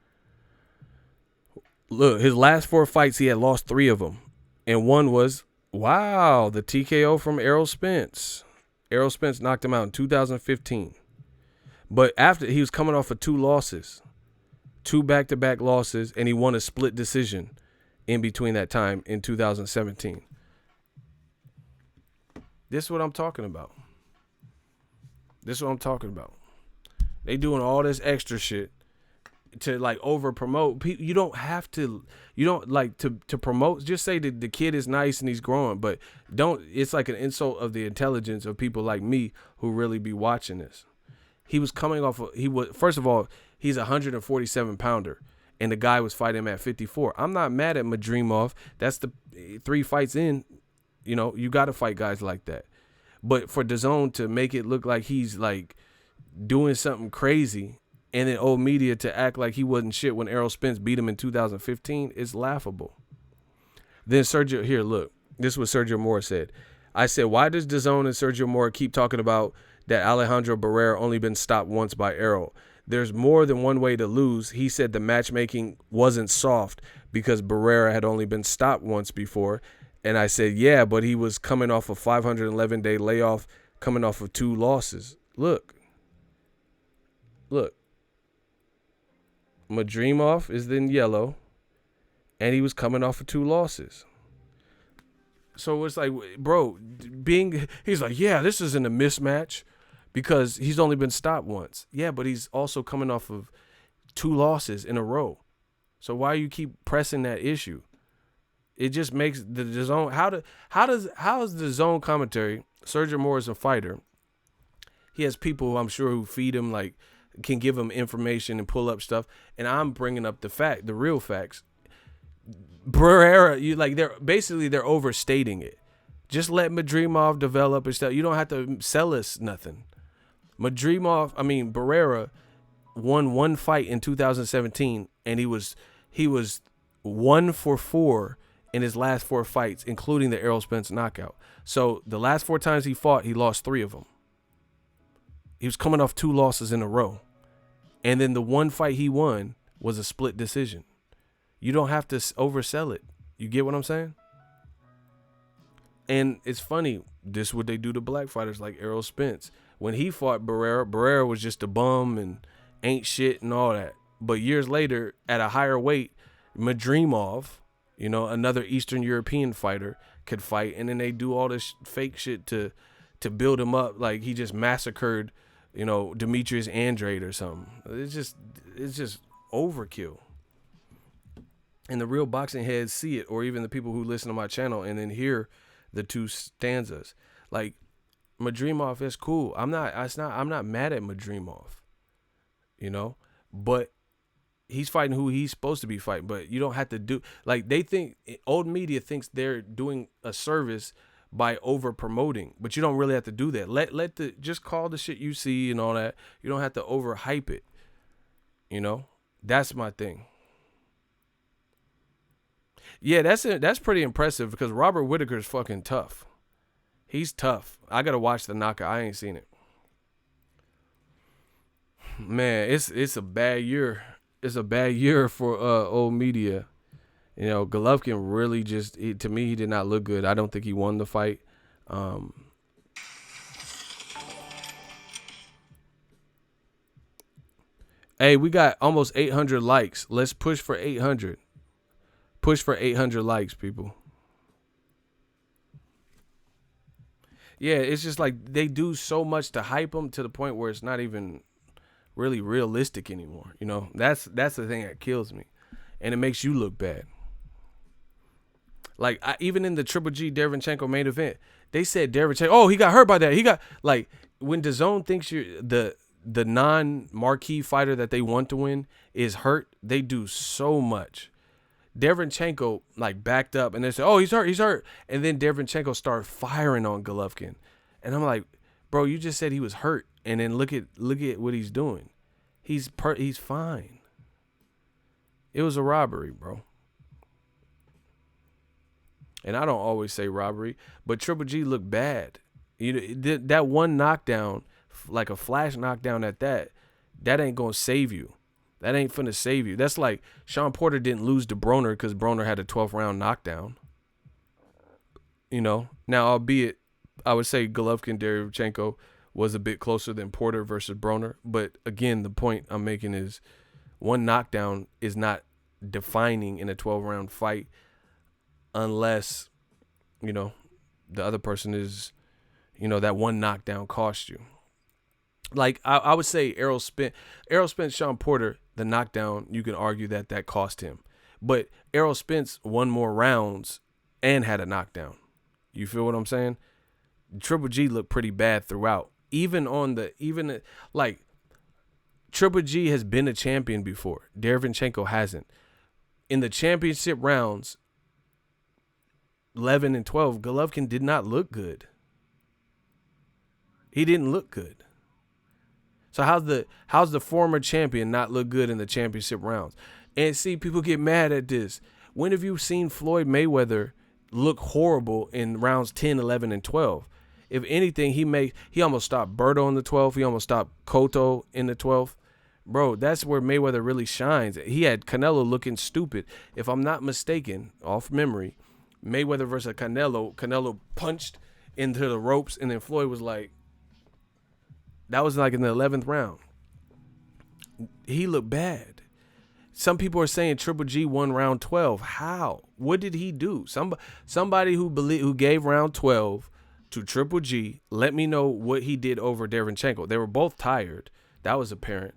Look, his last 4 fights, he had lost 3 of them. And one was, wow, the TKO from Errol Spence. Errol Spence knocked him out in 2015. But after, he was coming off of 2 losses. 2 back-to-back losses, and he won a split decision in between that time in 2017. This is what I'm talking about. This is what I'm talking about. They doing all this extra shit, to like over promote. You don't have to. You don't like to promote. Just say that the kid is nice and he's growing, but don't. It's like an insult of the intelligence of people like me who really be watching this. He was coming off. First of all, he's a 147 pounder, and the guy was fighting him at 54. I'm not mad at Madrimov. That's the 3 fights in. You know, you got to fight guys like that. But for DAZN to make it look like he's like doing something crazy, and then old media to act like he wasn't shit when Errol Spence beat him in 2015 is laughable. Then Sergio, here, look, this is what Sergio Mora said. I said, why does DAZN and Sergio Mora keep talking about that Alejandro Barrera only been stopped once by Errol? There's more than one way to lose. He said the matchmaking wasn't soft because Barrera had only been stopped once before. And I said, yeah, but he was coming off a 511-day layoff, coming off of 2 losses. Look. Madrimov is in yellow, and he was coming off of 2 losses. So it's like, bro, he's like, yeah, this isn't a mismatch because he's only been stopped once. Yeah, but he's also coming off of 2 losses in a row. So why you keep pressing that issue? It just makes the DAZN. How is the DAZN commentary? Sergio Mora is a fighter. He has people, I'm sure, who feed him, like, can give him information and pull up stuff. And I'm bringing up the real facts. Barrera, they're overstating it. Just let Madrimov develop and stuff. You don't have to sell us nothing. Barrera won 1 fight in 2017, and he was 1 for 4 in his last 4 fights, including the Errol Spence knockout. So the last 4 times he fought, he lost 3 of them. He was coming off 2 losses in a row. And then the 1 fight he won was a split decision. You don't have to oversell it. You get what I'm saying? And it's funny. This is what they do to black fighters like Errol Spence. When he fought Barrera was just a bum and ain't shit and all that. But years later, at a higher weight, Madrimov, another Eastern European fighter, could fight. And then they do all this fake shit to build him up like he just massacred, Demetrius Andrade or something. It's just overkill. And the real boxing heads see it, or even the people who listen to my channel and then hear the 2 stanzas. Like, Madrimov is cool. I'm not mad at Madrimov, but he's fighting who he's supposed to be fighting. But you don't have to do, like, they think, old media thinks they're doing a service by over promoting, but you don't really have to do that. Just call the shit you see and all that. You don't have to overhype it. That's my thing. Yeah, that's pretty impressive because Robert Whittaker's fucking tough. He's tough. I gotta watch the knockout. I ain't seen it. Man, it's a bad year. It's a bad year for old media. Golovkin really to me, he did not look good. I don't think he won the fight. Hey, we got almost 800 likes. Let's push for 800. Push for 800 likes, people. Yeah, it's just like they do so much to hype them to the point where it's not even really realistic anymore. That's the thing that kills me. And it makes you look bad. Like, even in the Triple G Dereychenko main event, they said Dereychenko, oh, he got hurt by that. He got, like, when DAZN thinks you're the non-marquee fighter that they want to win is hurt, they do so much. Dereychenko, like, backed up, and they said, oh, he's hurt. And then Dereychenko started firing on Golovkin. And I'm like, bro, you just said he was hurt. And then look at what he's doing. He's fine. It was a robbery, bro. And I don't always say robbery, but Triple G looked bad. That one knockdown, like a flash knockdown at that ain't going to save you. That ain't finna save you. That's like Sean Porter didn't lose to Broner because Broner had a 12th round knockdown. Now, albeit, I would say Golovkin Dereychenko was a bit closer than Porter versus Broner. But again, the point I'm making is one knockdown is not defining in a 12-round fight unless, the other person is, that one knockdown cost you. Like I would say Errol Spence, Sean Porter, the knockdown, you can argue that cost him. But Errol Spence won more rounds and had a knockdown. You feel what I'm saying? Triple G looked pretty bad throughout. Like Triple G has been a champion before. Dereychenko hasn't. In the championship rounds, 11 and 12, Golovkin did not look good. He didn't look good. So how's the former champion not look good in the championship rounds? And see, people get mad at this. When have you seen Floyd Mayweather look horrible in rounds 10, 11, and 12? If anything, he almost stopped Berto in the 12th. He almost stopped Cotto in the 12th. Bro, that's where Mayweather really shines. He had Canelo looking stupid. If I'm not mistaken, off memory, Mayweather versus Canelo punched into the ropes, and then Floyd was like, that was like in the 11th round. He looked bad. Some people are saying Triple G won round 12. How? What did he do? Somebody who gave round 12 to Triple G, let me know what he did over Dereychenko. They were both tired. That was apparent.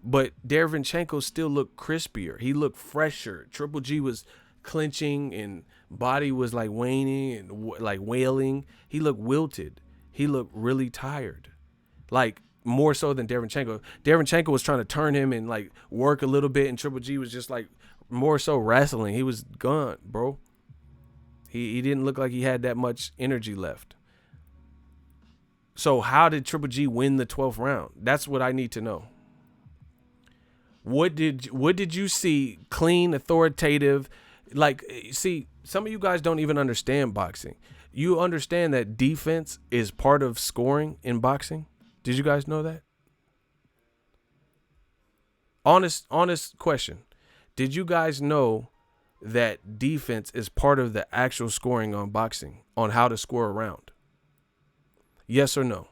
But Dereychenko still looked crispier. He looked fresher. Triple G was clenching and body was like waning and like wailing. He looked wilted. He looked really tired. Like more so than Dereychenko. Dereychenko was trying to turn him and like work a little bit, and Triple G was just like more so wrestling. He was gone, bro. He didn't look like he had that much energy left. So how did Triple G win the 12th round? That's what I need to know. What did you see? Clean, authoritative. Like, see, some of you guys don't even understand boxing. You understand that defense is part of scoring in boxing? Did you guys know that? Honest question. Did you guys know that defense is part of the actual scoring on boxing, on how to score a round? Yes or no?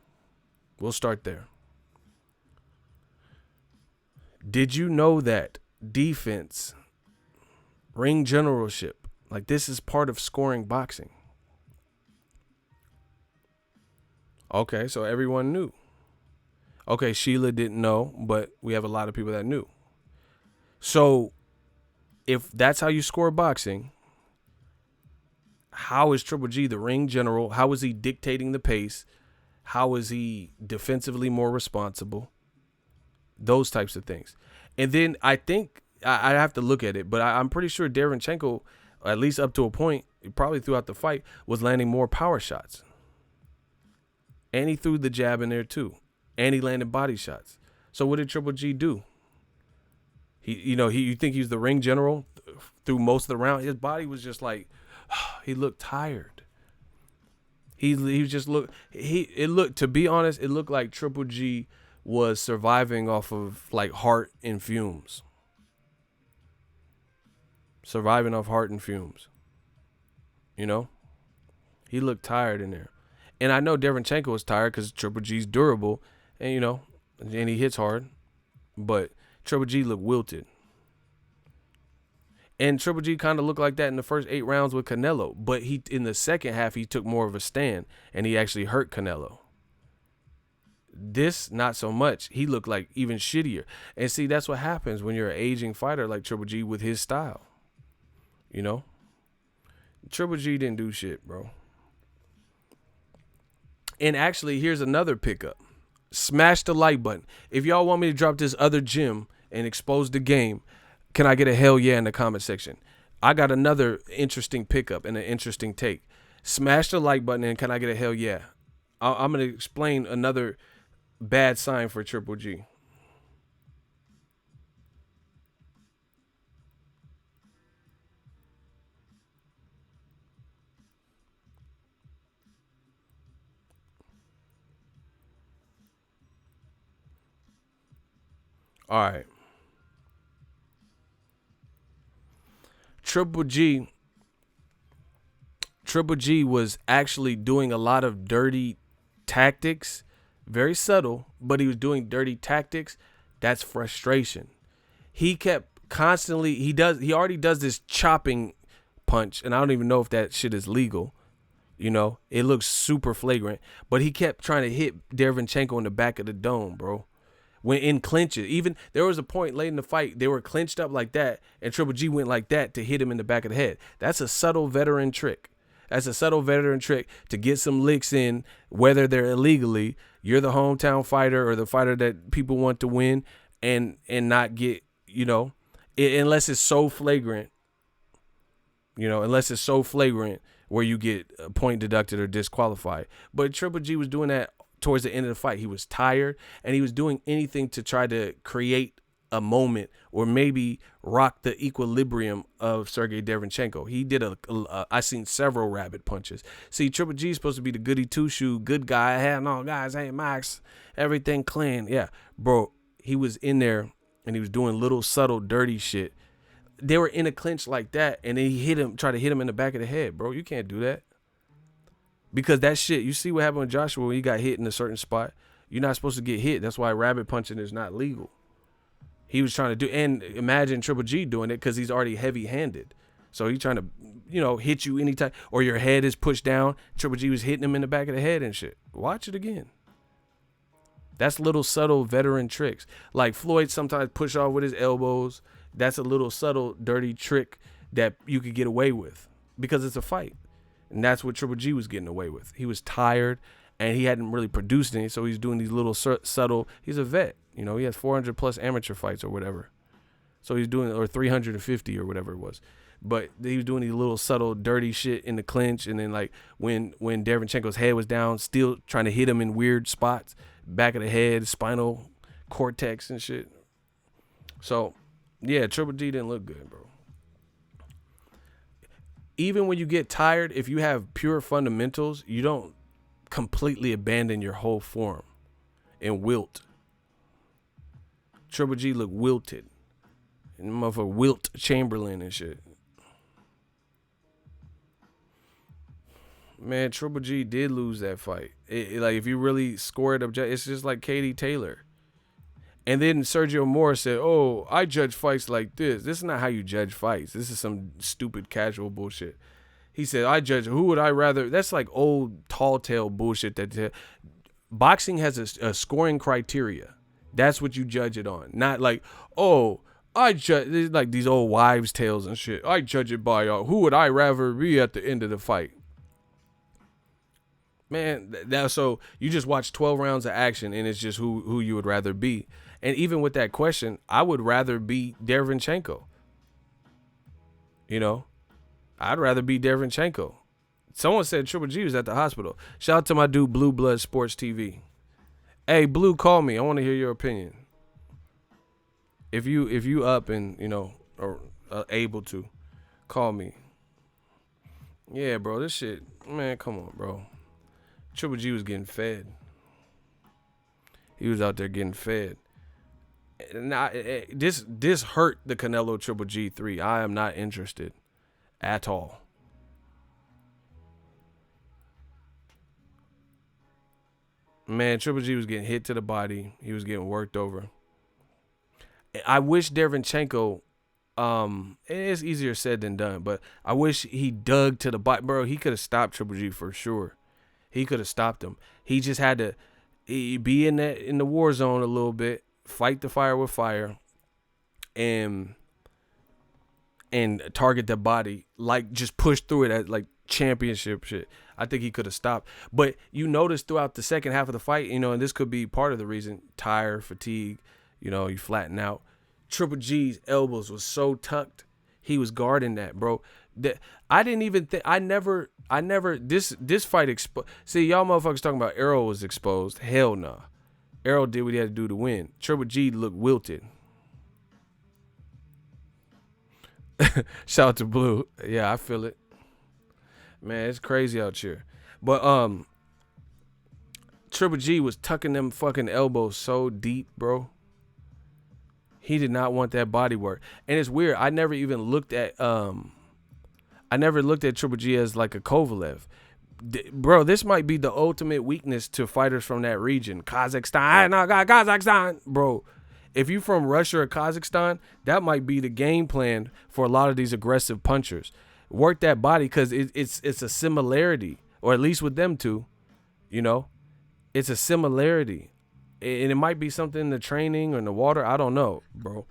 We'll start there. Did you know that defense, ring generalship, like this is part of scoring boxing? Okay, so everyone knew. Okay, Sheila didn't know, but we have a lot of people that knew. So if that's how you score boxing, how is Triple G the ring general? How is he dictating the pace? How is he defensively more responsible? Those types of things. And then I think I have to look at it, but I'm pretty sure Dereychenko, at least up to a point, probably throughout the fight, was landing more power shots. And he threw the jab in there too. And he landed body shots. So what did Triple G do? You think he's the ring general through most of the round? His body was just like, he looked tired. To be honest, it looked like Triple G was surviving off of like heart and fumes. Surviving off heart and fumes. You know? He looked tired in there. And I know Dereychenko was tired because Triple G's durable and, and he hits hard. But Triple G looked wilted. And Triple G kind of looked like that in the first 8 rounds with Canelo. But in the second half, he took more of a stand and he actually hurt Canelo. This, not so much. He looked like even shittier. And see, that's what happens when you're an aging fighter like Triple G with his style. Triple G didn't do shit, bro. And actually, here's another pickup. Smash the like button. If y'all want me to drop this other gem and expose the game, can I get a hell yeah in the comment section? I got another interesting pickup and an interesting take. Smash the like button and can I get a hell yeah? I'm going to explain another bad sign for Triple G. All right. Triple G was actually doing a lot of dirty tactics, very subtle, but he was doing dirty tactics. That's frustration. He kept constantly, he already does this chopping punch, and I don't even know if that shit is legal, You know, it looks super flagrant, but he kept trying to hit Dereychenko in the back of the dome, bro. When in clinches, even there was a point late in the fight, they were clinched up like that, and Triple G went like that to hit him in the back of the head. That's a subtle veteran trick. That's a subtle veteran trick to get some licks in, whether they're illegally. You're the hometown fighter or the fighter that people want to win, and not get, you know, unless it's so flagrant. You know, unless it's so flagrant where you get a point deducted or disqualified. But Triple G was doing that towards the end of the fight. He was tired, and he was doing anything to try to create a moment or maybe rock the equilibrium of Sergiy Dereychenko. He did I seen several rabbit punches. See, Triple G is supposed to be the goody two-shoe, good guy. Hey, no, guys, hey, Max, everything clean. Yeah, bro, he was in there, and he was doing little subtle dirty shit. They were in a clinch like that, and then he tried to hit him in the back of the head, bro. You can't do that. Because that shit, you see what happened with Joshua when he got hit in a certain spot. You're not supposed to get hit. That's why rabbit punching is not legal. He was trying to do, and imagine Triple G doing it because he's already heavy-handed. So he's trying to, you know, hit you anytime, or your head is pushed down. Triple G was hitting him in the back of the head and shit. Watch it again. That's little subtle veteran tricks. Like Floyd sometimes push off with his elbows. That's a little subtle, dirty trick that you could get away with because it's a fight. And that's what Triple G was getting away with. He was tired, and he hadn't really produced any, so he's doing these little subtle. He's a vet. You know, he has 400-plus amateur fights or whatever. So he's doing, or 350 or whatever it was. But he was doing these little subtle, dirty shit in the clinch, and then, like, when Dereychenko's head was down, still trying to hit him in weird spots, back of the head, spinal cortex and shit. So, yeah, Triple G didn't look good, bro. Even when you get tired, if you have pure fundamentals, you don't completely abandon your whole form and wilt. Triple G looked wilted. And motherfucker Wilt Chamberlain and shit. Man, Triple G did lose that fight. Like, if you really score it object, it's just like Katie Taylor. And then Sergio Moore said, oh, I judge fights like this. This is not how you judge fights. This is some stupid casual bullshit. He said, I judge, who would I rather? That's like old tall tale bullshit. Boxing has a scoring criteria. That's what you judge it on. Not like, oh, I judge, like these old wives' tales and shit. I judge it by who would I rather be at the end of the fight. Man, so you just watch 12 rounds of action, and it's just who you would rather be. And even with that question, I would rather be Dereychenko. You know, I'd rather be Dereychenko. Someone said Triple G was at the hospital. Shout out to my dude, Blue Blood Sports TV. Hey, Blue, call me. I want to hear your opinion. If you up and, you know, or able to, call me. Yeah, bro, this shit, man, come on, bro. Triple G was getting fed. He was out there getting fed. And this hurt the Canelo Triple G 3. I am not interested at all. Man, Triple G was getting hit to the body. He was getting worked over. I wish Dereychenko, it's easier said than done, but I wish he dug to the body. Bro, he could have stopped Triple G for sure. He could have stopped him. He just had to be in the war zone a little bit, fight the fire with fire, and target the body, like just push through it at like championship shit. I think he could have stopped. But you notice throughout the second half of the fight, you know, and this could be part of the reason, tired, fatigue, you know, you flatten out. Triple G's elbows was so tucked. He was guarding that, bro. I didn't even think, this fight see, y'all motherfuckers talking about Errol was exposed. Hell nah. Errol did what he had to do to win. Triple G looked wilted. Shout out to Blue. Yeah, I feel it. Man, it's crazy out here. But Triple G was tucking them fucking elbows so deep, bro. He did not want that body work. And it's weird. I never looked at Triple G as like a Kovalev. Bro, this might be the ultimate weakness to fighters from that region. Kazakhstan. Bro, if you from Russia or Kazakhstan, that might be the game plan for a lot of these aggressive punchers. Work that body because it's a similarity. or at least with them two, you know, it's a similarity. And it might be something in the training or in the water. I don't know, bro.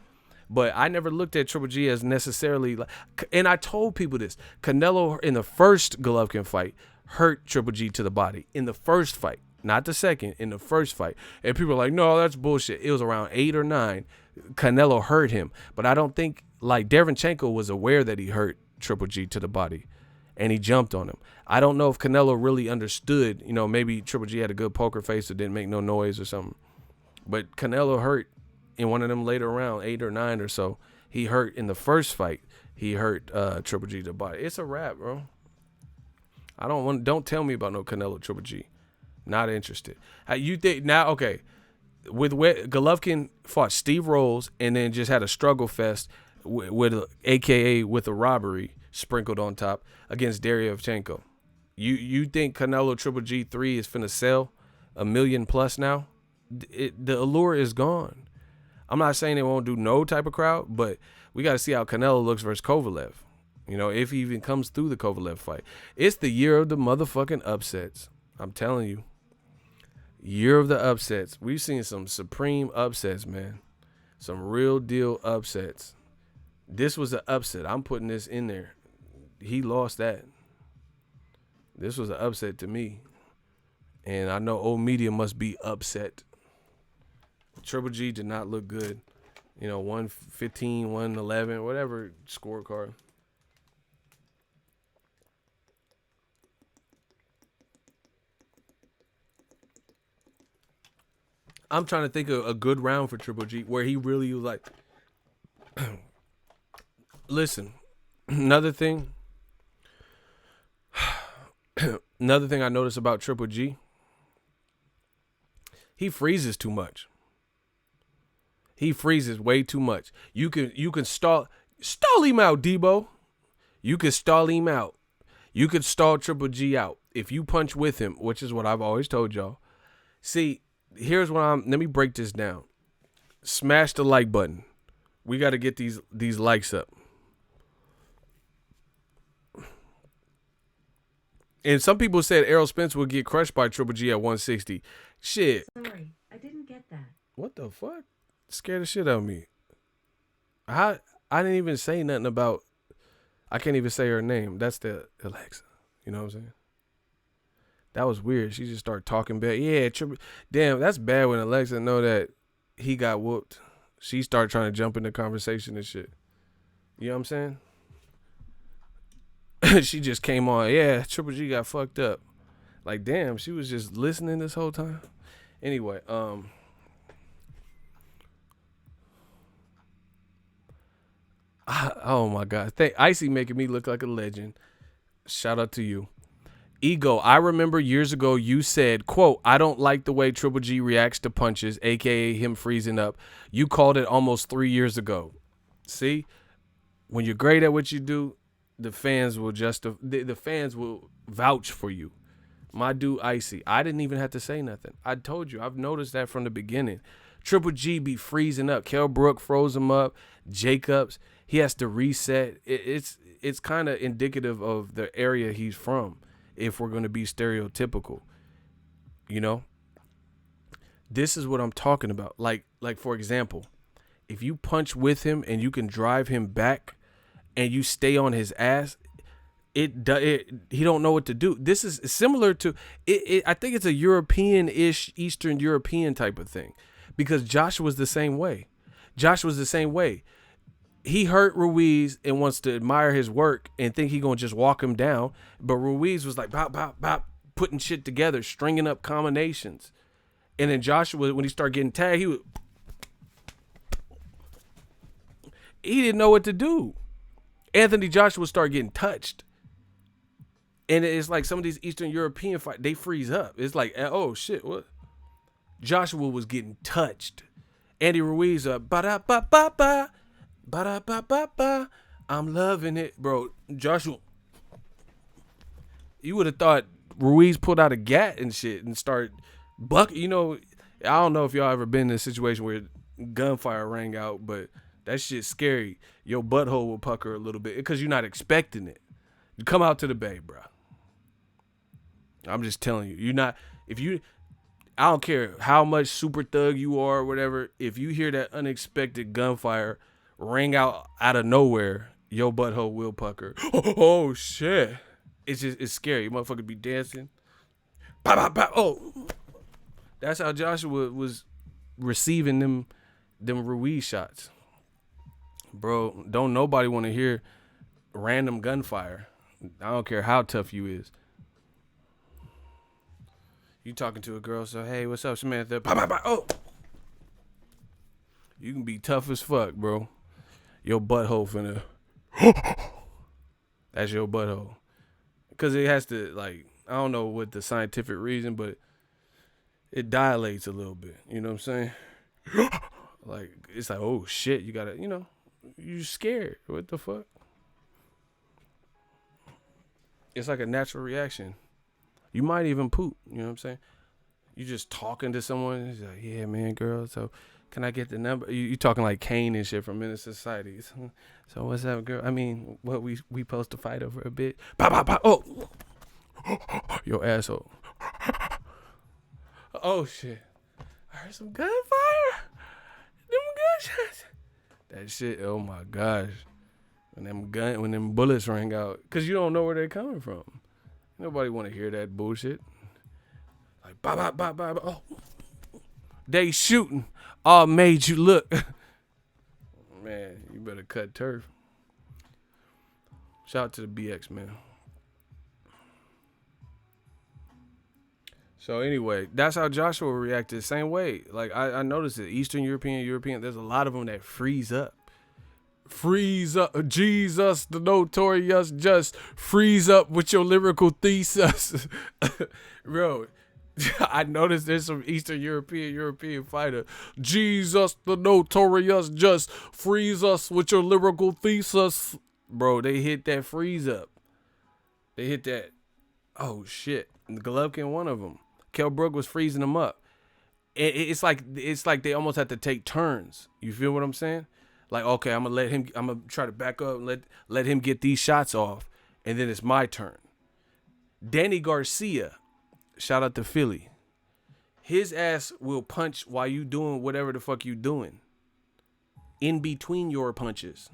But I never looked at Triple G as necessarily like, and I told people this. Canelo in the first Golovkin fight hurt Triple G to the body in the first fight, not the second, in the first fight. And people are like, no, that's bullshit. It was around 8 or 9. Canelo hurt him. But I don't think, like, Dereychenko was aware that he hurt Triple G to the body and he jumped on him. I don't know if Canelo really understood, you know, maybe Triple G had a good poker face that didn't make no noise or something. But Canelo hurt in one of them later round, 8 or 9 or so. He hurt in the first fight. He hurt Triple G to the body. It's a wrap, bro. Don't tell me about no Canelo Triple G. Not interested. You think now? Okay, with Golovkin fought Steve Rolls and then just had a struggle fest with AKA with a robbery sprinkled on top against Dereychenko. You think Canelo Triple G 3 is finna sell $1 million plus now? The allure is gone. I'm not saying it won't do no type of crowd, but we got to see how Canelo looks versus Kovalev. You know, if he even comes through the Kovalev fight. It's the year of the motherfucking upsets. I'm telling you. Year of the upsets. We've seen some supreme upsets, man. Some real deal upsets. This was an upset. I'm putting this in there. He lost that. This was an upset to me. And I know old media must be upset. Triple G did not look good. You know, 115, 111, whatever scorecard. I'm trying to think of a good round for Triple G where he really was like, listen, another thing I noticed about Triple G, he freezes too much. He freezes way too much. You can stall him out, Debo. You can stall him out. You could stall Triple G out if you punch with him, which is what I've always told y'all. See, here's what let me break this down. Smash the like button. We got to get these likes up. And some people said Errol Spence would get crushed by Triple G at 160. Shit. Sorry, I didn't get that. What the fuck? Scared the shit out of me. I didn't even say nothing about. I can't even say her name. That's the Alexa. You know what I'm saying? That was weird. She just started talking back. Yeah, damn, that's bad when Alexa know that he got whooped. She started trying to jump in the conversation and shit. You know what I'm saying? She just came on. Yeah, Triple G got fucked up. Like, damn, she was just listening this whole time. Anyway, oh my God. Icy making me look like a legend. Shout out to you. Ego, I remember years ago you said, quote, I don't like the way Triple G reacts to punches, aka him freezing up. You called it almost 3 years ago. See, when you're great at what you do, the fans will the fans will vouch for you. My dude Icy, I didn't even have to say nothing. I told you, I've noticed that from the beginning. Triple G be freezing up. Kell Brook froze him up. Jacobs, he has to reset. It's kind of indicative of the area he's from. If we're going to be stereotypical, you know, this is what I'm talking about. Like for example, if you punch with him and you can drive him back and you stay on his ass, he don't know what to do. This is similar to it. I think it's a European-ish, Eastern European type of thing, because Josh was the same way. He hurt Ruiz and wants to admire his work and think he gonna just walk him down. But Ruiz was like, bop, bop, bop, putting shit together, stringing up combinations. And then Joshua, when he started getting tagged, he didn't know what to do. Anthony Joshua started getting touched. And it's like some of these Eastern European fights, they freeze up. It's like, oh shit, what? Joshua was getting touched. Andy Ruiz, ba-da-ba-ba-ba. Ba-da-ba-ba-ba. I'm loving it, bro. Joshua, you would have thought Ruiz pulled out a gat and shit and started you know, I don't know if y'all ever been in a situation where gunfire rang out, but that shit's scary. Your butthole will pucker a little bit because you're not expecting it. You come out to the bay, bro. I'm just telling you. I don't care how much super thug you are or whatever. If you hear that unexpected gunfire ring out of nowhere, your butthole will pucker. Oh shit. It's scary. You motherfucker be dancing. Pop, pop, pop. Oh. That's how Joshua was receiving them Ruiz shots. Bro, don't nobody want to hear random gunfire. I don't care how tough you is. You talking to a girl, so hey, what's up, Samantha? Pop, pop, pop. Oh, you can be tough as fuck, bro. Your butthole finna. That's your butthole, because it has to, like, I don't know what the scientific reason, but it dilates a little bit. You know what I'm saying? Like, it's like, oh shit, you gotta, you scared. What the fuck? It's like a natural reaction. You might even poop, you know what I'm saying? You just talking to someone, it's like, yeah, man, girl, so can I get the number? You talking like Kane and shit from Menace Society. So what's up, girl? I mean, what we supposed to fight over a bit? Pop, pop, pop. Oh, your asshole. Oh, shit. I heard some gunfire. Them gunshots. That shit, oh my gosh. When them bullets rang out, because you don't know where they're coming from. Nobody want to hear that bullshit. Like, bop, bop, bop, bop. Oh, they shooting. All made you look. Man, you better cut turf. Shout out to the BX, man. So anyway, that's how Joshua reacted. Same way. Like, I noticed it. Eastern European, there's a lot of them that freeze up. Freeze up, Jesus, the notorious, just freeze up with your lyrical thesis. Bro, I noticed there's some Eastern European fighter. Jesus, the notorious, just freeze us with your lyrical thesis. Bro, they hit that freeze up. They hit that. Oh shit, Golovkin, one of them. Kell Brook was freezing them up. It's like they almost had to take turns. You feel what I'm saying? Like, okay, I'm gonna try to back up and let him get these shots off, and then it's my turn. Danny Garcia, shout out to Philly. His ass will punch while you doing whatever the fuck you doing. In between your punches.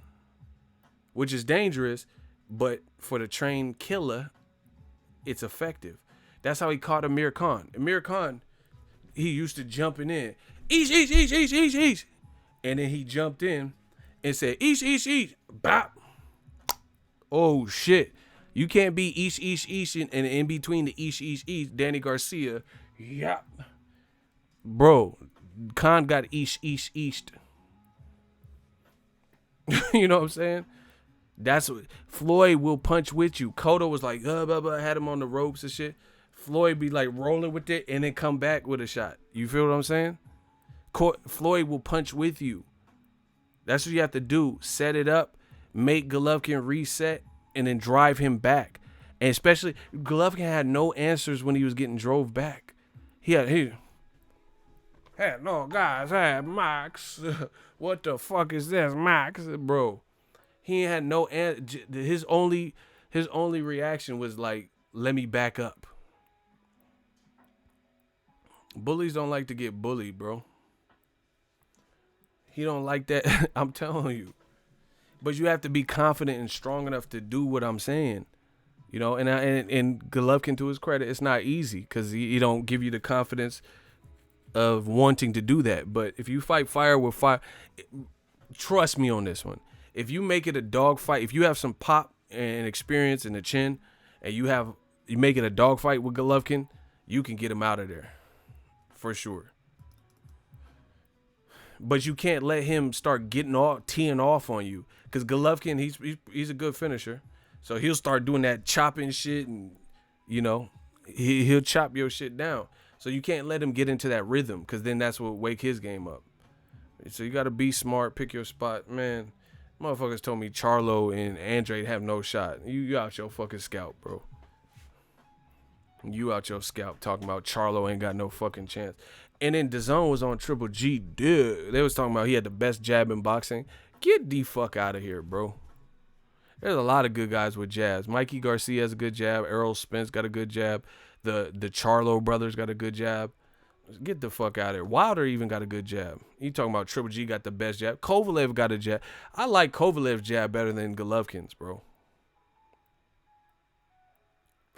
Which is dangerous, but for the trained killer, it's effective. That's how he caught Amir Khan. Amir Khan, he used to jumping in. Eesh. And then he jumped in and said, eesh. Bop. Oh, shit. You can't be eesh. And in between the eesh. Danny Garcia. Yep. Bro, Khan got eesh. You know what I'm saying? That's what Floyd will punch with you. Cotto was like, blah, blah, had him on the ropes and shit. Floyd be like rolling with it and then come back with a shot. You feel what I'm saying? Floyd will punch with you. That's what you have to do. Set it up, make Golovkin reset, and then drive him back. And especially, Golovkin had no answers when he was getting drove back. He had no guys, had Max. What the fuck is this, Max? Bro, he had no answer. His only reaction was like, let me back up. Bullies don't like to get bullied, bro. He don't like that. I'm telling you. But you have to be confident and strong enough to do what I'm saying. You know, and Golovkin, to his credit, it's not easy because he don't give you the confidence of wanting to do that. But if you fight fire with fire, trust me on this one. If you make it a dog fight, if you have some pop and experience in the chin, and you make it a dog fight with Golovkin, you can get him out of there. For sure. But you can't let him start teeing off on you. Because Golovkin, he's a good finisher. So he'll start doing that chopping shit and, he'll chop your shit down. So you can't let him get into that rhythm because then that's what wake his game up. So you got to be smart, pick your spot. Man, motherfuckers told me Charlo and Andre have no shot. You out your fucking scalp, bro. You out your scalp talking about Charlo ain't got no fucking chance. And then DAZN was on Triple G. Dude, they was talking about he had the best jab in boxing. Get the fuck out of here, bro. There's a lot of good guys with jabs. Mikey Garcia has a good jab. Errol Spence got a good jab. The Charlo brothers got a good jab. Get the fuck out of here. Wilder even got a good jab. You talking about Triple G got the best jab. Kovalev got a jab. I like Kovalev's jab better than Golovkin's, bro.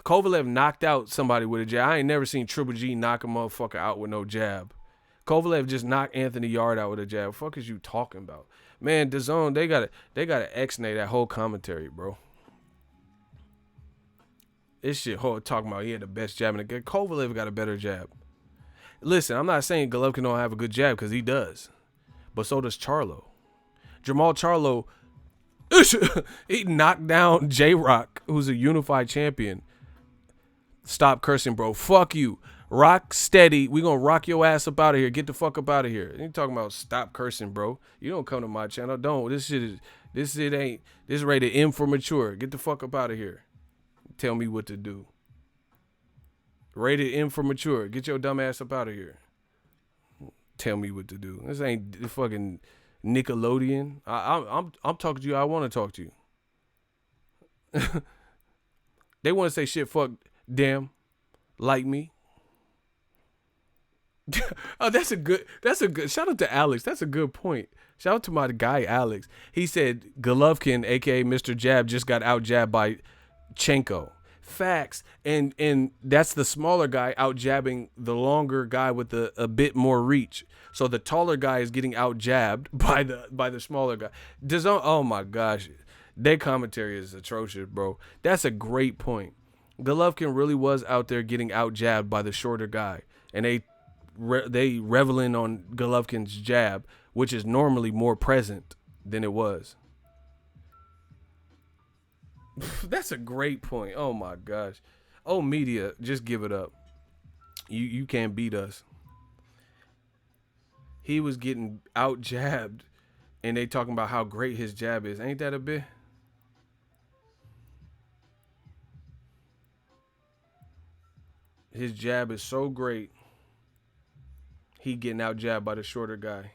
Kovalev knocked out somebody with a jab. I ain't never seen Triple G knock a motherfucker out with no jab. Kovalev just knocked Anthony Yard out with a jab. What the fuck is you talking about? Man, DAZN, they gotta X-nay that whole commentary, bro. This shit talking about he had the best jab in the game. Kovalev got a better jab. Listen, I'm not saying Golovkin don't have a good jab because he does. But so does Charlo. Jamal Charlo, he knocked down J-Rock, who's a unified champion. Stop cursing, bro. Fuck you. Rock steady. We gonna rock your ass up out of here. Get the fuck up out of here. You talking about stop cursing, bro. You don't come to my channel. Don't. This rated M for mature. Get the fuck up out of here. Tell me what to do. Rated M for mature. Get your dumb ass up out of here. Tell me what to do. This ain't the fucking Nickelodeon. I'm talking to you. I want to talk to you. They want to say shit. Fuck. Damn. Like me. Oh, that's a good. Shout out to Alex. That's a good point. Shout out to my guy Alex. He said Golovkin, aka Mr. Jab, just got out jabbed by Chenko. Facts. And that's the smaller guy out jabbing the longer guy with a bit more reach. So the taller guy is getting out jabbed by the smaller guy. Oh my gosh. Their commentary is atrocious, bro. That's a great point. Golovkin really was out there getting out jabbed by the shorter guy. And they reveling on Golovkin's jab, which is normally more present than it was. That's a great point. Oh my gosh. Oh, media, just give it up. You can't beat us. He was getting out jabbed and they talking about how great his jab is. Ain't that a bit? His jab is so great. He getting out jabbed by the shorter guy.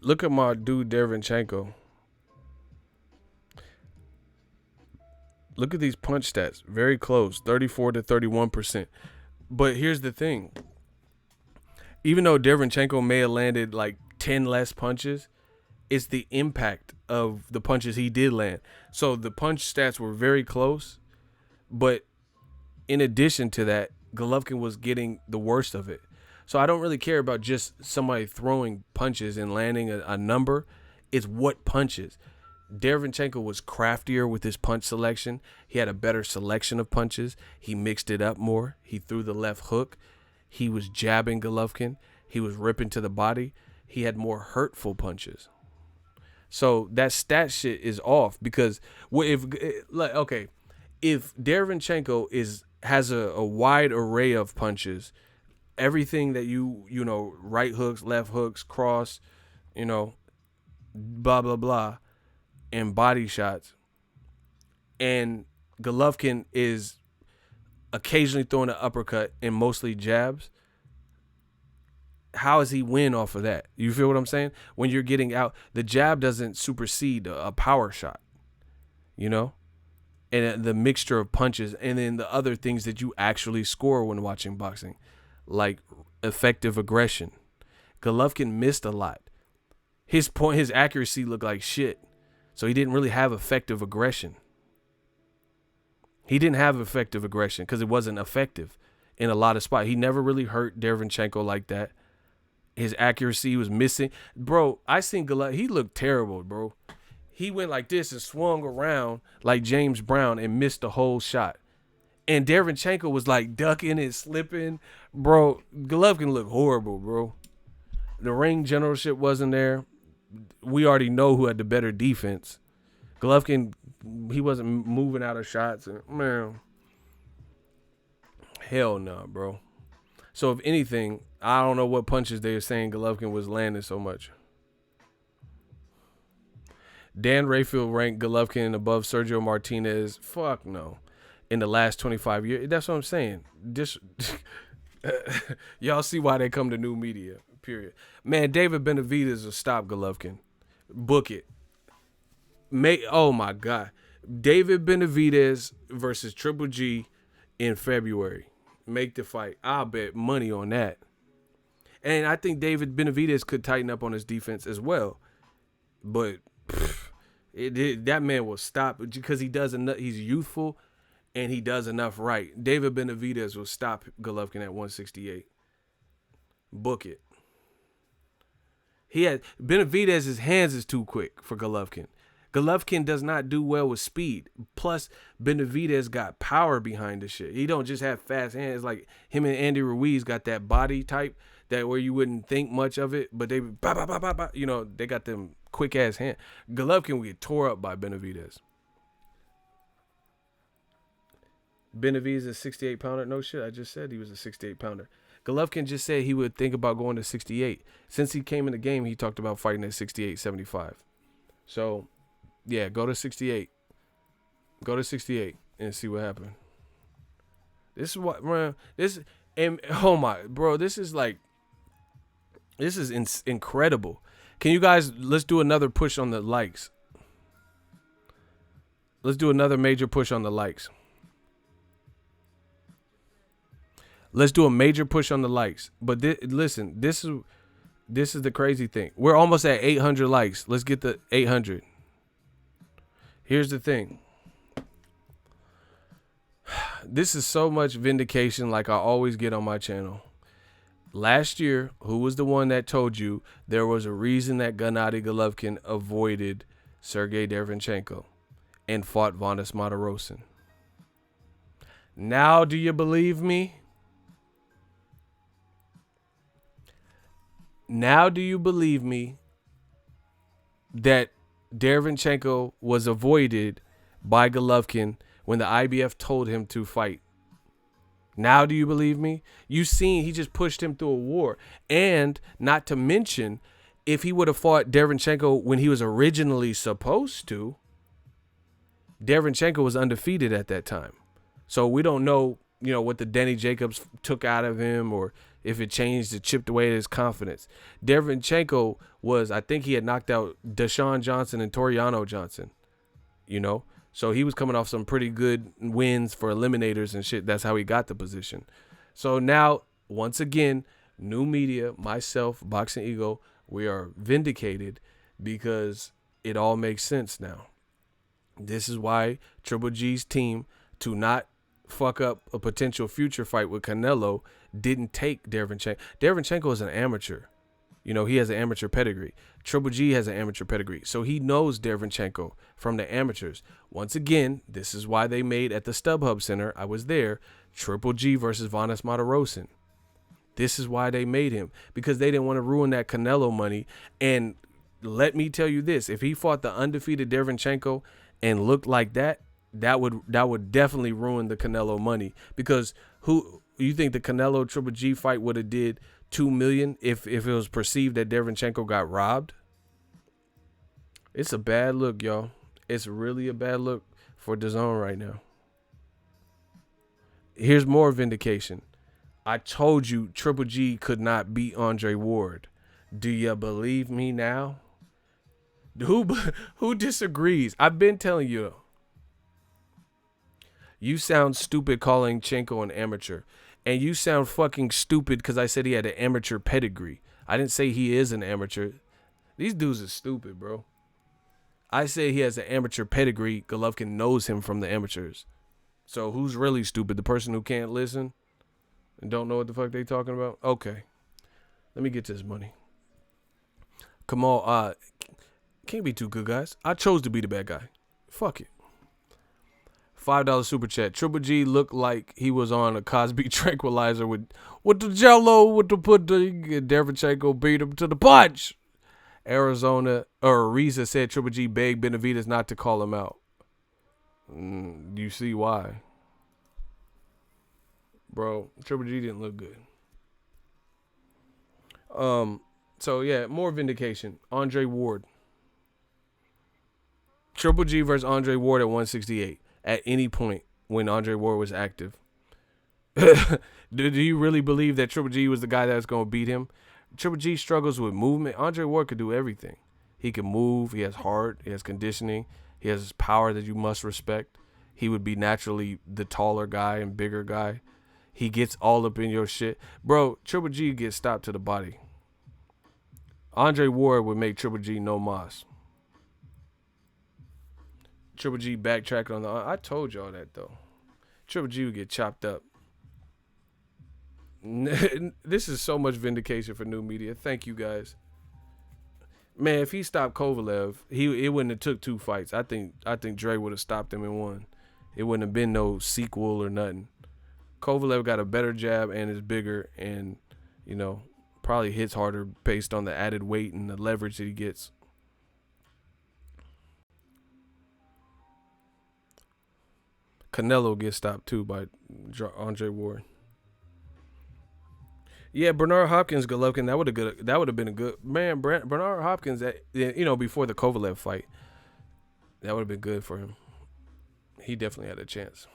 Look at my dude Dereychenko. Look at these punch stats. Very close. 34 to 31%. But here's the thing. Even though Dereychenko may have landed like 10 less punches, it's the impact of the punches he did land. So the punch stats were very close. But in addition to that, Golovkin was getting the worst of it. So I don't really care about just somebody throwing punches and landing a number. It's what punches. Dereychenko was craftier with his punch selection. He had a better selection of punches. He mixed it up more. He threw the left hook. He was jabbing Golovkin. He was ripping to the body. He had more hurtful punches. So that stat shit is off because if Dereychenko has a wide array of punches, everything that you know, right hooks, left hooks, cross, you know, blah blah blah, and body shots, and Golovkin is occasionally throwing an uppercut and mostly jabs. How does he win off of that? You feel what I'm saying? When you're getting out, the jab doesn't supersede a power shot, you know, and the mixture of punches, and then the other things that you actually score when watching boxing, like effective aggression. Golovkin missed a lot. His accuracy looked like shit. So he didn't really have effective aggression. He didn't have effective aggression because it wasn't effective in a lot of spots. He never really hurt Dereychenko like that. His accuracy was missing. Bro, I seen Golovkin. He looked terrible, bro. He went like this and swung around like James Brown and missed the whole shot. And Dereychenko was like ducking and slipping. Bro, Golovkin looked horrible, bro. The ring generalship wasn't there. We already know who had the better defense. Golovkin, he wasn't moving out of shots. Man, hell no, bro. So if anything, I don't know what punches they were saying Golovkin was landing so much. Dan Rayfield ranked Golovkin above Sergio Martinez. Fuck no. In the last 25 years. That's what I'm saying. Y'all see why they come to new media, period. Man, David Benavidez will stop Golovkin. Book it. Oh, my God. David Benavidez versus Triple G in February. Make the fight. I'll bet money on that. And I think David Benavidez could tighten up on his defense as well. But that man will stop because he does enough. He's youthful and he does enough right. David Benavidez will stop Golovkin at 168. Book it. Benavidez's hands is too quick for Golovkin. Golovkin does not do well with speed. Plus, Benavidez got power behind the shit. He don't just have fast hands. Like him and Andy Ruiz got that body type that where you wouldn't think much of it, but they they got them quick ass hands. Golovkin will get tore up by Benavidez. Benavidez is a 68 pounder. No shit, I just said he was a 68 pounder. Golovkin just said he would think about going to 68. Since he came in the game, he talked about fighting at 68, 75. So, yeah, go to 68. Go to 68 and see what happened. This is what, man. This is incredible. Can you guys, let's do another push on the likes. Let's do another major push on the likes. Let's do a major push on the likes. But listen, this is the crazy thing. We're almost at 800 likes. Let's get the 800. Here's the thing. This is so much vindication like I always get on my channel. Last year, who was the one that told you there was a reason that Gennady Golovkin avoided Sergiy Dereychenko and fought Vanes Martirosyan? Now do you believe me? Now do you believe me that Dereychenko was avoided by Golovkin when the IBF told him to fight? Now do you believe me? You seen he just pushed him through a war. And not to mention, if he would have fought Dereychenko when he was originally supposed to, Dereychenko was undefeated at that time. So we don't know, what the Danny Jacobs took out of him or if it changed it, chipped away at his confidence. Dereychenko was, I think he had knocked out Deshaun Johnson and Toriano Johnson, So he was coming off some pretty good wins for eliminators and shit. That's how he got the position. So now, once again, new media, myself, Boxingego, we are vindicated because it all makes sense now. This is why Triple G's team, to not fuck up a potential future fight with Canelo, didn't take Dereychenko. Dereychenko is an amateur. He has an amateur pedigree. Triple G has an amateur pedigree. So he knows Dereychenko from the amateurs. Once again, this is why they made at the StubHub Center, I was there, Triple G versus Vanes Martirosyan. This is why they made him. Because they didn't want to ruin that Canelo money. And let me tell you this. If he fought the undefeated Dereychenko and looked like that, that would definitely ruin the Canelo money. Because who you think the Canelo Triple G fight would have did $2 million if it was perceived that Dereychenko got robbed? It's a bad look, y'all. It's really a bad look for DAZN right now. Here's more vindication. I told you Triple G could not beat Andre Ward. Do you believe me now? Who disagrees? I've been telling you. You sound stupid calling Chenko an amateur. And you sound fucking stupid because I said he had an amateur pedigree. I didn't say he is an amateur. These dudes are stupid, bro. I say he has an amateur pedigree. Golovkin knows him from the amateurs. So who's really stupid? The person who can't listen and don't know what the fuck they talking about? Okay. Let me get to this money. Come on. Can't be too good, guys. I chose to be the bad guy. Fuck it. $5 super chat. Triple G looked like he was on a Cosby tranquilizer with the jello, with the pudding. Dereychenko beat him to the punch. Ariza said Triple G begged Benavidez not to call him out. You see why. Bro, Triple G didn't look good. So yeah, more vindication. Andre Ward. Triple G versus Andre Ward at 168 at any point when Andre Ward was active. Do you really believe that Triple G was the guy that was going to beat him? Triple G struggles with movement. Andre Ward could do everything. He can move. He has heart. He has conditioning. He has power that you must respect. He would be naturally the taller guy and bigger guy. He gets all up in your shit. Bro, Triple G gets stopped to the body. Andre Ward would make Triple G no mas. Triple G backtracked on the... I told y'all that, though. Triple G would get chopped up. This is so much vindication for new media. Thank you, guys. Man, if he stopped Kovalev, it wouldn't have took 2 fights. I think Dre would have stopped him in 1. It wouldn't have been no sequel or nothing. Kovalev got a better jab and is bigger and, you know, probably hits harder based on the added weight and the leverage that he gets. Canelo gets stopped too by Andre Ward. Yeah, Bernard Hopkins, Golovkin, that would have been a good man. Bernard Hopkins, before the Kovalev fight, that would have been good for him. He definitely had a chance.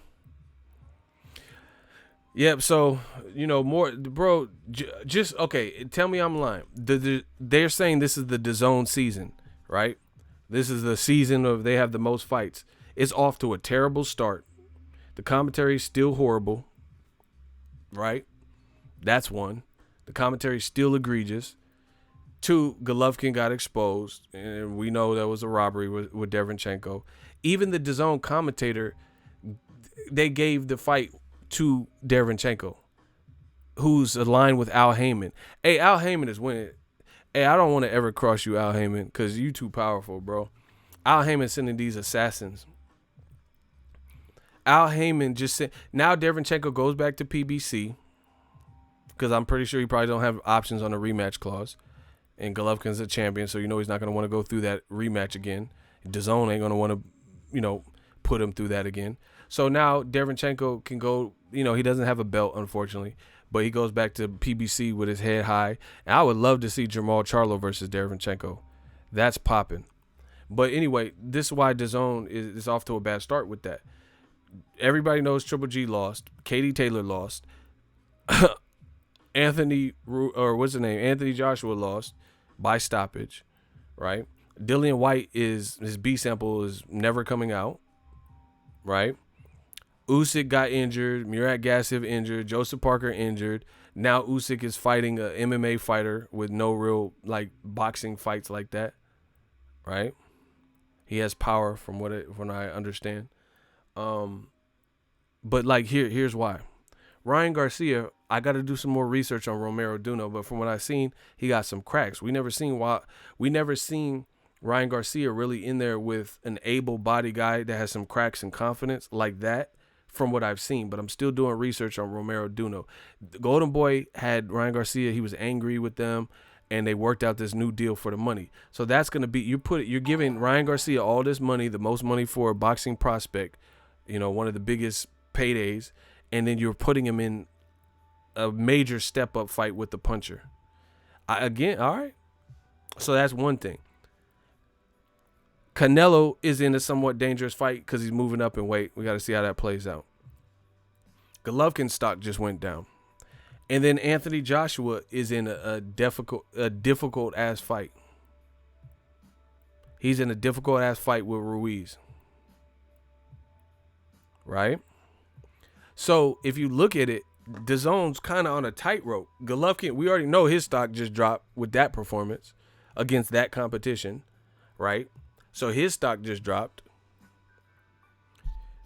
Yep. So more, bro. Just okay. Tell me I'm lying. They're saying this is the DAZN season, right? This is the season of they have the most fights. It's off to a terrible start. The commentary is still horrible, right? That's one. The commentary is still egregious. 2, Golovkin got exposed, and we know that was a robbery with Dereychenko. Even the DAZN commentator, they gave the fight to Dereychenko, who's aligned with Al Heyman. Hey, Al Heyman is winning. Hey, I don't want to ever cross you, Al Heyman, because you too powerful, bro. Al Heyman sending these assassins. Al Heyman just said, now Dereychenko goes back to PBC, because I'm pretty sure he probably don't have options on a rematch clause. And Golovkin's a champion, so he's not going to want to go through that rematch again. DAZN ain't going to want to, put him through that again. So now Dereychenko can go, he doesn't have a belt, unfortunately, but he goes back to PBC with his head high. And I would love to see Jermall Charlo versus Dereychenko. That's popping. But anyway, this is why DAZN is off to a bad start with that. Everybody knows Triple G lost. Katie Taylor lost. Anthony Joshua lost by stoppage, right? Dillian White his B sample is never coming out, right? Usyk got injured, Murat Gassiv injured, Joseph Parker injured. Now Usyk is fighting a MMA fighter with no real boxing fights like that, right? He has power from when I understand. But here's why. Ryan Garcia, I got to do some more research on Romero Duno, but from what I've seen, he got some cracks. We never seen Ryan Garcia really in there with an able-bodied guy that has some cracks and confidence like that from what I've seen, but I'm still doing research on Romero Duno. The Golden Boy had Ryan Garcia. He was angry with them, and they worked out this new deal for the money. So that's going to be, you're giving Ryan Garcia all this money, the most money for a boxing prospect, one of the biggest paydays, and then you're putting him in a major step-up fight with the puncher. All right. So that's one thing. Canelo is in a somewhat dangerous fight because he's moving up in weight. We got to see how that plays out. Golovkin's stock just went down. And then Anthony Joshua is in a difficult-ass fight. He's in a difficult-ass fight with Ruiz. Right? So if you look at it, DAZN's kind of on a tightrope. Golovkin, we already know his stock just dropped with that performance against that competition, right? So his stock just dropped.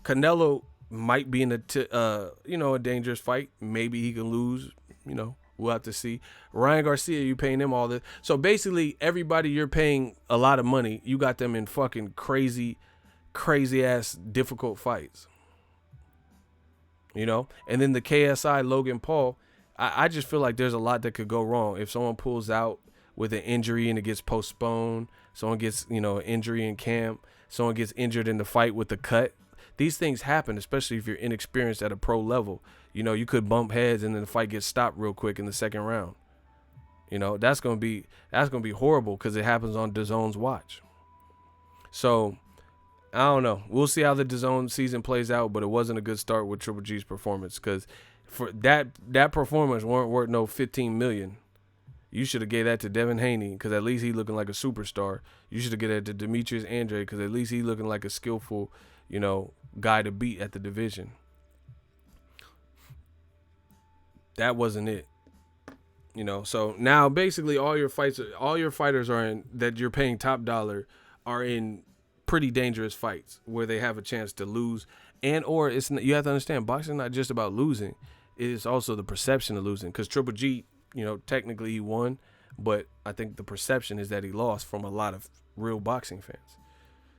Canelo might be in a dangerous fight. Maybe he can lose. We'll have to see. Ryan Garcia, you paying him all this. So basically, everybody you're paying a lot of money, you got them in fucking crazy ass difficult fights. And then the KSI Logan Paul, I just feel like there's a lot that could go wrong. If someone pulls out with an injury and it gets postponed, someone gets, an injury in camp, someone gets injured in the fight with the cut. These things happen, especially if you're inexperienced at a pro level. You could bump heads and then the fight gets stopped real quick in the second round. That's gonna be horrible because it happens on DAZN's watch. So I don't know. We'll see how the DAZN season plays out, but it wasn't a good start with Triple G's performance because for that performance weren't worth no 15 million. You should have gave that to Devin Haney because at least he looking like a superstar. You should have given that to Demetrius Andrade because at least he looking like a skillful, guy to beat at the division. That wasn't it. So now basically all your fighters are in that you're paying top dollar are in pretty dangerous fights where they have a chance to lose, or you have to understand boxing is not just about losing. It is also the perception of losing because Triple G, technically he won, but I think the perception is that he lost from a lot of real boxing fans.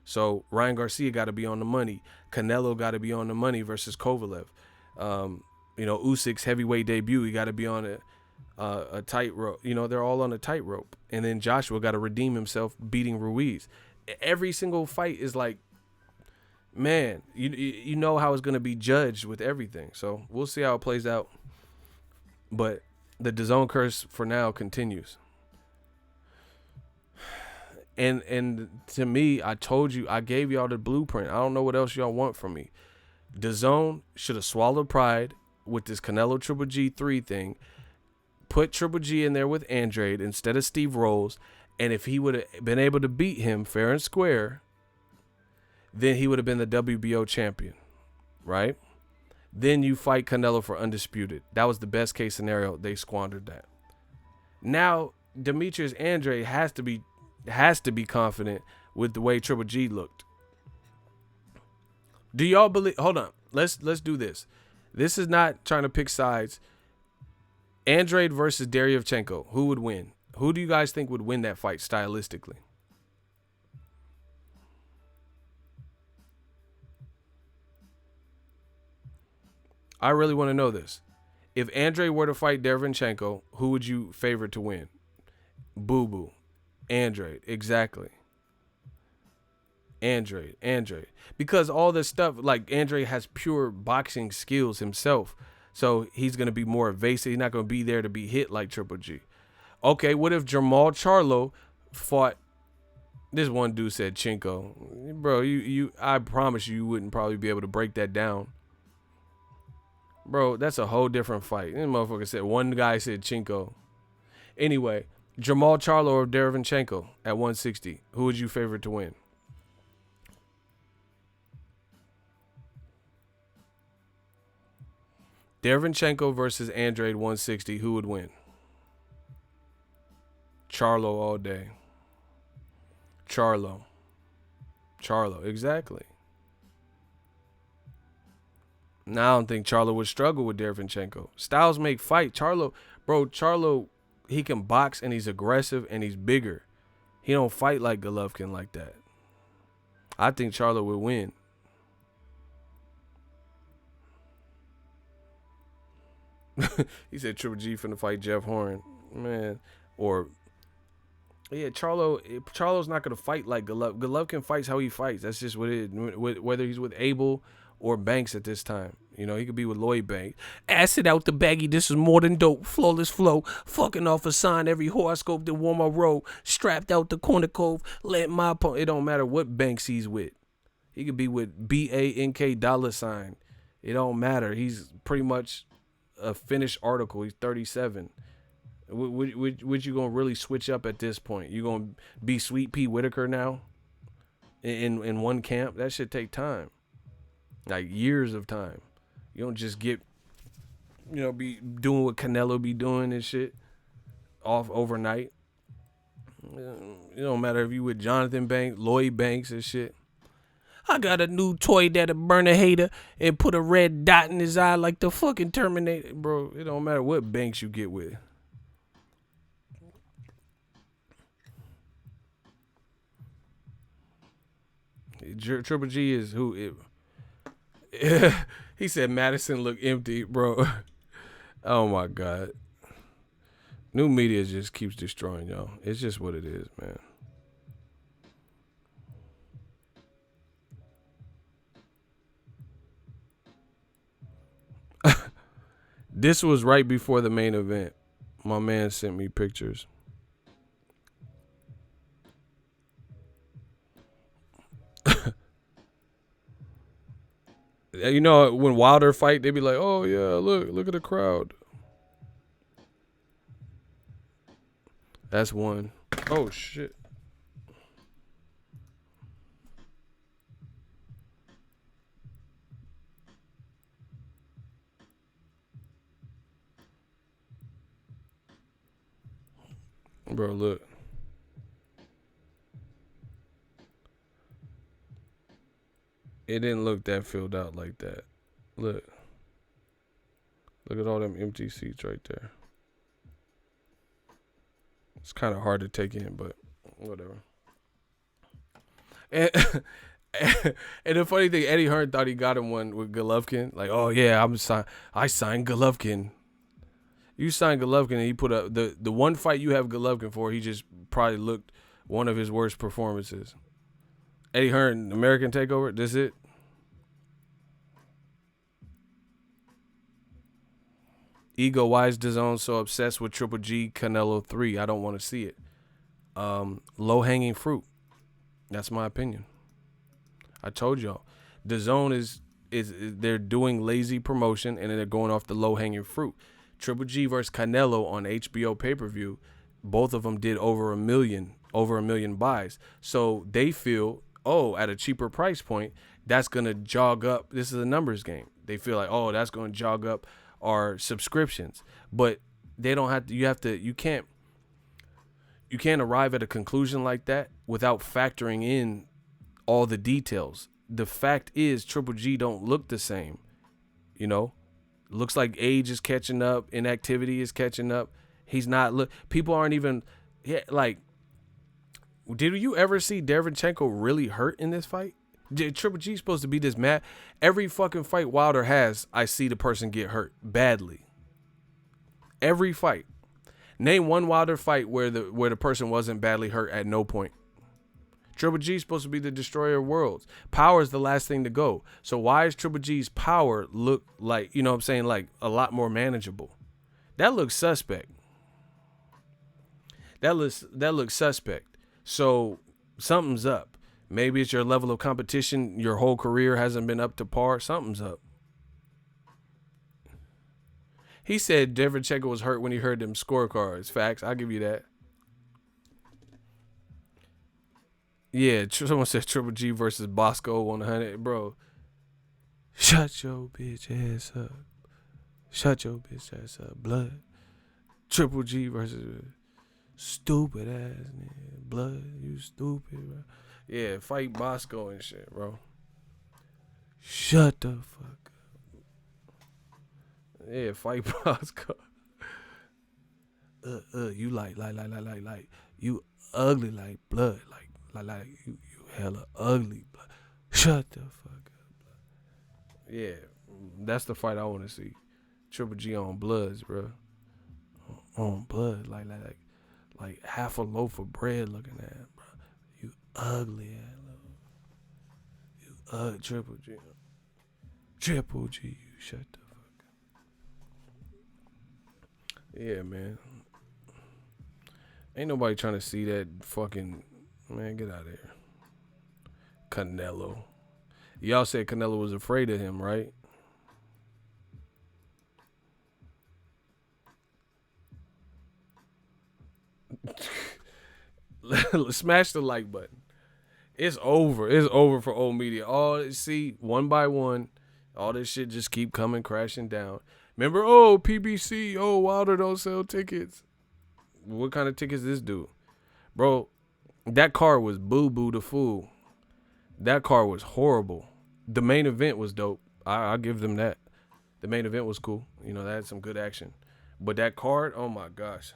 So Ryan Garcia got to be on the money. Canelo got to be on the money versus Kovalev. Usyk's heavyweight debut, he got to be on a tightrope. They're all on a tightrope. And then Joshua got to redeem himself beating Ruiz. Every single fight is like, man, you know how it's going to be judged with everything. So we'll see how it plays out. But the DAZN curse for now continues. And to me, I told you, I gave y'all the blueprint. I don't know what else y'all want from me. DAZN should have swallowed pride with this Canelo Triple G 3 thing. Put Triple G in there with Andrade instead of Steve Rolls. And if he would have been able to beat him fair and square, then he would have been the WBO champion, right? Then you fight Canelo for undisputed. That was the best case scenario. They squandered that. Now Demetrius Andrade has to be confident with the way Triple G looked. Do y'all believe? Hold on. Let's do this. This is not trying to pick sides. Andrade versus Dereychenko. Who would win? Who do you guys think would win that fight stylistically? I really want to know this. If Andrade were to fight Dereychenko, who would you favor to win? Boo boo. Andrade. Exactly. Andrade. Because all this stuff, like Andrade has pure boxing skills himself. So he's going to be more evasive. He's not going to be there to be hit like Triple G. Okay, what if Jamal Charlo fought? This one dude said Chinko. Bro, I promise you wouldn't probably be able to break that down. Bro, that's a whole different fight. This motherfucker said, one guy said Chinko. Anyway, Jamal Charlo or Dereychenko at 160. Who would you favor to win? Dereychenko versus Andrade 160. Who would win? Charlo all day. Charlo, exactly. Now I don't think Charlo would struggle with Dereychenko. Styles make fight. Charlo, he can box and he's aggressive and he's bigger. He don't fight like Golovkin like that. I think Charlo would win. He said Triple G finna fight Jeff Horn. Man. Or yeah, Charlo's not gonna fight like Golovkin. Golovkin fights how he fights. That's just what it is. Whether he's with Abel or Banks at this time. He could be with Lloyd Banks. Acid out the baggie, this is more than dope. Flawless flow. Fucking off a sign, every horoscope that wore my robe. Strapped out the corner cove. Let my opponent. It don't matter what Banks he's with. He could be with BANK $. It don't matter. He's pretty much a finished article. He's 37. Would you gonna really switch up at this point? You gonna be Sweet Pea Whitaker now? In one camp? That should take time. Like years of time. You don't just get, be doing what Canelo be doing and shit off overnight. It don't matter if you with Jonathan Banks, Lloyd Banks and shit. I got a new toy that'll burn a hater and put a red dot in his eye like the fucking Terminator. Bro, it don't matter what Banks you get with. Triple G is who it. He said Madison looked empty, bro. Oh my God. New media just keeps destroying y'all. It's just what it is, man. This was right before the main event. My man sent me pictures. You know, when Wilder fight, they be like, "Oh yeah, look at the crowd." That's one. Oh shit. Bro, look. It didn't look that filled out like that. Look. Look at all them empty seats right there. It's kind of hard to take in, but whatever. And, and the funny thing, Eddie Hearn thought he got him one with Golovkin. Like, oh yeah, I signed Golovkin. You signed Golovkin, and he put up the one fight you have Golovkin for. He just probably looked one of his worst performances. Eddie Hearn, American Takeover. This it. Ego, why is DAZN so obsessed with Triple G Canelo 3? I don't want to see it. Low hanging fruit. That's my opinion. I told y'all. DAZN is they're doing lazy promotion and they're going off the low hanging fruit. Triple G versus Canelo on HBO pay-per-view, both of them did over a million buys. So they feel, oh, at a cheaper price point, that's gonna jog up. This is a numbers game. They feel like, oh, that's gonna jog up our subscriptions. But they don't have to. You can't arrive at a conclusion like that without factoring in all the details. The fact is, Triple G don't look the same. You know, looks like age is catching up, inactivity is catching up. He's not people aren't even like. Did you ever see Dereychenko really hurt in this fight? Triple G supposed to be this mad. Every fucking fight Wilder has, I see the person get hurt badly. Every fight. Name one Wilder fight where the person wasn't badly hurt at no point. Triple G is supposed to be the destroyer of worlds. Power is the last thing to go. So why is Triple G's power look like, you know what I'm saying, like a lot more manageable? That looks suspect. That looks suspect. So something's up. Maybe it's your level of competition. Your whole career hasn't been up to par. Something's up. He said Dereychenko was hurt when he heard them scorecards. Facts. I'll give you that. Yeah, someone said Triple G versus Bosco 100. Bro, shut your bitch ass up. Shut your bitch ass up. Blood. Triple G versus stupid ass nigga. Blood, you stupid, bro. Yeah, fight Bosco and shit, bro. Shut the fuck up. Yeah, fight Bosco. You like you ugly like blood, like you hella ugly blood. Shut the fuck up, blood. Yeah, that's the fight I want to see. Triple G on Bloods, bro. On blood, like half a loaf of bread looking at, bro. You ugly ass. You Triple G. Triple G, you shut the fuck up. Yeah, man. Ain't nobody trying to see that fucking, man, get out of here. Canelo. Y'all said Canelo was afraid of him, right? Smash the like button. It's over. It's over for old media. See, one by one, all this shit just keep coming crashing down. Remember, PBC, Wilder don't sell tickets. What kind of tickets this do? Bro, that card was boo-boo the fool. That card was horrible. The main event was dope. I'll give them that. The main event was cool. You know, that had some good action. But that card, oh my gosh.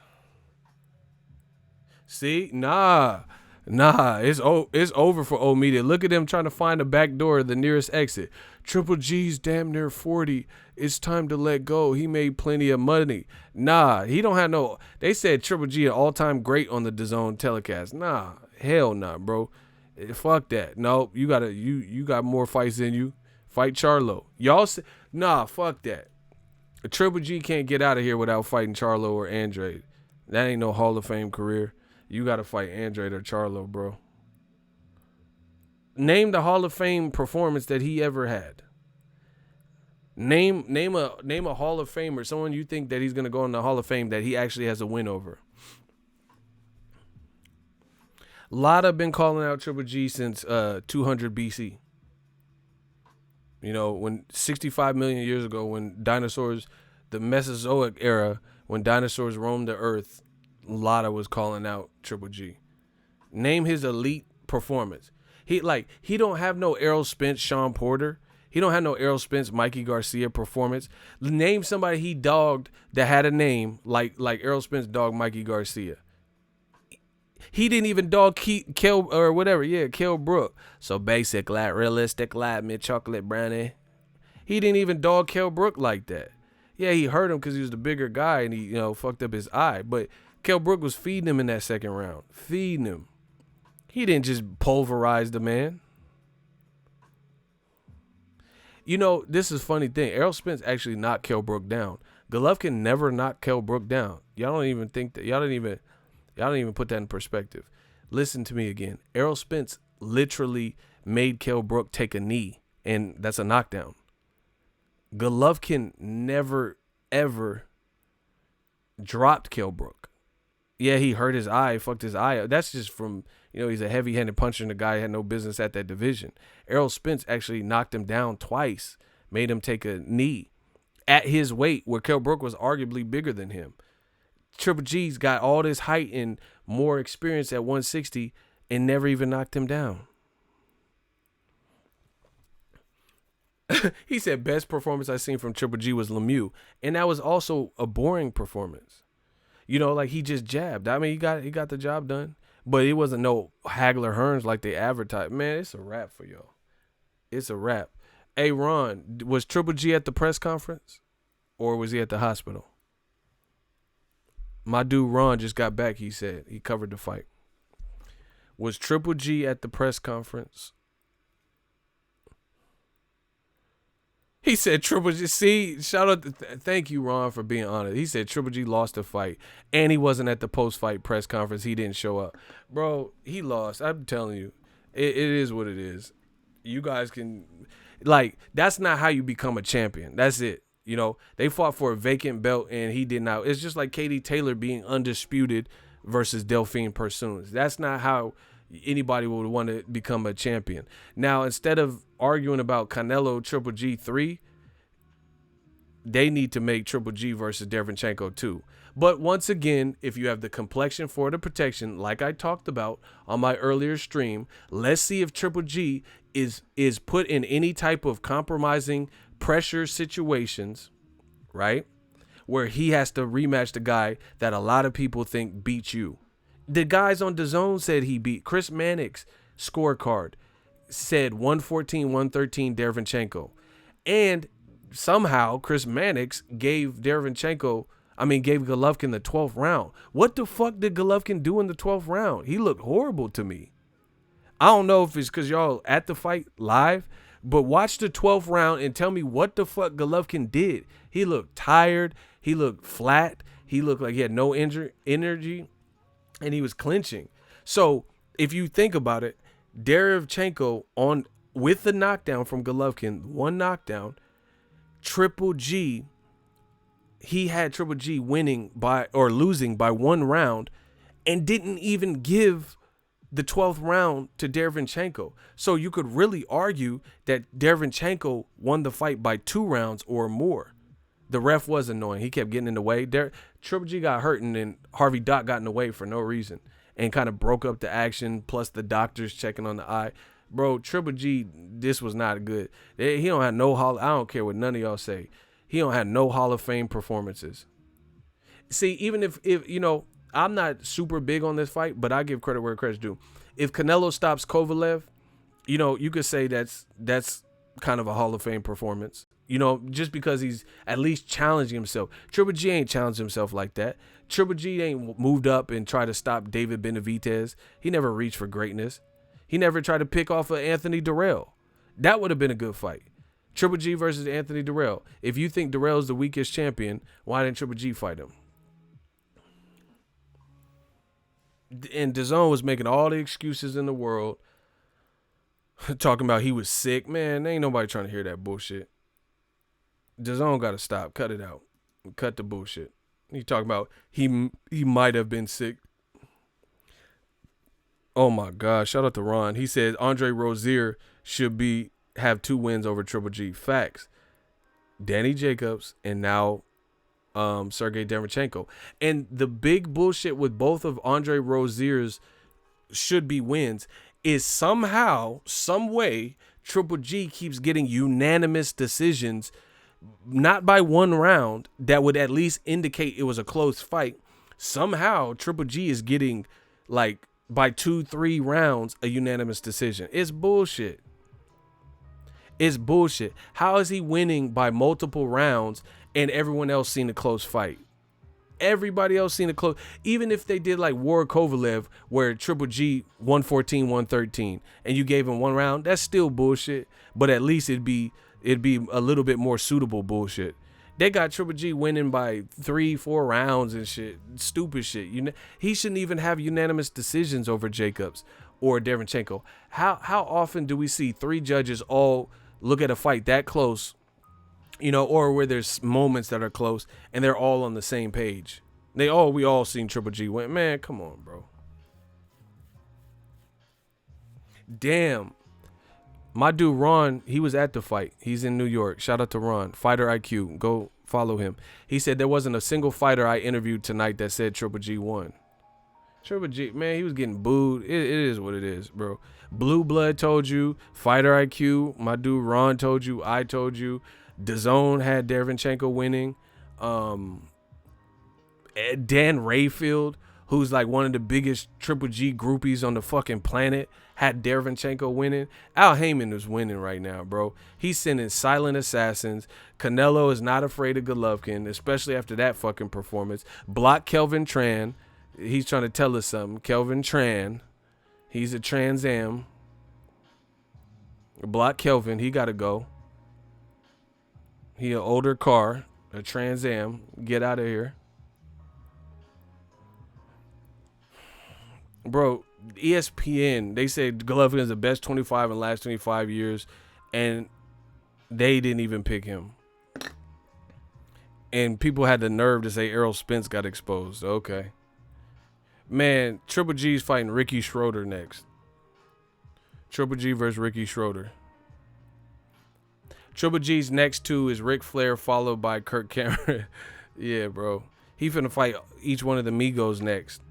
See? Nah, it's over for old media. Look at them trying to find the back door, the nearest exit. Triple G's damn near 40. It's time to let go. He made plenty of money. Nah, he don't have no. They said Triple G an all-time great on the DAZN telecast. Nah, hell nah, bro. Fuck that. No, you got more fights than you. Fight Charlo. Y'all say, nah, fuck that. Triple G can't get out of here without fighting Charlo or Andrade. That ain't no Hall of Fame career. You got to fight Andrade or Charlo, bro. Name the Hall of Fame performance that he ever had. Name a Hall of Famer, someone you think that he's going to go in the Hall of Fame that he actually has a win over. Lotta been calling out Triple G since 200 BC. You know, when 65 million years ago, when dinosaurs, the Mesozoic era, when dinosaurs roamed the earth, Lotta was calling out Triple G. Name his elite performance. He don't have no Errol Spence, Sean Porter. He don't have no Errol Spence, Mikey Garcia performance. Name somebody he dogged that had a name like Errol Spence dogged Mikey Garcia. He didn't even dog Kell or whatever. Yeah, Kell Brook. So basic, like realistic, like mid chocolate brownie. He didn't even dog Kell Brook like that. Yeah, he hurt him because he was the bigger guy and he, fucked up his eye. But Kell Brook was feeding him in that second round. Feeding him. He didn't just pulverize the man. This is a funny thing. Errol Spence actually knocked Kell Brook down. Golovkin never knocked Kell Brook down. Y'all don't even think that. Y'all don't even put that in perspective. Listen to me again. Errol Spence literally made Kell Brook take a knee, and that's a knockdown. Golovkin never, ever dropped Kell Brook. Yeah, he hurt his eye, fucked his eye up. That's just from, he's a heavy-handed puncher and the guy had no business at that division. Errol Spence actually knocked him down twice, made him take a knee at his weight where Kell Brook was arguably bigger than him. Triple G's got all this height and more experience at 160 and never even knocked him down. He said best performance I seen from Triple G was Lemieux, and that was also a boring performance. He just jabbed. I mean, he got the job done, but it wasn't no Hagler Hearns like they advertised. Man, it's a wrap for y'all. It's a wrap. Hey, Ron, was Triple G at the press conference or was he at the hospital? My dude Ron just got back, he said. He covered the fight. Was Triple G at the press conference? He said Triple G. See, shout out. Thank you, Ron, for being honest. He said Triple G lost the fight, and he wasn't at the post-fight press conference. He didn't show up. Bro, he lost. I'm telling you. It is what it is. You guys can, that's not how you become a champion. That's it. They fought for a vacant belt, and he did not. It's just like Katie Taylor being undisputed versus Delphine Persoons. That's not how anybody would want to become a champion. Now, instead of arguing about Canelo Triple G 3, they need to make Triple G versus Dereychenko 2. But once again, if you have the complexion for the protection, like I talked about on my earlier stream, let's see if Triple G is put in any type of compromising pressure situations, right, where he has to rematch the guy that a lot of people think beat you. The guys on DAZN said he beat Chris Mannix. Scorecard said 114-113 Dereychenko. And somehow Chris Mannix gave Golovkin the 12th round. What the fuck did Golovkin do in the 12th round? He looked horrible to me. I don't know if it's because y'all at the fight live, but watch the 12th round and tell me what the fuck Golovkin did. He looked tired. He looked flat. He looked like he had no energy. And he was clinching. So if you think about it, Dereychenko with the knockdown from Golovkin, one knockdown, Triple G, he had Triple G winning or losing by one round and didn't even give the 12th round to Dereychenko. So you could really argue that Dereychenko won the fight by 2 rounds or more. The ref was annoying. He kept getting in the way. Triple G got hurt, and then Harvey Dock got in the way for no reason and kind of broke up the action, plus the doctors checking on the eye. Bro, Triple G, this was not good. He don't have no I don't care what none of y'all say. He don't have no Hall of Fame performances. See, even if I'm not super big on this fight, but I give credit where credit's due. If Canelo stops Kovalev, you could say that's kind of a Hall of Fame performance. Just because he's at least challenging himself. Triple G ain't challenged himself like that. Triple G ain't moved up and tried to stop David Benavidez. He never reached for greatness. He never tried to pick off of Anthony Durrell. That would have been a good fight. Triple G versus Anthony Dirrell. If you think Dirrell is the weakest champion, why didn't Triple G fight him? And DAZN was making all the excuses in the world, talking about he was sick. Man, ain't nobody trying to hear that bullshit. DAZN got to stop. Cut it out. Cut the bullshit. He talking about he might have been sick. Oh my God! Shout out to Ron. He says Andre Rozier should have 2 wins over Triple G. Facts. Danny Jacobs and now Sergiy Dereychenko. And the big bullshit with both of Andre Rozier's should be wins is somehow, some way, Triple G keeps getting unanimous decisions, not by 1 round, that would at least indicate it was a close fight. Somehow Triple G is getting like by 2-3 rounds a unanimous decision. It's bullshit. It's bullshit. How is he winning by multiple rounds and everyone else seen a close fight? Everybody else seen a close. Even if they did like War Kovalev, where Triple G 114, 113, and you gave him 1 round, that's still bullshit. But at least it'd be a little bit more suitable bullshit. They got Triple G winning by 3-4 rounds and shit. Stupid shit. He shouldn't even have unanimous decisions over Jacobs or Dereychenko. How often do we see 3 judges all look at a fight that close, or where there's moments that are close and they're all on the same page? We all seen Triple G win. Man, come on, bro. Damn. My dude Ron, he was at the fight. He's in New York. Shout out to Ron. Fighter IQ. Go follow him. He said there wasn't a single fighter I interviewed tonight that said Triple G won. Triple G, man, he was getting booed. It is what it is, bro. Blue Blood told you. Fighter IQ. My dude Ron told you. I told you. DAZN had Dereychenko winning. Dan Rayfield, who's like one of the biggest Triple G groupies on the fucking planet, had Dereychenko winning. Al Heyman is winning right now, bro. He's sending silent assassins. Canelo is not afraid of Golovkin, especially after that fucking performance. Block Kelvin Tran. He's trying to tell us something. Kelvin Tran. He's a Trans Am. Block Kelvin. He got to go. He an older car. A Trans Am. Get out of here. Bro, ESPN, they said Golovkin is the best 25 in the last 25 years, and they didn't even pick him. And people had the nerve to say Errol Spence got exposed. Okay. Man, Triple G's fighting Ricky Schroeder next. Triple G versus Ricky Schroeder. Triple G's next 2 is Ric Flair, followed by Kirk Cameron. Yeah, bro. He finna fight each one of the Migos next.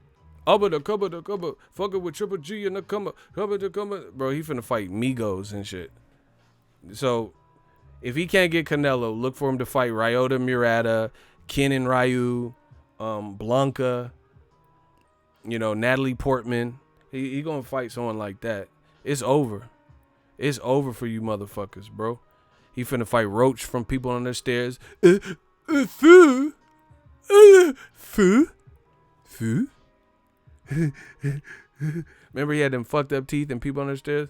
Fucking with Triple G in the come. Bro, he finna fight Migos and shit. So, if he can't get Canelo, look for him to fight Ryota Murata, Kenan Ryu, Blanca, Natalie Portman. He gonna fight someone like that. It's over. It's over for you motherfuckers, bro. He finna fight Roach from people on the stairs. Foo. Remember he had them fucked up teeth and people on the stairs?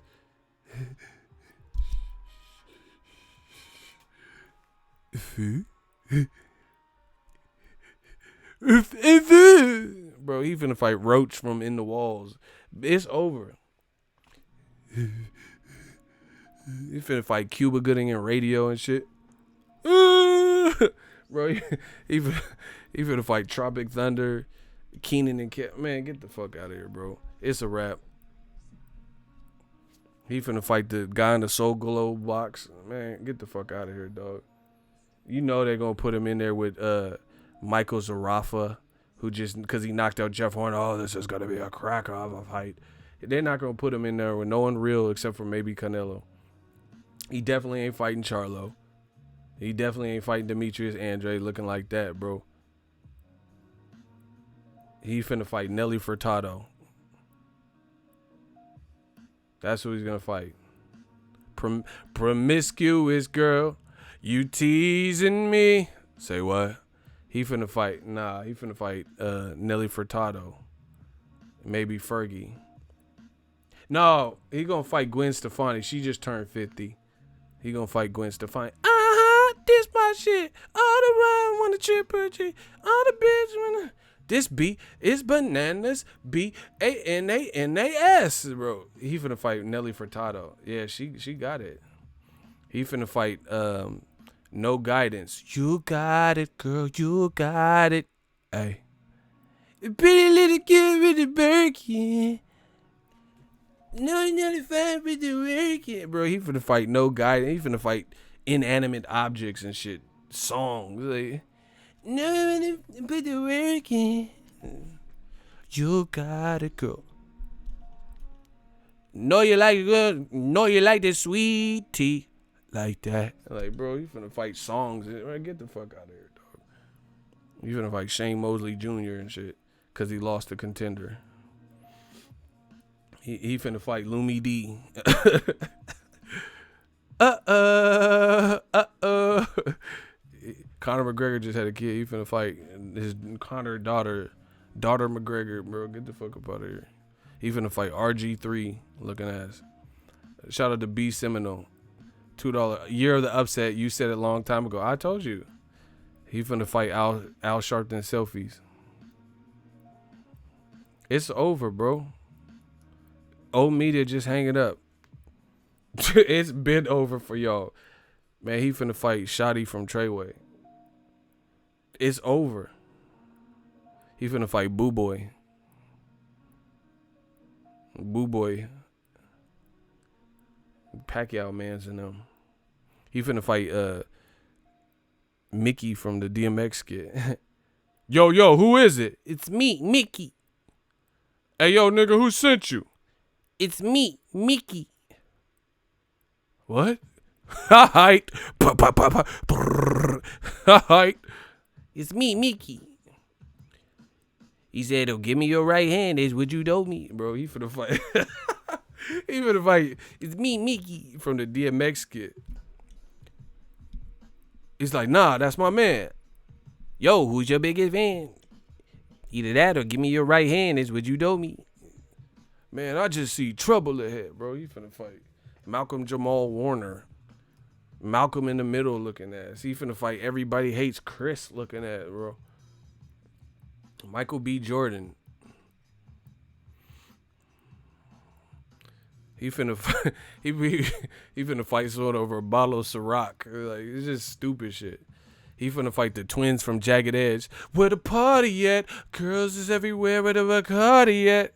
Bro, he finna fight Roach from In the Walls. It's over. He finna fight Cuba Gooding and Radio and shit. Bro, he finna fight Tropic Thunder, Keenan and Man, get the fuck out of here, bro. It's a wrap. He finna fight the guy in the Soul Globe box. Man, get the fuck out of here, dog. You know they're gonna put him in there with Michael Zarafa, who just because he knocked out Jeff Horn. Oh, this is gonna be a cracker of a fight. They're not gonna put him in there with no one real except for maybe Canelo. He definitely ain't fighting Charlo. He definitely ain't fighting Demetrius Andre looking like that, bro. He finna fight Nelly Furtado. That's who he's gonna fight. Promiscuous girl, you teasing me. Say what? He finna fight. Nah, he finna fight Nelly Furtado. Maybe Fergie. No, he gonna fight Gwen Stefani. She just turned 50. He gonna fight Gwen Stefani. This my shit. All the rhyme wanna triple G. All the bitch wanna. This beat is bananas. BANANAS, bro. He finna fight Nelly Furtado. Yeah, she got it. He finna fight No Guidance. You got it, girl. You got it. Hey. Pretty little kid with the Birkin. No, you're not fine with the working. Bro, he finna fight No Guidance. He finna fight inanimate objects and shit. Songs. Like, no, I'm gonna put the work in. You got it, girl. Know you like it good. Know you like the sweet tea. Like that. Like, bro, you finna fight songs. Get the fuck out of here, dog. You finna fight Shane Mosley Jr. and shit. Cause he lost the Contender. He finna fight Lumi D. Conor McGregor just had a kid. He finna fight his Conor daughter McGregor, bro. Get the fuck up out of here. He finna fight RG3 looking ass. Shout out to B Seminole. $2 year of the upset. You said it a long time ago. I told you. He finna fight Al Sharpton Selfies. It's over, bro. Old media just hang it up. It's been over for y'all. Man, he finna fight Shotty from Treyway. It's over. He finna fight Boo Boy. Boo Boy. Pacquiao mans and them. He finna fight Mickey from the DMX skit. Yo, who is it? It's me, Mickey. Hey, yo, nigga, who sent you? It's me, Mickey. What? Height. Height. It's me, Mickey. He said, "Oh, give me your right hand. Is what you told me." Bro, he finna fight. He finna fight. It's me, Mickey, from the DMX skit. He's like, nah, that's my man. Yo, who's your biggest fan? Either that or give me your right hand. Is what you told me. Man, I just see trouble ahead, bro. He finna fight Malcolm Jamal Warner. Malcolm in the middle looking ass. He finna fight Everybody Hates Chris looking at, bro. Michael B. Jordan. He finna fight, he finna fight someone over a bottle of Ciroc. Like, it's just stupid shit. He finna fight the twins from Jagged Edge. Where the party at? Girls is everywhere. Where the Bacardi at?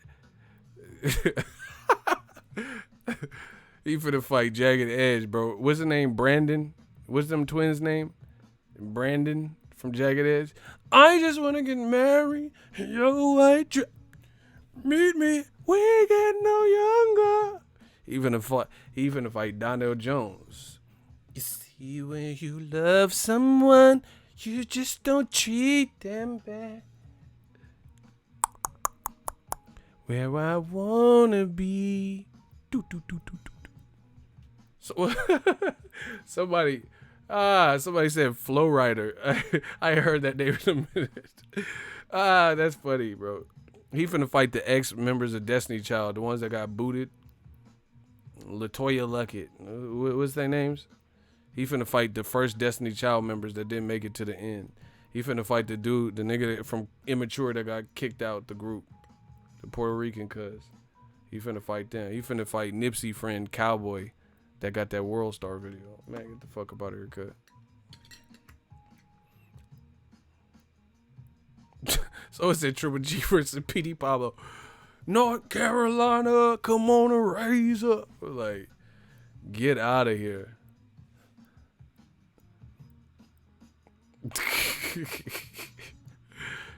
He finna fight Jagged Edge, bro. What's the name? Brandon? What's them twins' name? Brandon from Jagged Edge. I just wanna get married. Yo, white meet me. We get no younger. He finna fight Donnell Jones. You see, when you love someone, you just don't treat them bad. Where I wanna be. So somebody said Flow Rider. I heard that name in a minute. That's funny, bro. He finna fight the ex-members of Destiny Child, the ones that got booted. LaToya Luckett. What's their names? He finna fight the first Destiny Child members that didn't make it to the end. He finna fight the nigga from Immature that got kicked out the group. The Puerto Rican cuz. He finna fight them. He finna fight Nipsey friend Cowboy that got that World Star video. Man, get the fuck up out of here, cuz. So it said Triple G versus P.D. Pablo. North Carolina, come on and raise up. Like, get out of here.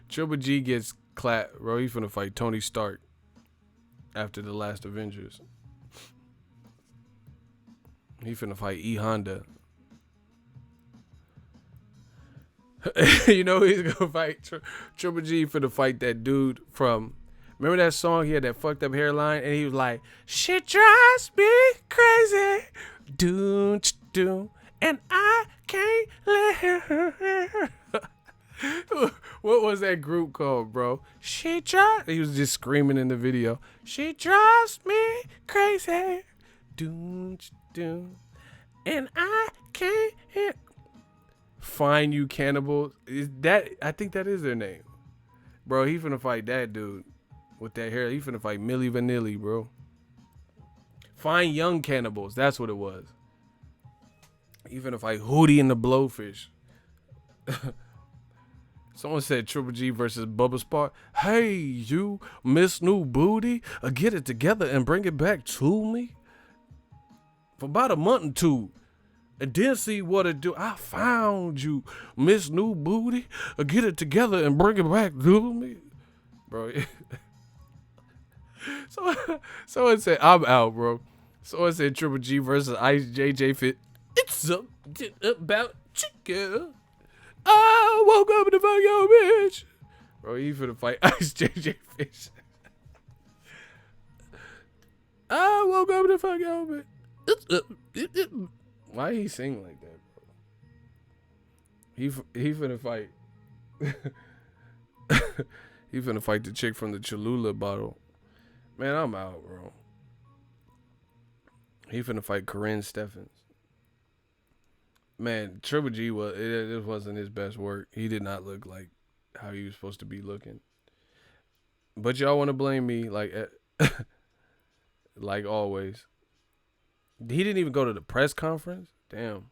Triple G gets clapped, bro. He's finna fight Tony Stark after the last Avengers. He finna fight E Honda. You know he's gonna fight Triple G finna fight that dude from. Remember that song? He had that fucked up hairline, and he was like, "Shit drives me crazy, do, and I can't let her." What was that group called, bro? She drives. He was just screaming in the video. She drives me crazy, do, And I can't find you cannibals. Is that, I think that is their name. Bro, he finna fight that dude with that hair. He finna fight Milli Vanilli, bro. Find young cannibals. That's what it was. He finna fight Hootie and the Blowfish. Someone said Triple G versus Bubba Spark. Hey, you, Miss New Booty, get it together and bring it back to me. For about a month or two. And then see what it do. I found you, Miss New Booty, get it together and bring it back to me. Bro. Someone said, I'm out, bro. Someone said Triple G versus Ice JJ Fit. It's about chicken. I woke up in the fuck yo bitch. Bro, he finna fight Ice JJ Fish. I woke up in the fuck yo bitch. Why he sing like that, bro? He finna fight. He finna fight the chick from the Cholula bottle. Man, I'm out, bro. He finna fight Corinne Steffens. Man, Triple G it wasn't his best work. He did not look like how he was supposed to be looking. But y'all want to blame me like like always. He didn't even go to the press conference. Damn.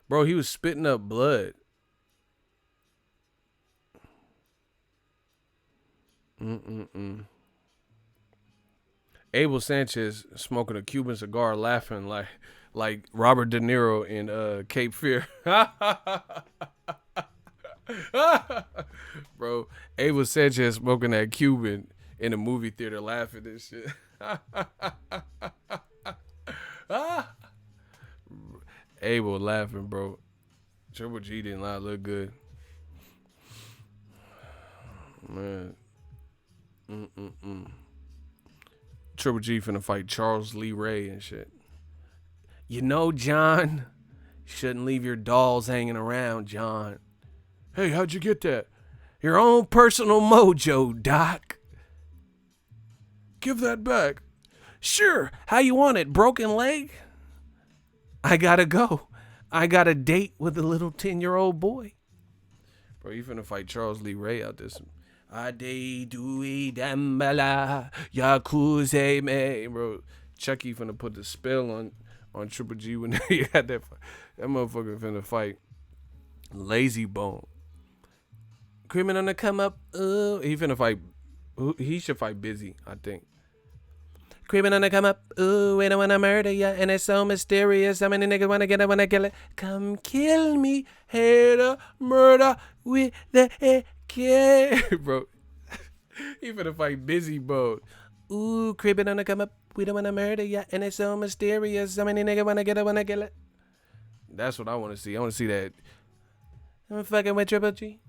Bro, he was spitting up blood. Abel Sanchez smoking a Cuban cigar, laughing like Robert De Niro in Cape Fear. Bro, Abel Sanchez smoking that Cuban in a movie theater, laughing and shit. Abel laughing, bro. Triple G did not look good. Man. Triple G finna fight Charles Lee Ray and shit. You know, John, shouldn't leave your dolls hanging around, John. Hey, how'd you get that? Your own personal mojo, Doc. Give that back. Sure, how you want it, broken leg? I gotta go. I got a date with a little 10-year-old boy. Bro, you finna fight Charles Lee Ray out this. Ade dui dambala yakuze me. Bro, Chucky finna put the spell on Triple G when he had that motherfucker finna fight Lazy Bone. Criminal on the come up. He finna fight. He should fight Busy, I think. Creeping on the come up. Ooh, we don't wanna murder ya, and it's so mysterious. How many niggas wanna get it, wanna kill it? Come kill me, hater, murder with the AK. Bro, he finna fight Busy Bone. Ooh, creeping on the come up. We don't wanna murder ya, and it's so mysterious. How many niggas wanna get it, wanna kill it? That's what I wanna see. I wanna see that. I'm fucking with Triple G.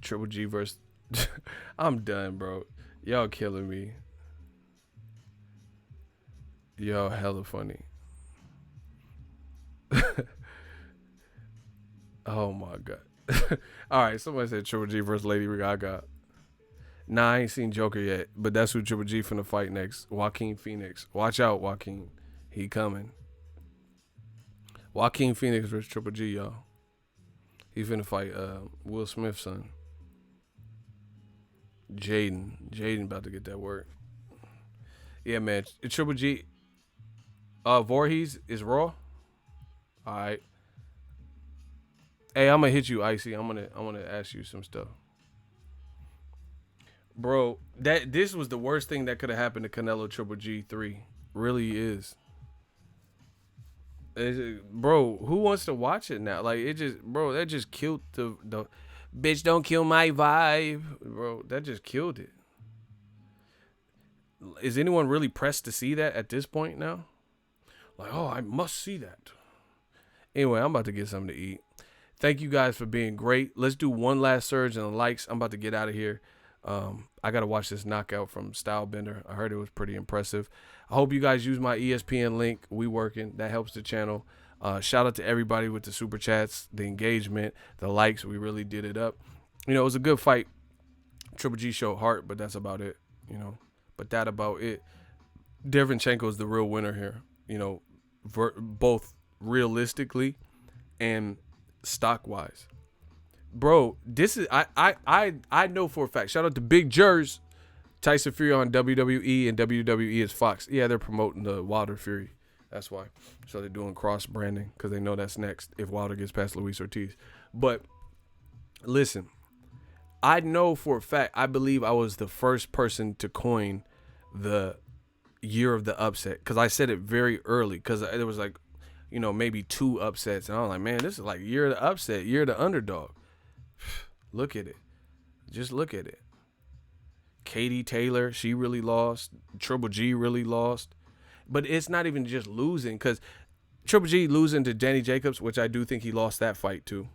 Triple G versus. I'm done, bro. Y'all killing me. Y'all hella funny. Oh my god. All right, somebody said Triple G versus Lady Gaga. Nah, I ain't seen Joker yet, but that's who Triple G finna fight next. Joaquin Phoenix. Watch out, Joaquin. He coming. Joaquin Phoenix versus Triple G, y'all. He finna fight Will Smith's son. Jaden about to get that work. Yeah, man. Triple G. Voorhees is Raw. All right. Hey, I'm gonna hit you, Icy. I'm gonna ask you some stuff, bro. This was the worst thing that could have happened to Canelo Triple G3. Really is. Bro, who wants to watch it now? Like, it just, bro, that just killed the bitch. Don't kill my vibe, bro. That just killed it. Is anyone really pressed to see that at this point now? Like, oh, I must see that. Anyway, I'm about to get something to eat. Thank you guys for being great. Let's do one last surge and the likes. I'm about to get out of here. I got to watch this knockout from Stylebender. I heard it was pretty impressive. I hope you guys use my ESPN link. We working. That helps the channel. Shout out to everybody with the super chats, the engagement, the likes. We really did it up. You know, it was a good fight. Triple G showed heart, but that's about it. You know, but that about it. Dereychenko is the real winner here. Both realistically and stock wise. Bro, this is I know for a fact. Shout out to Big Jers, Tyson Fury on WWE, and WWE is Fox. Yeah, they're promoting the Wilder Fury. That's why. So they're doing cross branding because they know that's next if Wilder gets past Luis Ortiz. But listen, I know for a fact, I believe I was the first person to coin the year of the upset because I said it very early because there was like, maybe 2 upsets. And I was like, man, this is like year of the upset, year of the underdog. Look at it. Just look at it. Katie Taylor, she really lost. Triple G really lost. But it's not even just losing because Triple G losing to Danny Jacobs, which I do think he lost that fight too.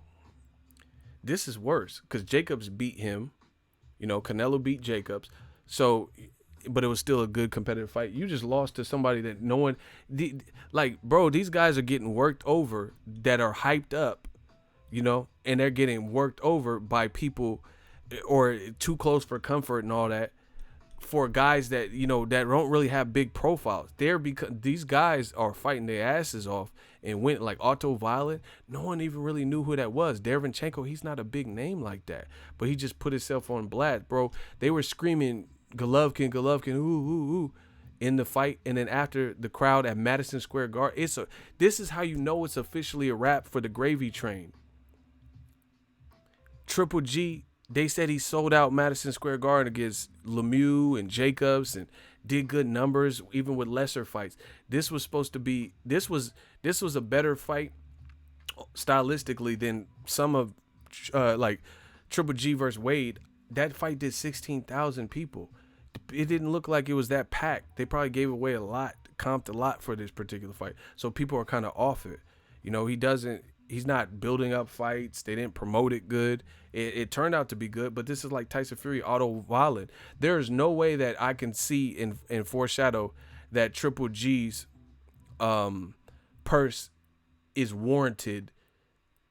This is worse because Jacobs beat him. Canelo beat Jacobs. So, but it was still a good competitive fight. You just lost to somebody that no one, bro, these guys are getting worked over that are hyped up, and they're getting worked over by people or too close for comfort and all that for guys that, that don't really have big profiles. Because these guys are fighting their asses off and went like Otto Violet. No one even really knew who that was. Dereychenko, he's not a big name like that, but he just put himself on blast, bro. They were screaming Golovkin, ooh, in the fight, and then after the crowd at Madison Square Garden, this is how you know it's officially a wrap for the gravy train. Triple G, they said he sold out Madison Square Garden against Lemieux and Jacobs and did good numbers even with lesser fights. This was supposed to be this was a better fight stylistically than some of like Triple G versus Wade. That fight did 16,000 people. It didn't look like it was that packed. They probably gave away a lot, comped a lot for this particular fight. So people are kind of off it. He's not building up fights. They didn't promote it good. It turned out to be good, but this is like Tyson Fury, Otto Violet. There is no way that I can see and foreshadow that Triple G's purse is warranted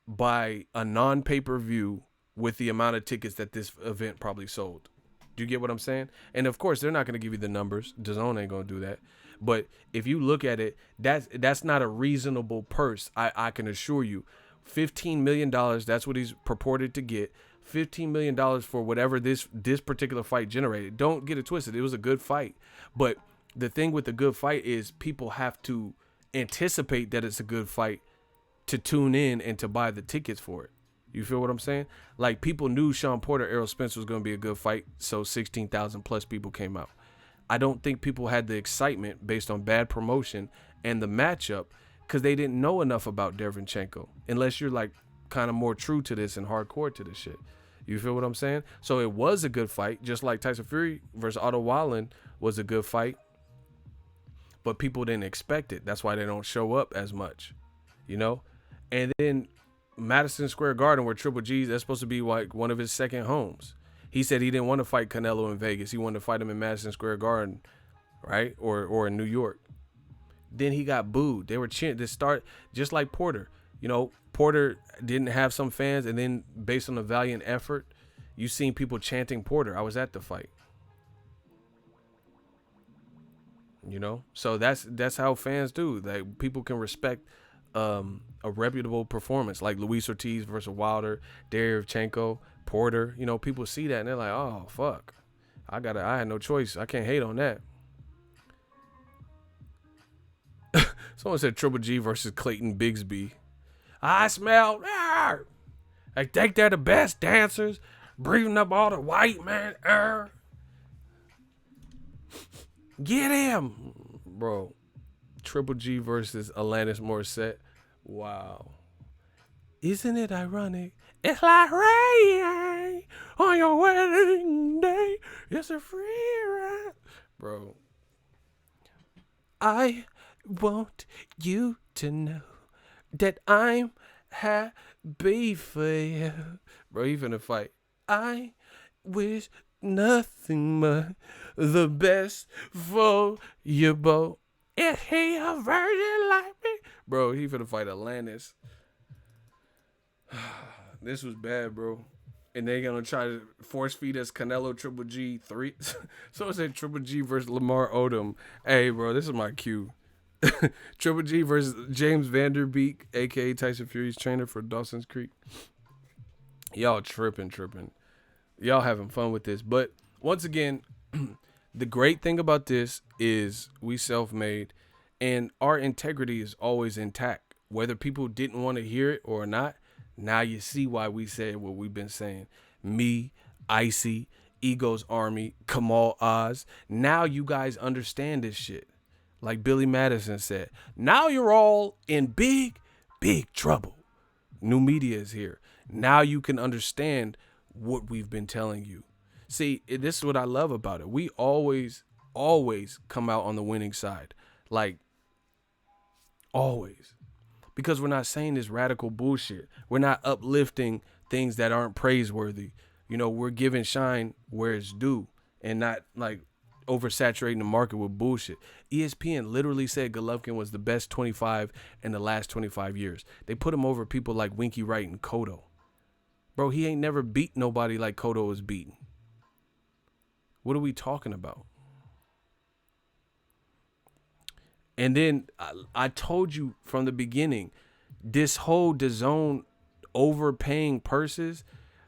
by a non-pay-per-view with the amount of tickets that this event probably sold. Do you get what I'm saying? And of course, they're not going to give you the numbers. DAZN ain't going to do that. But if you look at it, that's not a reasonable purse. I can assure you, $15 million. That's what he's purported to get. $15 million for whatever this particular fight generated. Don't get it twisted. It was a good fight. But the thing with a good fight is people have to anticipate that it's a good fight to tune in and to buy the tickets for it. You feel what I'm saying? Like, people knew Sean Porter, Errol Spence was going to be a good fight, so 16,000 plus people came out. I don't think people had the excitement based on bad promotion and the matchup because they didn't know enough about Dereychenko, unless you're like kind of more true to this and hardcore to this shit. You feel what I'm saying? So it was a good fight, just like Tyson Fury versus Otto Wallin was a good fight, but people didn't expect it. That's why they don't show up as much, And then Madison Square Garden, where Triple G, that's supposed to be like one of his second homes. He said he didn't want to fight Canelo in Vegas. He wanted to fight him in Madison Square Garden, right? Or in New York. Then he got booed. They were cheering to start just like Porter. Porter didn't have some fans, and then based on the valiant effort, you seen people chanting Porter. I was at the fight. So that's how fans do. Like, people can respect a reputable performance like Luis Ortiz versus Wilder, Dereychenko, Porter. People see that and they're like, oh fuck, I had no choice. I can't hate on that. Someone said Triple G versus Clayton Bigsby. I smell. I think they're the best dancers, breathing up all the white man air. Get him, bro. Triple G versus Alanis Morissette. Wow. Isn't it ironic? It's like rain on your wedding day. It's a free ride. Bro. I want you to know that I'm happy for you. Bro, you finna fight. I wish nothing but the best for you both. Is he a virgin like me? Bro, he finna fight Atlantis. This was bad, bro. And they're gonna try to force feed us Canelo Triple G 3. So it's a Triple G versus Lamar Odom. Hey, bro, this is my cue. Triple G versus James Vanderbeek, aka Tyson Fury's trainer for Dawson's Creek. Y'all tripping. Y'all having fun with this. But once again, the great thing about this is we self-made and our integrity is always intact. Whether people didn't want to hear it or not, now you see why we said what we've been saying. Me, Icy, Ego's Army, Kamal Oz. Now you guys understand this shit. Like Billy Madison said, now you're all in big trouble. New media is here. Now you can understand what we've been telling you. See, this is what I love about it. We always come out on the winning side. Like, always. Because we're not saying this radical bullshit. We're not uplifting things that aren't praiseworthy. You know, we're giving shine where it's due and not like oversaturating the market with bullshit. ESPN literally said Golovkin was the best 25 in the last 25 years. They put him over people like Winky Wright and Cotto. Bro, he ain't never beat nobody like Cotto was beaten. What are we talking about? And then I told you from the beginning, this whole DAZN overpaying purses,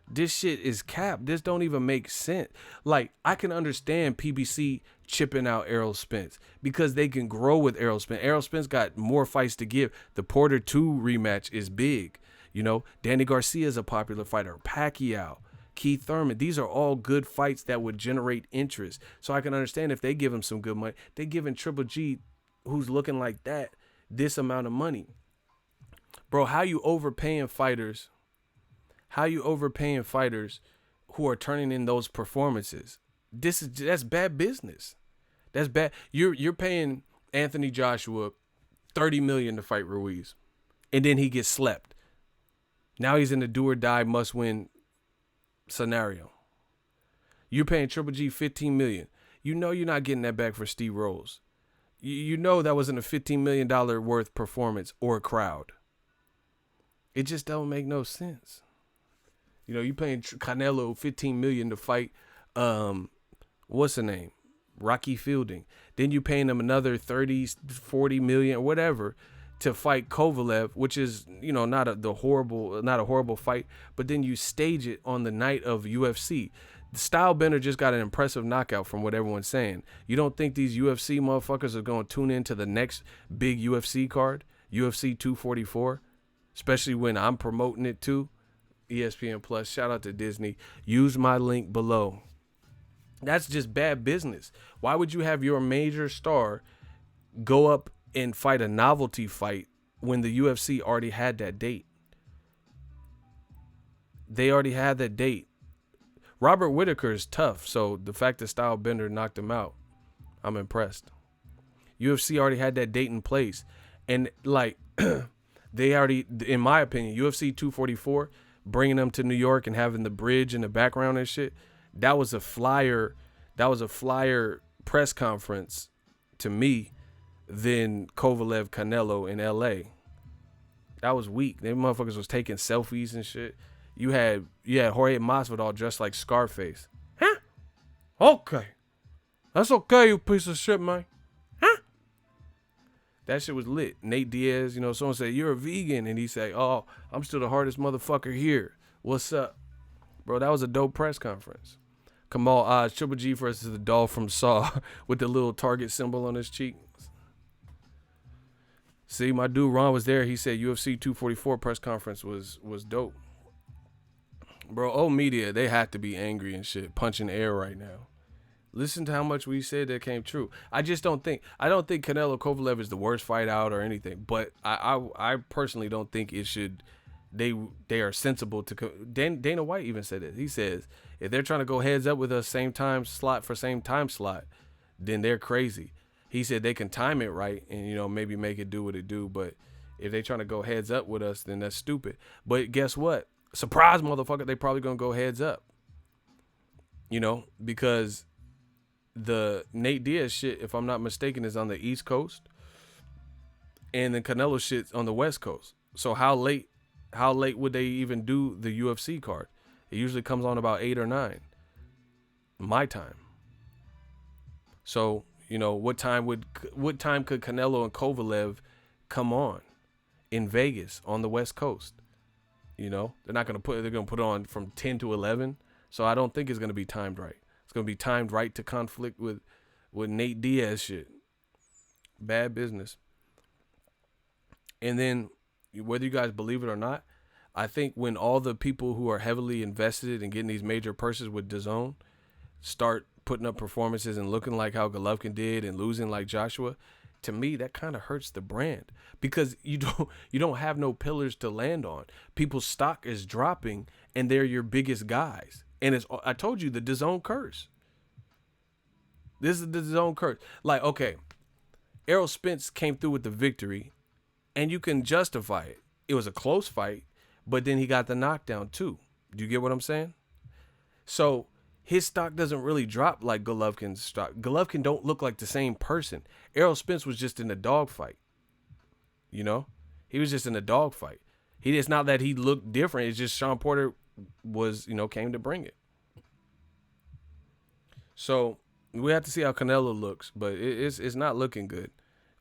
this shit is capped. This don't even make sense. Like, I can understand PBC chipping out Errol Spence because they can grow with Errol Spence. Errol Spence got more fights to give. The Porter 2 rematch is big. You know, Danny Garcia is a popular fighter. Pacquiao, Keith Thurman. These are all good fights that would generate interest. So I can understand if they give him some good money. They giving Triple G, who's looking like that, this amount of money. Bro, how you overpaying fighters? How you overpaying fighters who are turning in those performances? That's bad business. That's bad. You're paying Anthony Joshua $30 million to fight Ruiz, and then he gets slept. Now he's in the do or die must win scenario. You're paying Triple G $15 million. You know you're not getting that back for Steve Rose. You know that wasn't a $15 million worth performance or crowd. It just don't make no sense. You know, you paying Canelo $15 million to fight, what's the name? Rocky Fielding. Then you paying him another 30, 40 million, whatever, to fight Kovalev, which is, you know, not a horrible fight, but then you stage it on the night of UFC. The Stylebender just got an impressive knockout from what everyone's saying. You don't think these UFC motherfuckers are going to tune into the next big UFC card, UFC 244, especially when I'm promoting it too? ESPN Plus, shout out to Disney. Use my link below. That's just bad business. Why would you have your major star go up and fight a novelty fight when the UFC already had that date? They already had that date. Robert Whittaker is tough, so the fact that Stylebender knocked him out, I'm impressed. UFC already had that date in place. And like, they already, in my opinion, UFC 244, bringing them to New York and having the bridge in the background and shit, that was a flyer press conference to me than Kovalev Canelo in LA. That was weak. Them motherfuckers was taking selfies and shit. You had Jorge Masvidal dressed like Scarface. Huh? Okay. That's okay, you piece of shit, man. Huh? That shit was lit. Nate Diaz, you know, someone said, you're a vegan. And he said, oh, I'm still the hardest motherfucker here. What's up? Bro, that was a dope press conference. Kamal Oz, Triple G versus the doll from Saw with the little target symbol on his cheek. See, my dude Ron was there. He said UFC 244 press conference was dope. Bro, old media, they have to be angry and shit, punching air right now. Listen to how much we said that came true. I don't think Canelo Kovalev is the worst fight out or anything, but I personally don't think it should. They are sensible to. Dana White even said it. He says if they're trying to go heads up with us same time slot for same time slot, then they're crazy. He said they can time it right and, you know, maybe make it do what it do, but if they trying to go heads up with us, then that's stupid. But guess what? Surprise, motherfucker, they probably gonna go heads up. You know, because the Nate Diaz shit, if I'm not mistaken, is on the East Coast, and the Canelo shit's on the West Coast. So how late would they even do the UFC card? It usually comes on about 8 or 9. My time. So, what time could Canelo and Kovalev come on in Vegas on the West Coast? They're going to put it on from 10 to 11. So I don't think it's going to be timed right. It's going to be timed right to conflict with Nate Diaz shit. Bad business. And then, whether you guys believe it or not, I think when all the people who are heavily invested in getting these major purses with DAZN start putting up performances and looking like how Golovkin did and losing like Joshua, to me that kind of hurts the brand, because you don't have no pillars to land on. People's stock is dropping and they're your biggest guys. And I told you, the DAZN curse. This is the DAZN curse. Like, okay, Errol Spence came through with the victory and you can justify it. It was a close fight, but then he got the knockdown too. Do you get what I'm saying? So his stock doesn't really drop like Golovkin's stock. Golovkin don't look like the same person. Errol Spence was just in a dogfight. He was just in a dogfight. It's not that he looked different. It's just Sean Porter was, came to bring it. So we have to see how Canelo looks, but it's not looking good.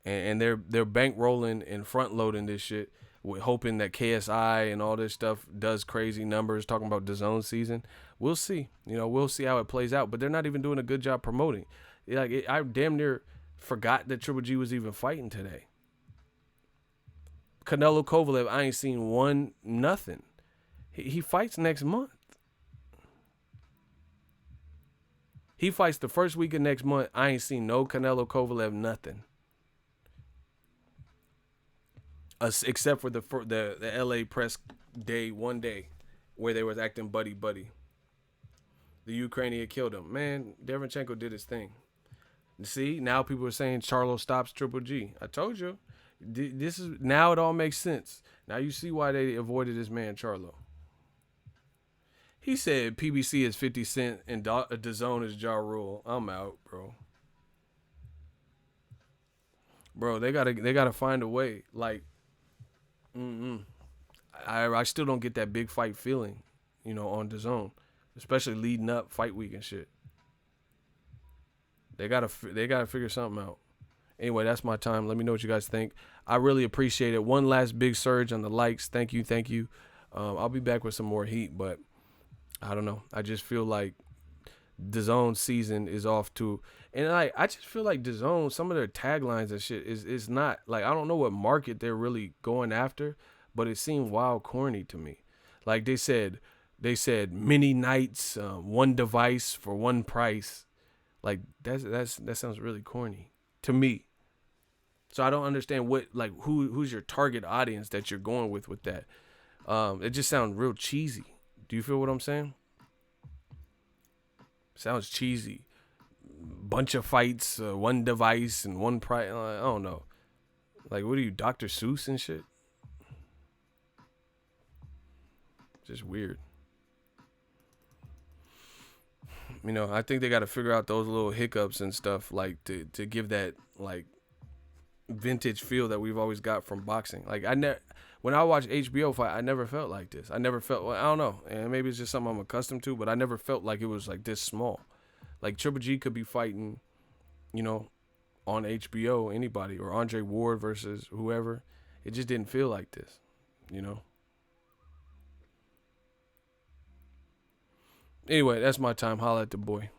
And they're bankrolling and front loading this shit, with hoping that KSI and all this stuff does crazy numbers, talking about DAZN season. We'll see. We'll see how it plays out. But they're not even doing a good job promoting. I damn near forgot that Triple G was even fighting today. Canelo Kovalev, I ain't seen nothing. He fights next month. He fights the first week of next month. I ain't seen no Canelo Kovalev nothing. Except for the LA press day, one day, where they was acting buddy. The Ukrainian killed him. Man, Dereychenko did his thing. See, now people are saying Charlo stops Triple G. I told you. Now it all makes sense. Now you see why they avoided this man, Charlo. He said PBC is 50 Cent and DAZN is Ja Rule. I'm out, bro. Bro, they gotta find a way. Like, I still don't get that big fight feeling, on DAZN, especially leading up fight week and shit. They gotta figure something out. Anyway, that's my time. Let me know what you guys think. I really appreciate it. One last big surge on the likes. Thank you. I'll be back with some more heat, but I don't know. I just feel like DAZN season is off to, and I just feel like DAZN, some of their taglines and shit is not, like, I don't know what market they're really going after, but it seemed wild corny to me. Like they said many nights, one device for one price. Like that sounds really corny to me. So I don't understand who's your target audience that you're going with that. It just sounds real cheesy. Do you feel what I'm saying? Sounds cheesy. Bunch of fights, one device, and one price. I don't know. Like, what are you, Dr. Seuss and shit? Just weird. I think they got to figure out those little hiccups and stuff, like, to give that, like, vintage feel that we've always got from boxing. Like, when I watch HBO fight, I never felt like this. I never felt, I don't know, and maybe it's just something I'm accustomed to, but I never felt like it was like this small. Like, Triple G could be fighting, on HBO, anybody, or Andre Ward versus whoever. It just didn't feel like this, Anyway, that's my time. Holla at the boy.